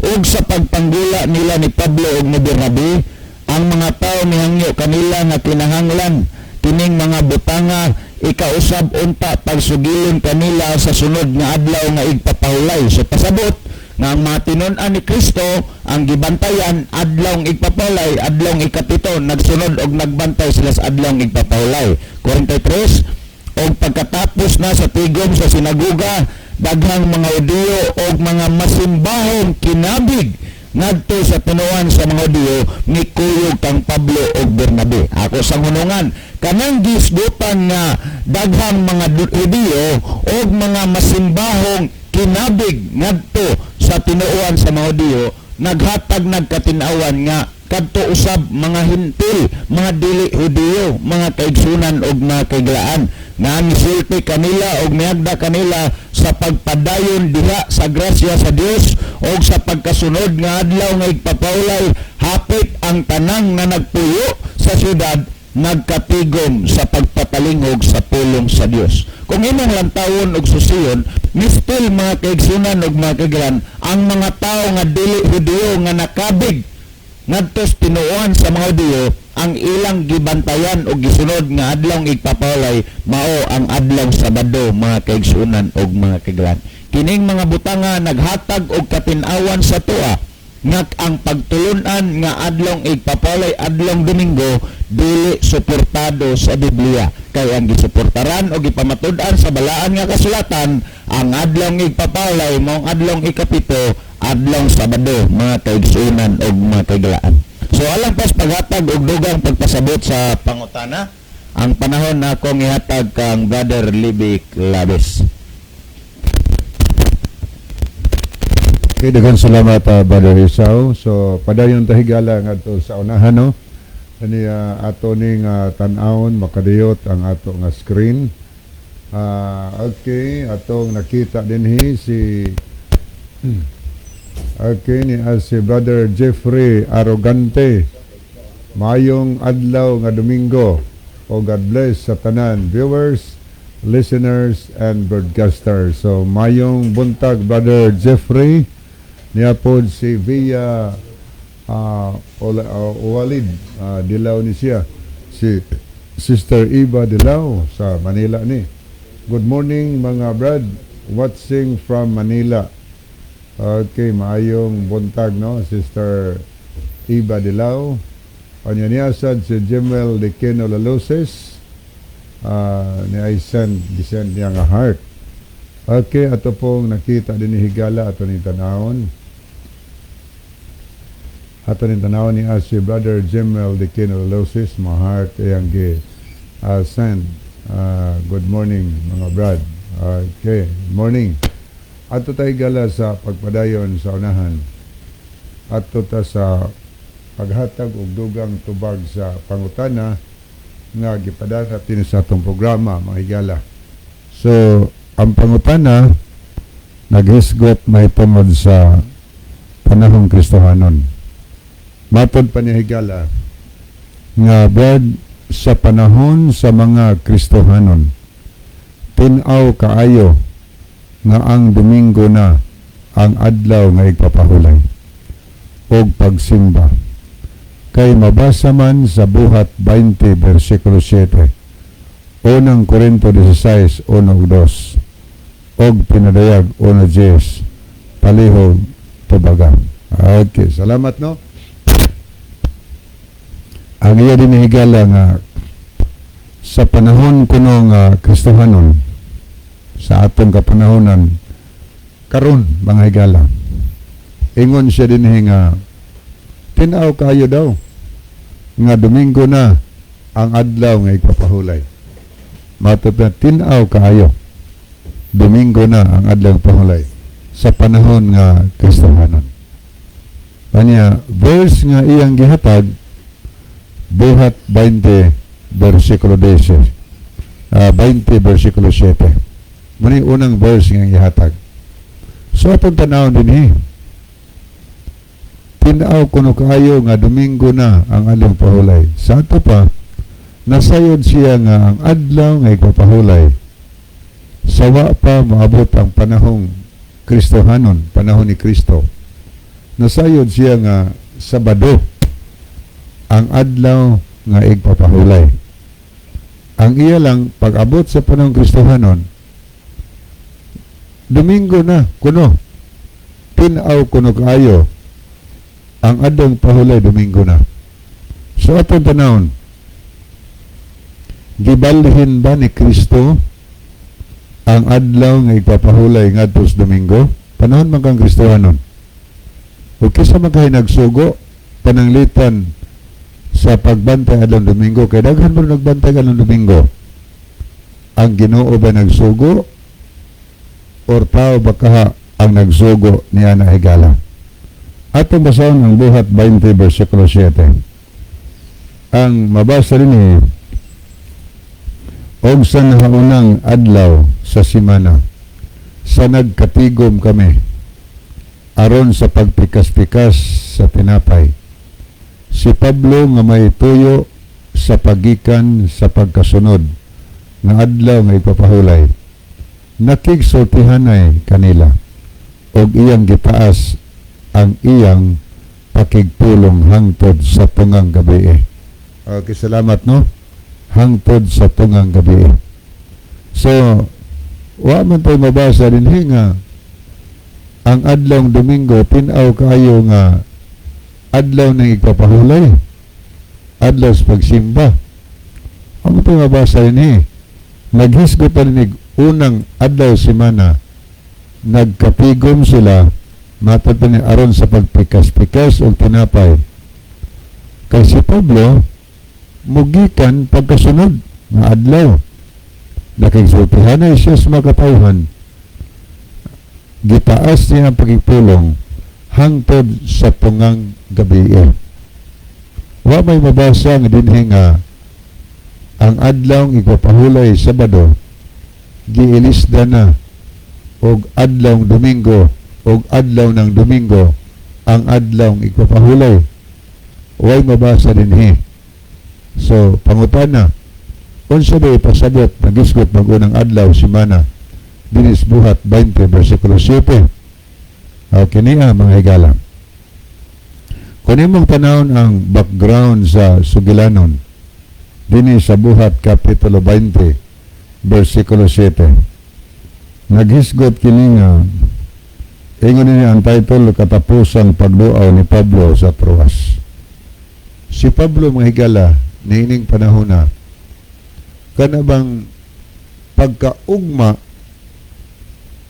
Ug sa pagpanggula nila ni Pablo ug ni Bernabe, ang mga tao mihangyo kanila nga kinahanglan kining mga butanga ikausab unta pagsugilon kanila sa sunod nga adlaw nga igpapahulay. So pasabot nga ang matinun-an ni Kristo ang gibantayan adlaw igpapahulay, adlaw ikapito, nagsunod og nagbantay sila sa adlaw igpapahulay. 43 og pagkatapos na sa tigom sa sinagoga daghang mga Hudiyo og mga masimbahong kinabig ngadto sa tinuan sa mga Hudiyo mikuyog kang Pablo og Bernabe. Ako sang hunungan kanang gisgutan nga daghang mga Hudiyo og mga masimbahong kinabig ngadto sa tinuan sa mga Hudiyo naghatag nagkatinawan nga kadto usab mga hintil, mga dili Hudiyo, mga kaigsunan og mga kaiglaan nga misulti kanila og miagda kanila sa pagpadayon diha sa grasya sa Dios og sa pagkasunod nga adlaw nga igpapahulay hapit ang tanang nga nagpuyo sa syudad nagkatigom sa pagpatalingog sa pulong sa Dios. Kung imong lantawon og susiyon, mistil mga kaigsunan og mga kaiglaan, ang mga tao nga dili Hudiyo nga nakabig ngadto tinuan sa mga Hudiyo ang ilang gibantayan o gisunod nga adlaw igpapawlay mao ang adlaw Sabado, mga kaigsunan og mga kaigalan. Kining mga butanga naghatag og katin-awan sa tua nga ang pagtulunan nga adlaw igpapawlay adlaw Domingo dili suportado sa Biblia, kay ang gisuportaran o gipamatud-an sa balaan nga kasulatan ang adlaw igpapawlay maong adlaw ikapito adlaw Sabado, mga kaigsunan og mga kaigalaan. So alang pas paghatag og dugang pagpasabot sa pangutana, ang panahon na akong ihatag kang Brother Libby Labes. Okay, daghang salamat Brother Isaw. So padayon ta higala ngadto sa unahan no. Ani ato ning tan-awon makadiyot ang ato nga screen. Okay, atong nakita dinhi si okay ni si Brother Jeffrey Arrogante. Mayong adlaw nga Domingo. O God bless sa tanan viewers, listeners and broadcasters. So mayong buntag Brother Jeffrey. Niya po si Via Walid Dilaw ni siya. Si Sister Iba Dilaw sa Manila ni. Good morning mga brad, watching from Manila. Okay, maayong buntag no, Sister Iba Dilaw. Anyaniasad si Jemel Dequeno Laloses. Ni I send niya nga heart. Okay, ato pong nakita din ni higala ato ni tanawon. Ato ni tanawon ni si Brother Jemel Dequeno Laloses, my heart ayang send. Good morning mga brad. Okay, morning. Ato tayo gala sa pagpadayon sa unahan. Ato ta sa paghatag og dugang tubag sa pangutana nga gipadala natin sa atong programa mga higala. So, ang pangutana naghisgot may tungod sa panahong Kristohanon. Matod pa ni higala nga brad, sa panahon sa mga Kristohanon tinaw kaayo nga ang Domingo na ang adlaw nga igpapahulay og pagsimba, kay mabasa man sa Buhat 20 versikulo 7, unang Korinto 16 1-2 og pinadayag 1-10 palihog tubaga. Okay, salamat no. Ang iya din higala nga sa panahon kuno nga Kristohanon, sa atong kapanahonan karon mga higala, ingon siya din nga tinaw kayo daw nga Domingo na ang adlaw nga igpapahulay. Matod na tinaw kayo Domingo na ang adlaw pahulay sa panahon nga Kristohanon. Kanya verse nga iyang gihatag Buhat 20 versikulo 10 20 versikulo 7. Muna unang verse nga ihatag. So atong tanawon din tinaw kuno kayo nga Domingo na ang adlaw pahulay. Sa ato pa nasayod siya nga ang adlaw nga igpapahulay sawa pa maabot ang panahong Kristohanon, panahon ni Kristo. Nasayod siya nga Sabado ang adlaw nga igpapahulay. Ang iya lang pag-abot sa panahong Kristohanon Domingo na kuno, tinaw kuno kayo ang adlaw pahulay Domingo na. So atong tanawon, gibalhin ba ni Kristo ang adlaw nga igpapahulay ngadto sa Domingo? Panahon man kang Kristohanon. O kisa magkahinagsugo pananglitan sa pagbantay adlaw Domingo, kay daghan mo nagbantay adlaw Domingo. Ang Ginoo ba nagsugo or tao ba kaha ang nagsugo niya na higala? Atong basahon ang Buhat 20 versikulo 7. Ang mabasa rin og sa nahaunang adlaw sa simana sa nagkatigom kami aron sa pagpikas-pikas sa tinapay, si Pablo nga may tuyo sa pagikan sa pagkasunod nga adlaw nga ipapahulay, nakigsultihanay kanila og iyang gitaas ang iyang pakigpulong hangtod sa tungang gabi. Okay, salamat no. Hangtod sa tungang gabi. So, wa man tayo mabasa din nga ang adlaw Domingo tinaw kayo nga adlaw ng ipapahulay. Adlaw sa pagsimba. Ano tayo mabasa din naghisgot ni unang adlaw semana. Nagkapigom sila matod ni aron sa pagpikas-pikas o tinapay. Kay si Pablo mugikan pagkasunod nga adlaw. Nakigsultihanay siya sa mga katawhan. Gitaas niya ang pagipulong hangtod sa tungang gabi. Wa may mabasa nga dinhi nga ang adlaw ipapahulay Sabado giilisda na og adlaw Domingo og adlaw ng Domingo ang adlaw ipapahulay. Way mabasa dinhi. So, pangutana, unsa ba ipasabot nagisgot mag-unang adlaw semana dinis buhat 20 versikulo 7. Kiniya mga higala. Kung imong tanawon ang background sa Sugilanon dinis sa buhat kapitulo 20 versikulo 7. Naghisgot kini nga ingon niya ang title katapusang pagduaw ni Pablo sa Troas. Si Pablo mga higala niining panahon na kanabang pagkaugma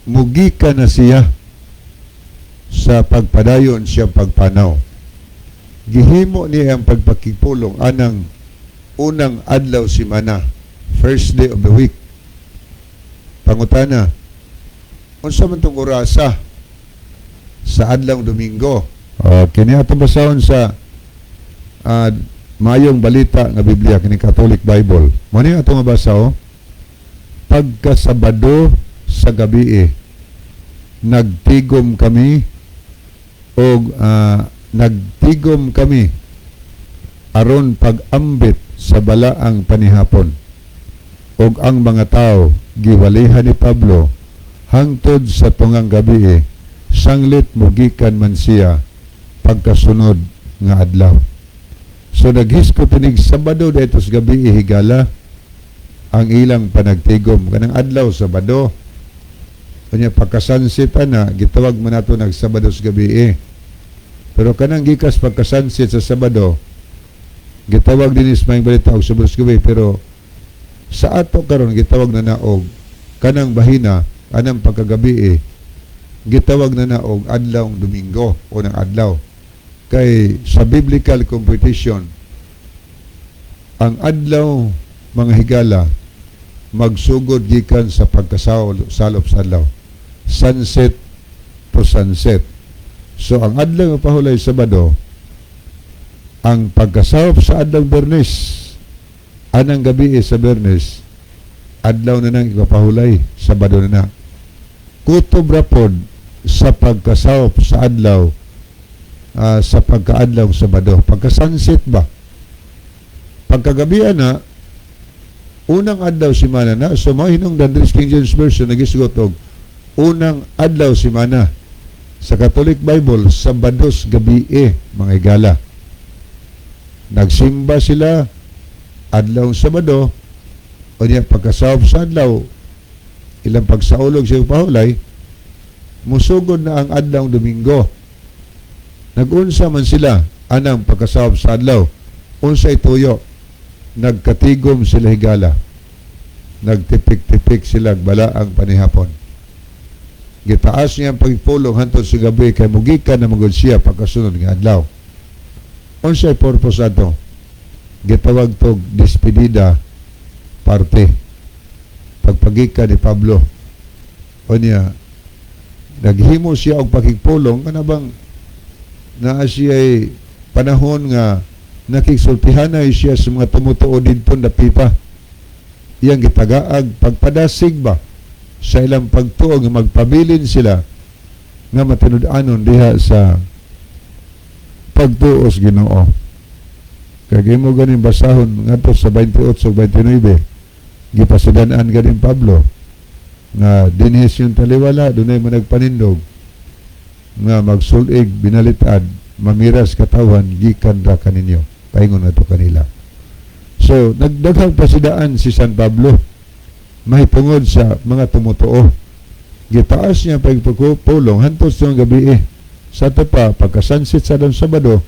mugika na siya sa pagpadayon siya pagpanaw. Gihimo niya ang pagpakipulong anang unang adlaw semana, first day of the week. Pangutana, unsa man tong orasa sa adlaw Domingo? Kini ato basahon sa mayong balita nga Biblia kini Catholic Bible. Mo ni ato nga basa pagka Sabado sa gabi nagtigom kami aron pag-ambit sa balaang panihapon og ang mga tao giwalihan ni Pablo hangtod sa tungang gabi sanglit mugikan man siya pagkasunod nga adlaw. So naghisko tinig Sabado dito sa gabi higala ang ilang panagtigom kanang adlaw Sabado. Kanya pagkasunset na gitawag man nato nag Sabado sa gabi pero kanang gikas pagkasunset sa Sabado gitawag din is may balita og Sabado sa gabi pero sa ato karon gitawag na og kanang bahina kanang pagkagabi gitawag na og adlaw Domingo o ng adlaw. Kay sa biblical competition ang adlaw mga higala magsugod gikan sa pagkasalop sa adlaw, sunset to sunset. So ang adlaw pahulay Sabado ang pagkasalop sa adlaw Biyernes anang gabi sa Biyernes adlaw na nang ipapahulay Sabado na na. Kutob rapod sa pagkasalop sa adlaw sa pagkaadlaw Sabado, pagka-sunset ba? Pagkagabi na unang adlaw semana na, so mga hinungdan King James Version nagisgot og unang adlaw semana. Sa Catholic Bible Sabados gabi mga higala. Nagsimba sila adlaw Sabado o niya pagkasawop sa adlaw ilang pagsaulog sa pahulay musugod na ang adlaw Domingo. Nag-unsa man sila anang pagkasawop sa adlaw unsay tuyo nagkatigom sila higala nagtipik-tipik sila bala ang panihapon gitaas niya ang pagpulong hantod sa gabi kay mugikan na magod siya pagkasunod nga adlaw. Unsay purpose ato gitawag tog despedida parte pagpagika ni Pablo o niya naghimo siya og pakigpulong kanabang na siya ay panahon nga nakiksultihanay siya sa mga tumutuo dito dapita iyang gitagaag pagpadasig ba sa ilang pagtuo nga magpabilin sila nga matinud-anon diha sa pagtuos Ginoo. Kaya mo ganin basahon nga to sa 28-29 gipasidanaan ganin Pablo nga dinhis yung taliwala dunay managpanindog nga magsulig binalitad mamiras katawan gikan ra kaninyo paingon ato kanila. So nagdaghang pasidaan si San Pablo mahitungod sa mga tumutuo. Gitaas niya pagpulong hantos yung gabi sa pa pagka-sunset sa daw Sabado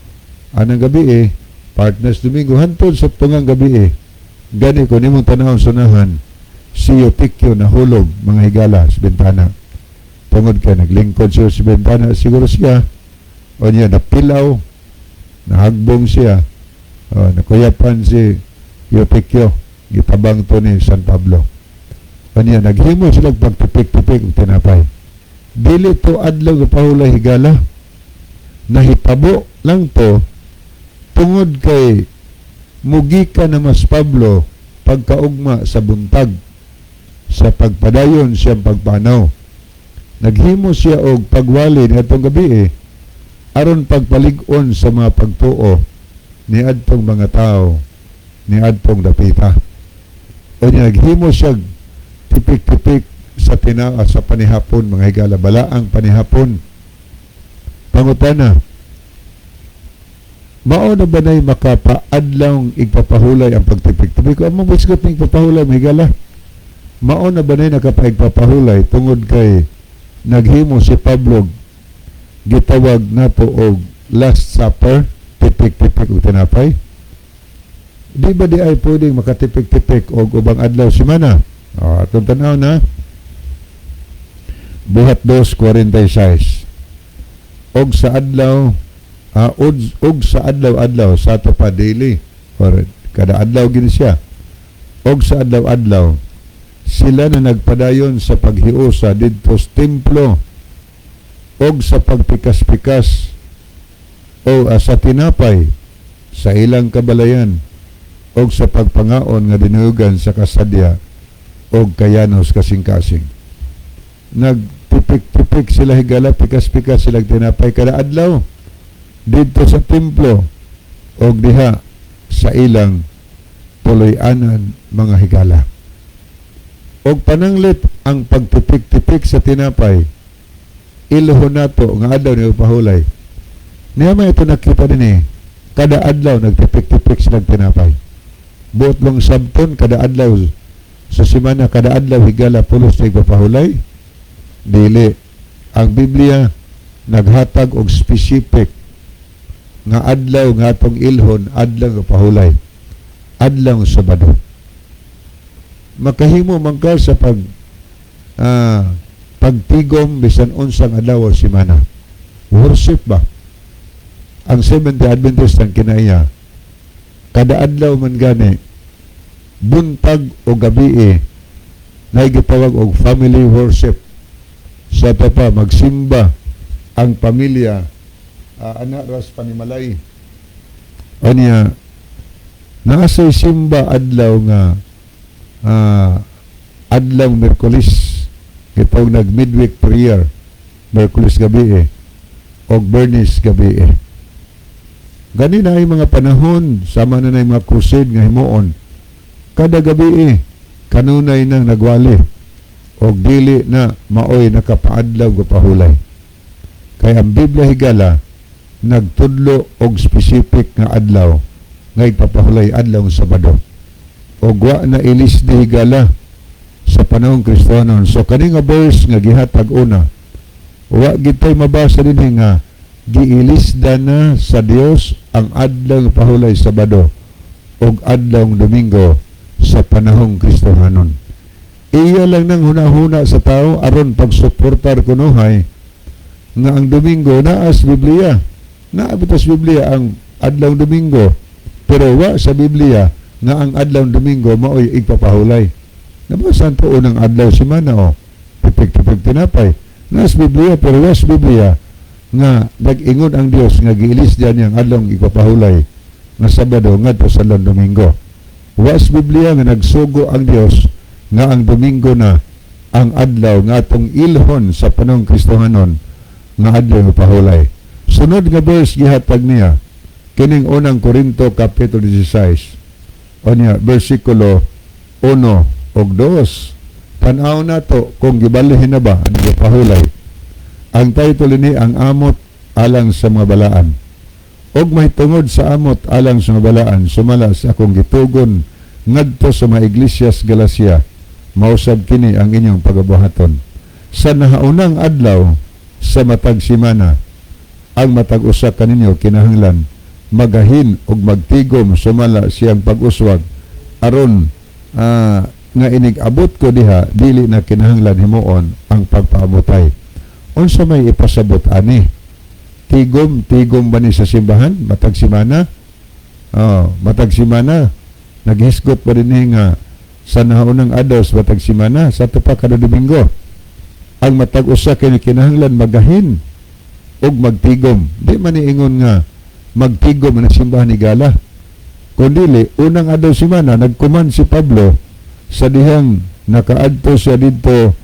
anang gabi partners Domingo hantos sa tungang gabi gani ko nimong tanawon sunahan si Eutikyo na hulog mga higala sa bintana tungod kay naglingkod siya sa bintana siguro siya o niya napilaw nahagbong siya nakuyapan si Eutikyo gitabang to ni San Pablo o niya naghimo sila pagtipik-tipik og tinapay dili to adlaw gapahulay higala nahitabo lang to tungod kay mugi ka na mas Pablo pagkaugma sa buntag sa pagpadayon siyang pagpanaw naghimo siya og pagwali niadtong gabi aron pagpalig-on sa mga pagtuo ni adtong mga tao ni adtong dapita o naghimo siya tipik-tipik sa sa panihapon mga higala balaang panihapon pangutana mao na ba na'y makapaadlaw igpapahulay ang pagtipik-tipik o among bisgot ng igpapahulay mga higala mao na ba na'y nakapaigpapahulay tungod kay naghimo si Pablo gitawag nato og Last Supper tipik-tipik og tinapay di ba di ay pwedeng makatipik-tipik og ubang adlaw semana atong tanaw na buhat 2:46 og sa adlaw og sa adlaw-adlaw sa ato pa daily or kada adlaw gini siya og sa adlaw-adlaw sila na nagpadayon sa paghiusa didto sa templo og sa pagpikas-pikas o sa tinapay sa ilang kabalayan og sa pagpangaon nga dinuyogan sa kasadya og kayanos kasing-kasing nagtipik-tipik sila higala pikas-pikas sila tinapay kada adlaw dito sa templo o diha sa ilang puloy-anan mga higala o pananglit ang pagtipik-tipik sa tinapay iluhon nato nga adlaw ni upahulay niya may ito nakita din kada adlaw nagtipik-tipik sila tinapay buot long sabton kada adlaw sa semana kada adlaw higala pulos na ipapahulay dili ang Biblia naghatag og specific nga adlaw nga atong ilhon adlaw nga pahulay adlaw Sabado makahimo man ka sa pagtigom bisan unsang adlaw o semana worship ba ang Seventh-day Adventist ang kinaiya kada adlaw man gani buntag o gabi na gitawag og family worship sa pa magsimba ang pamilya anak ras panimalay anya naasay simba adlaw nga adlaw Miyerkules itong nag midweek prayer Miyerkules gabi o Bernis gabi gani na ay mga panahon sama na yung mga crusade nga himuon kada gabi kanunay nang nagwali o dili na maoy nakapaadlaw gapahulay kaya ang Biblia higala nagtudlo og specific nga adlaw nga ipapahulay adlaw Sabado og wa na ilis di higala sa panahong Kristiyanon so kani nga verse nga gihatag una wa gitay mabasa din nga giilisda na sa Dios ang adlaw nga pahulay Sabado og adlaw Domingo sa panahong Kristiyanon iya lang nang hunahuna sa tao aron pagsuportar kunuhay nga ang Domingo naas Biblia naabitas Biblia ang adlaw Domingo pero wa sa Biblia nga ang adlaw Domingo maoy igpapahulay nabasan to unang adlaw semana tipik-tipik tinapay naas Biblia pero wa sa Biblia nga nag-ingon ang Dios nga giilis diyan yang adlaw igpapahulay nga Sabado ngadto sa Domingo wa sa Biblia nga nagsugo ang Dios nga ang Domingo na ang adlaw nga atong ilhon sa panahong Kristiyanon nga adlaw pahulay. Sunod nga verse gihatag niya kining unang Korinto kapitulo 16 o niya versikulo 1 ug 2 tan-aw nato kung gibalihin na ba ang pahulay ang title ni ang amot alang sa mga balaan og mahitungod sa amot alang sa balaan sumala sa akong gitugon ngadto sa mga iglesyas Galacia mausab kini ang inyong pagabuhaton sa nahaunang adlaw sa matag simana ang matag usa kaninyo kinahanglan magahin og magtigom sumala siyang pag-uswag aron nga inig-abot ko diha dili na kinahanglan himuon ang pagpaamutay. Unsa may ipasabot ani? Tigom ba ni sa simbahan matag simana? Matag simana naghisgot pa din nga sa naunang adlaw sa matag simana sa tupa kada Domingo. Ang matag usa kay kinahanglan magahin og magtigom. Di man niingon nga magtigom na simbahan ni Gala. Kundili unang adlaw simana nagkuman si Pablo sa dihang nakaadto siya dito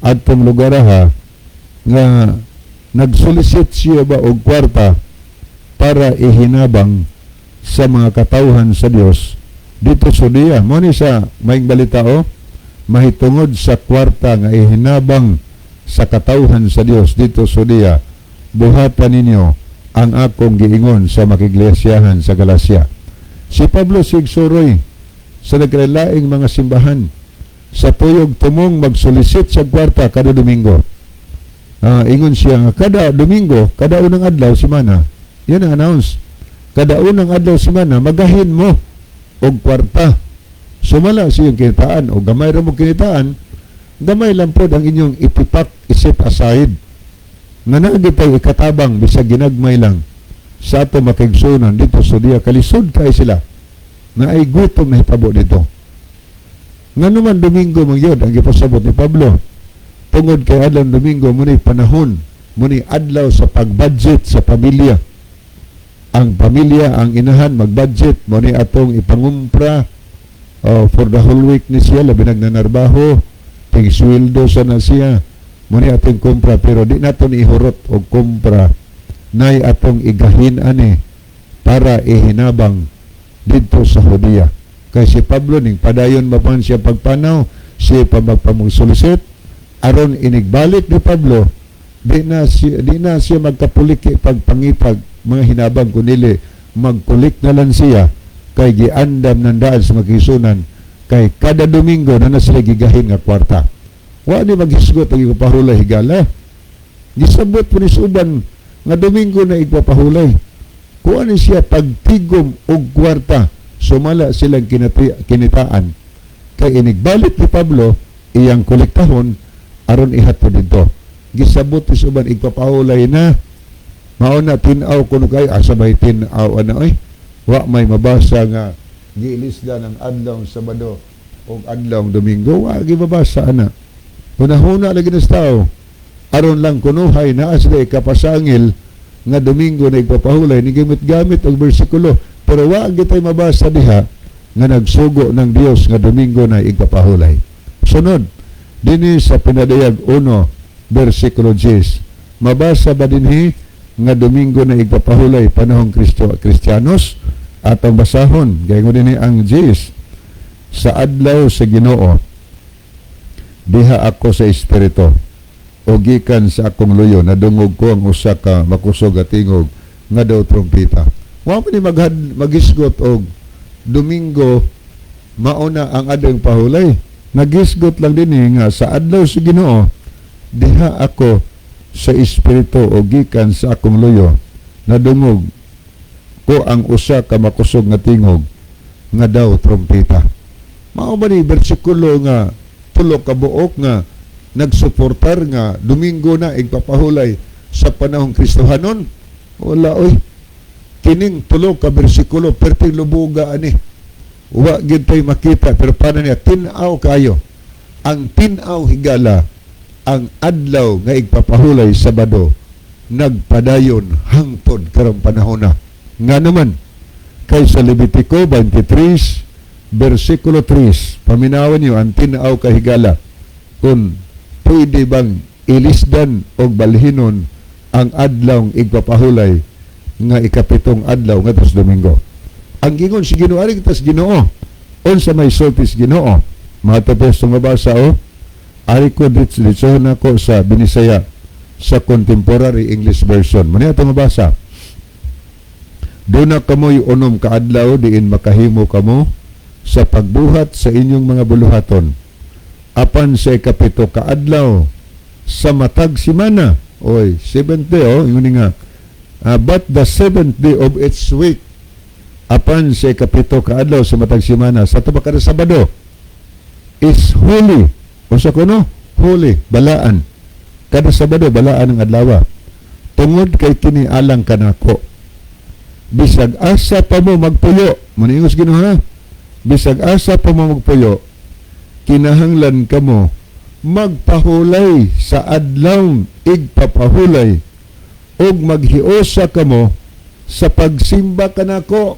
adtong lugar nga nagsolicit siya ba og kwarta para ihinabang sa mga katawhan sa Dios dito sa Judea. Mo ni sa maing balita mahitungod sa kwarta nga ihinabang sa katawhan sa Dios dito sa Judea. Buhatan ninyo ang akong giingon sa makiglesyahan sa Galacia. Si Pablo sigsuroy sa nagkalaing mga simbahan sa tuyog tumong magsolicit sa kwarta kada Domingo. Ingon siya nga kada Domingo, kada unang adlaw simana, yan ang announce. Kada unang adlaw simana, magahin mo og kwarta. Sumala siyang kinitaan o gamay ra mo kinitaan, gamay lang po ang inyong itipak isip aside. Nga nagitay ikatabang bisag ginagmay lang sa ato makigsunan dito sa Judea kalisod kay sila na ay gutom na hitabo dito. Nga naman Domingo mangyod ang ipasabot ni Pablo. Tungod kay adlaw Domingo muni panahon, muni adlaw sa pagbudget sa pamilya. Ang pamilya, ang inahan magbudget, muni atong ipangumpra for the whole week ni siya labi nagnanarbaho, ting sweldo sa na siya. Muni atong kumpra pero di naton ihurot og kumpra nay atong igahin ani para ihinabang dito sa Judea. Kay si Pablo ning padayon mapan siya pagpanaw, siya pa magpamugsulisit aron inigbalik ni Pablo di na siya magkapuliki pagpangipag mga hinabang kunili magkulik na lang siya kay giandam ng daan sa makisunan kay kada Domingo na sila gigahin nga kwarta. Wa ni maghisgot ang ipapahulay higala. Gisabot po ni suban nga Domingo na ipapahulay. Kuha ni siya pagtigom og kwarta sumala silang kinitaan kay inigbalik ni Pablo iyang kolektahon aron ihatod dito. Gisabot ni suban ipapahulay na mao na tin-aw kuno kay asabay tin-aw wa may mabasa nga giilisda ng adlaw Sabado o adlaw Domingo wa gibabasa ana. Hunahuna lagi na tao aron lang kunuhay na sila kapasangil nga Domingo na igpapahulay ni gamit-gamit og bersikulo pero wa gitay mabasa diha nga nagsugo ng Dios nga Domingo na igpapahulay. Sunod dinhi sa pinadayag 1 bersikulo 10 mabasa ba dinhi nga Domingo na igpapahulay panahong Kristiyanos atong basahon gayon dinhi ang 10 sa adlaw sa Ginoo diha ako sa espiritu o gikan sa akong luyo nadungog ko ang usa ka makusog at tingog nga daw trompeta. Wa man ni maghisgot og Domingo mauna ang adlaw pahulay. Naghisgot lang din nga sa adlaw sa Ginoo diha ako sa espiritu o gikan sa akong luyo nadungog ko ang usa ka makusog nga tingog nga daw trompeta. Mao ba ni bersikulo nga tulo ka buok nga nagsuportar nga Domingo na igpapahulay sa panahong Kristohanon? Wala kining tulo ka bersikulo perting lubuga ani. Wa gyud tay makita pero paano niya tin-aw kayo. Ang tin-aw higala ang adlaw nga igpapahulay Sabado nagpadayon hangtod karong panahon na. Nga naman kay sa Levitico 23 versikulo 3 paminawan niyo ang tin-aw kahigala kung pwede bang ilisdan o balhinon ang adlaw igpapahulay nga ikapitong adlaw nga tos Domingo. Ang gingon si Ginoo ari tas Ginoo unsa may sultis Ginoo matapos mabasa ari ko dito na ko sa Binisaya sa Contemporary English Version. Muna ito mabasa. Doon na kamoy unom kaadlaw diin makahimo kamo sa pagbuhat sa inyong mga buluhaton. Apan sa ikapito kaadlaw sa matag simana. Oy, 7th day, yun nga. But the 7th day of its week, apan sa ikapito kaadlaw sa matag simana, sa tuba kada Sabado, is holy. O sa kuno? Holy, balaan. Kada Sabado, balaan ang adlaw. Tungod kay kini alang kanako. Bisag asa pa mo magpuyo, maningos Ginoo ha. Bisag asa pa mo magpuyo, kinahanglan kamo magpahulay sa adlaw igpapahulay ug maghiusa kamo sa pagsimba kanako.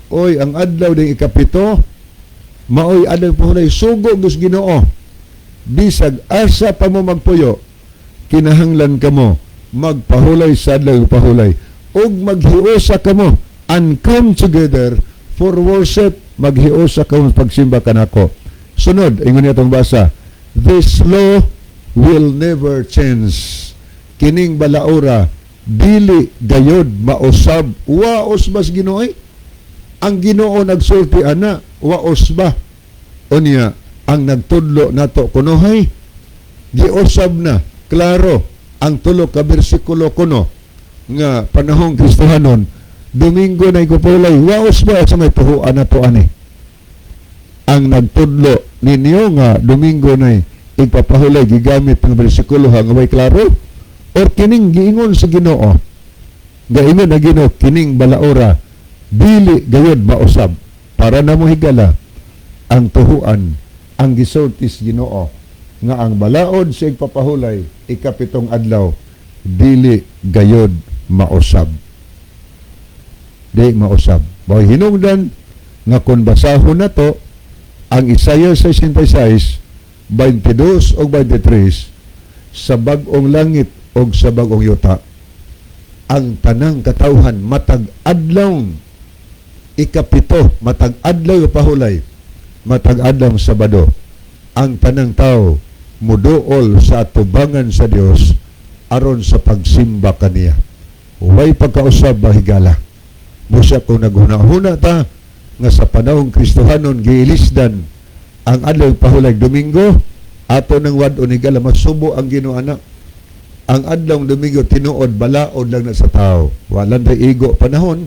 Oy, ang adlaw ding ikapito maoy adlaw pahulay sugo gus Ginoo. Bisag asa pa mo magpuyo, kinahanglan kamo magpahulay sa adlaw igpahulay ug maghiusa kamo and come together for worship. Maghiusa kamo pagsimba kanako. Sunod, ingon niya itong basa, this law will never change. Kining balaura, dili gayod mausab. Waos bas Ginoo? Ang Ginoo nagsulti ana, waos ba? Unya, ang nagtudlo nato kunohay, giusab na, klaro, ang tulo ka bersikulo kuno, nga panahong Kristohanon, Domingo na ikupulay, waos ba sa may tuhuan na to ani? Ang nagtudlo ninyo nga Domingo na ipapahulay gigamit ng bersikulo nga may klaro or kining giingon sa Ginoo gaingon na Ginoo kining balaura dili gayud mausab para namo higala ang tuhuan ang gisultis Ginoo nga ang balaod sa ipapahulay ikapitong adlaw dili gayud mausab. Di mausab. Boy hinungdan nga kung basahon na to ang Isaiah 66, 22 o 23 sa bagong langit o sa bagong yuta ang tanang katawhan matag adlaw ikapito matag adlaw pahulay matag adlaw Sabado ang tanang tao muduol sa atubangan sa Dios aron sa pagsimba kaniya. Way pagkausab bahigala. Musa kung naghuna-huna ta nga sa panahong Kristohanon giilisdan ang adlaw pahulay Domingo ato nang wad-on higala masubo ang Ginoo anak. Ang adlaw Domingo tinuod balaod lang na sa tao. Walan ra igo panahon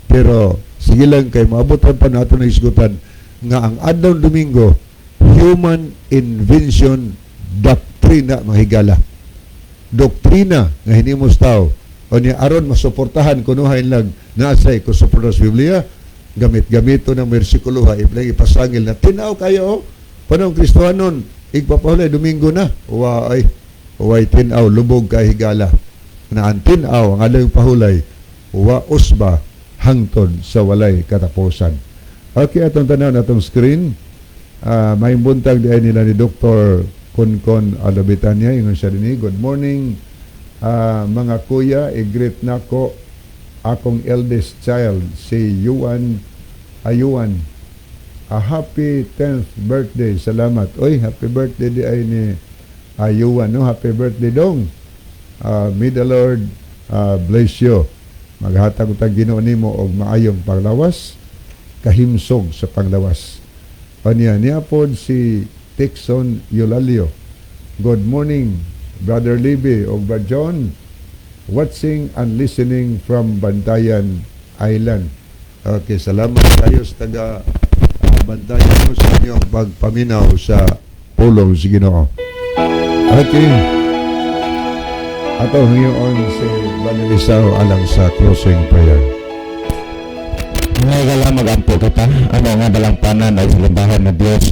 pero sige lang kay maabutan pa nato na isgutan nga ang adlaw Domingo human invention doktrina mahigala. Doktrina nga hinimos tao o niya aron masuportahan kunuhain lang nasay ko suporta sa Biblia gamit-gamito ng bersikulo ha ipasangil na tinaw kayo panong Kristohanon igpapahulay Domingo na way tinaw lubog kay higala na ang tinaw ang alang pahulay waos ba hangtod sa walay katapusan. Okay, atong tanaw atong screen may buntag di ay nila ni Dr. Konkon Alabitania ingon siya din. Good morning mga kuya, i-greet na ko akong eldest child si Yuan Ayuan. A happy 10th birthday. Salamat. Oy, happy birthday di ay ni Ayuan, no? Happy birthday dong. May the Lord bless you. Maghatag utang Ginoo nimo og maayong paglawas, kahimsog sa paglawas. Niya pod si Tixon Eulalio. Good morning, Brother Libby o Brother John, watching and listening from Bantayan Island. Okay, salamat tayo sa taga Bantayan mo sa inyong pagpaminaw sa pulong sa Ginoo. Okay. Ato ngayon si Banalisao alang sa closing prayer. Ngayon lang mag-ampo kita. Ano nga dalang panan ay sa limbahan na Diyos.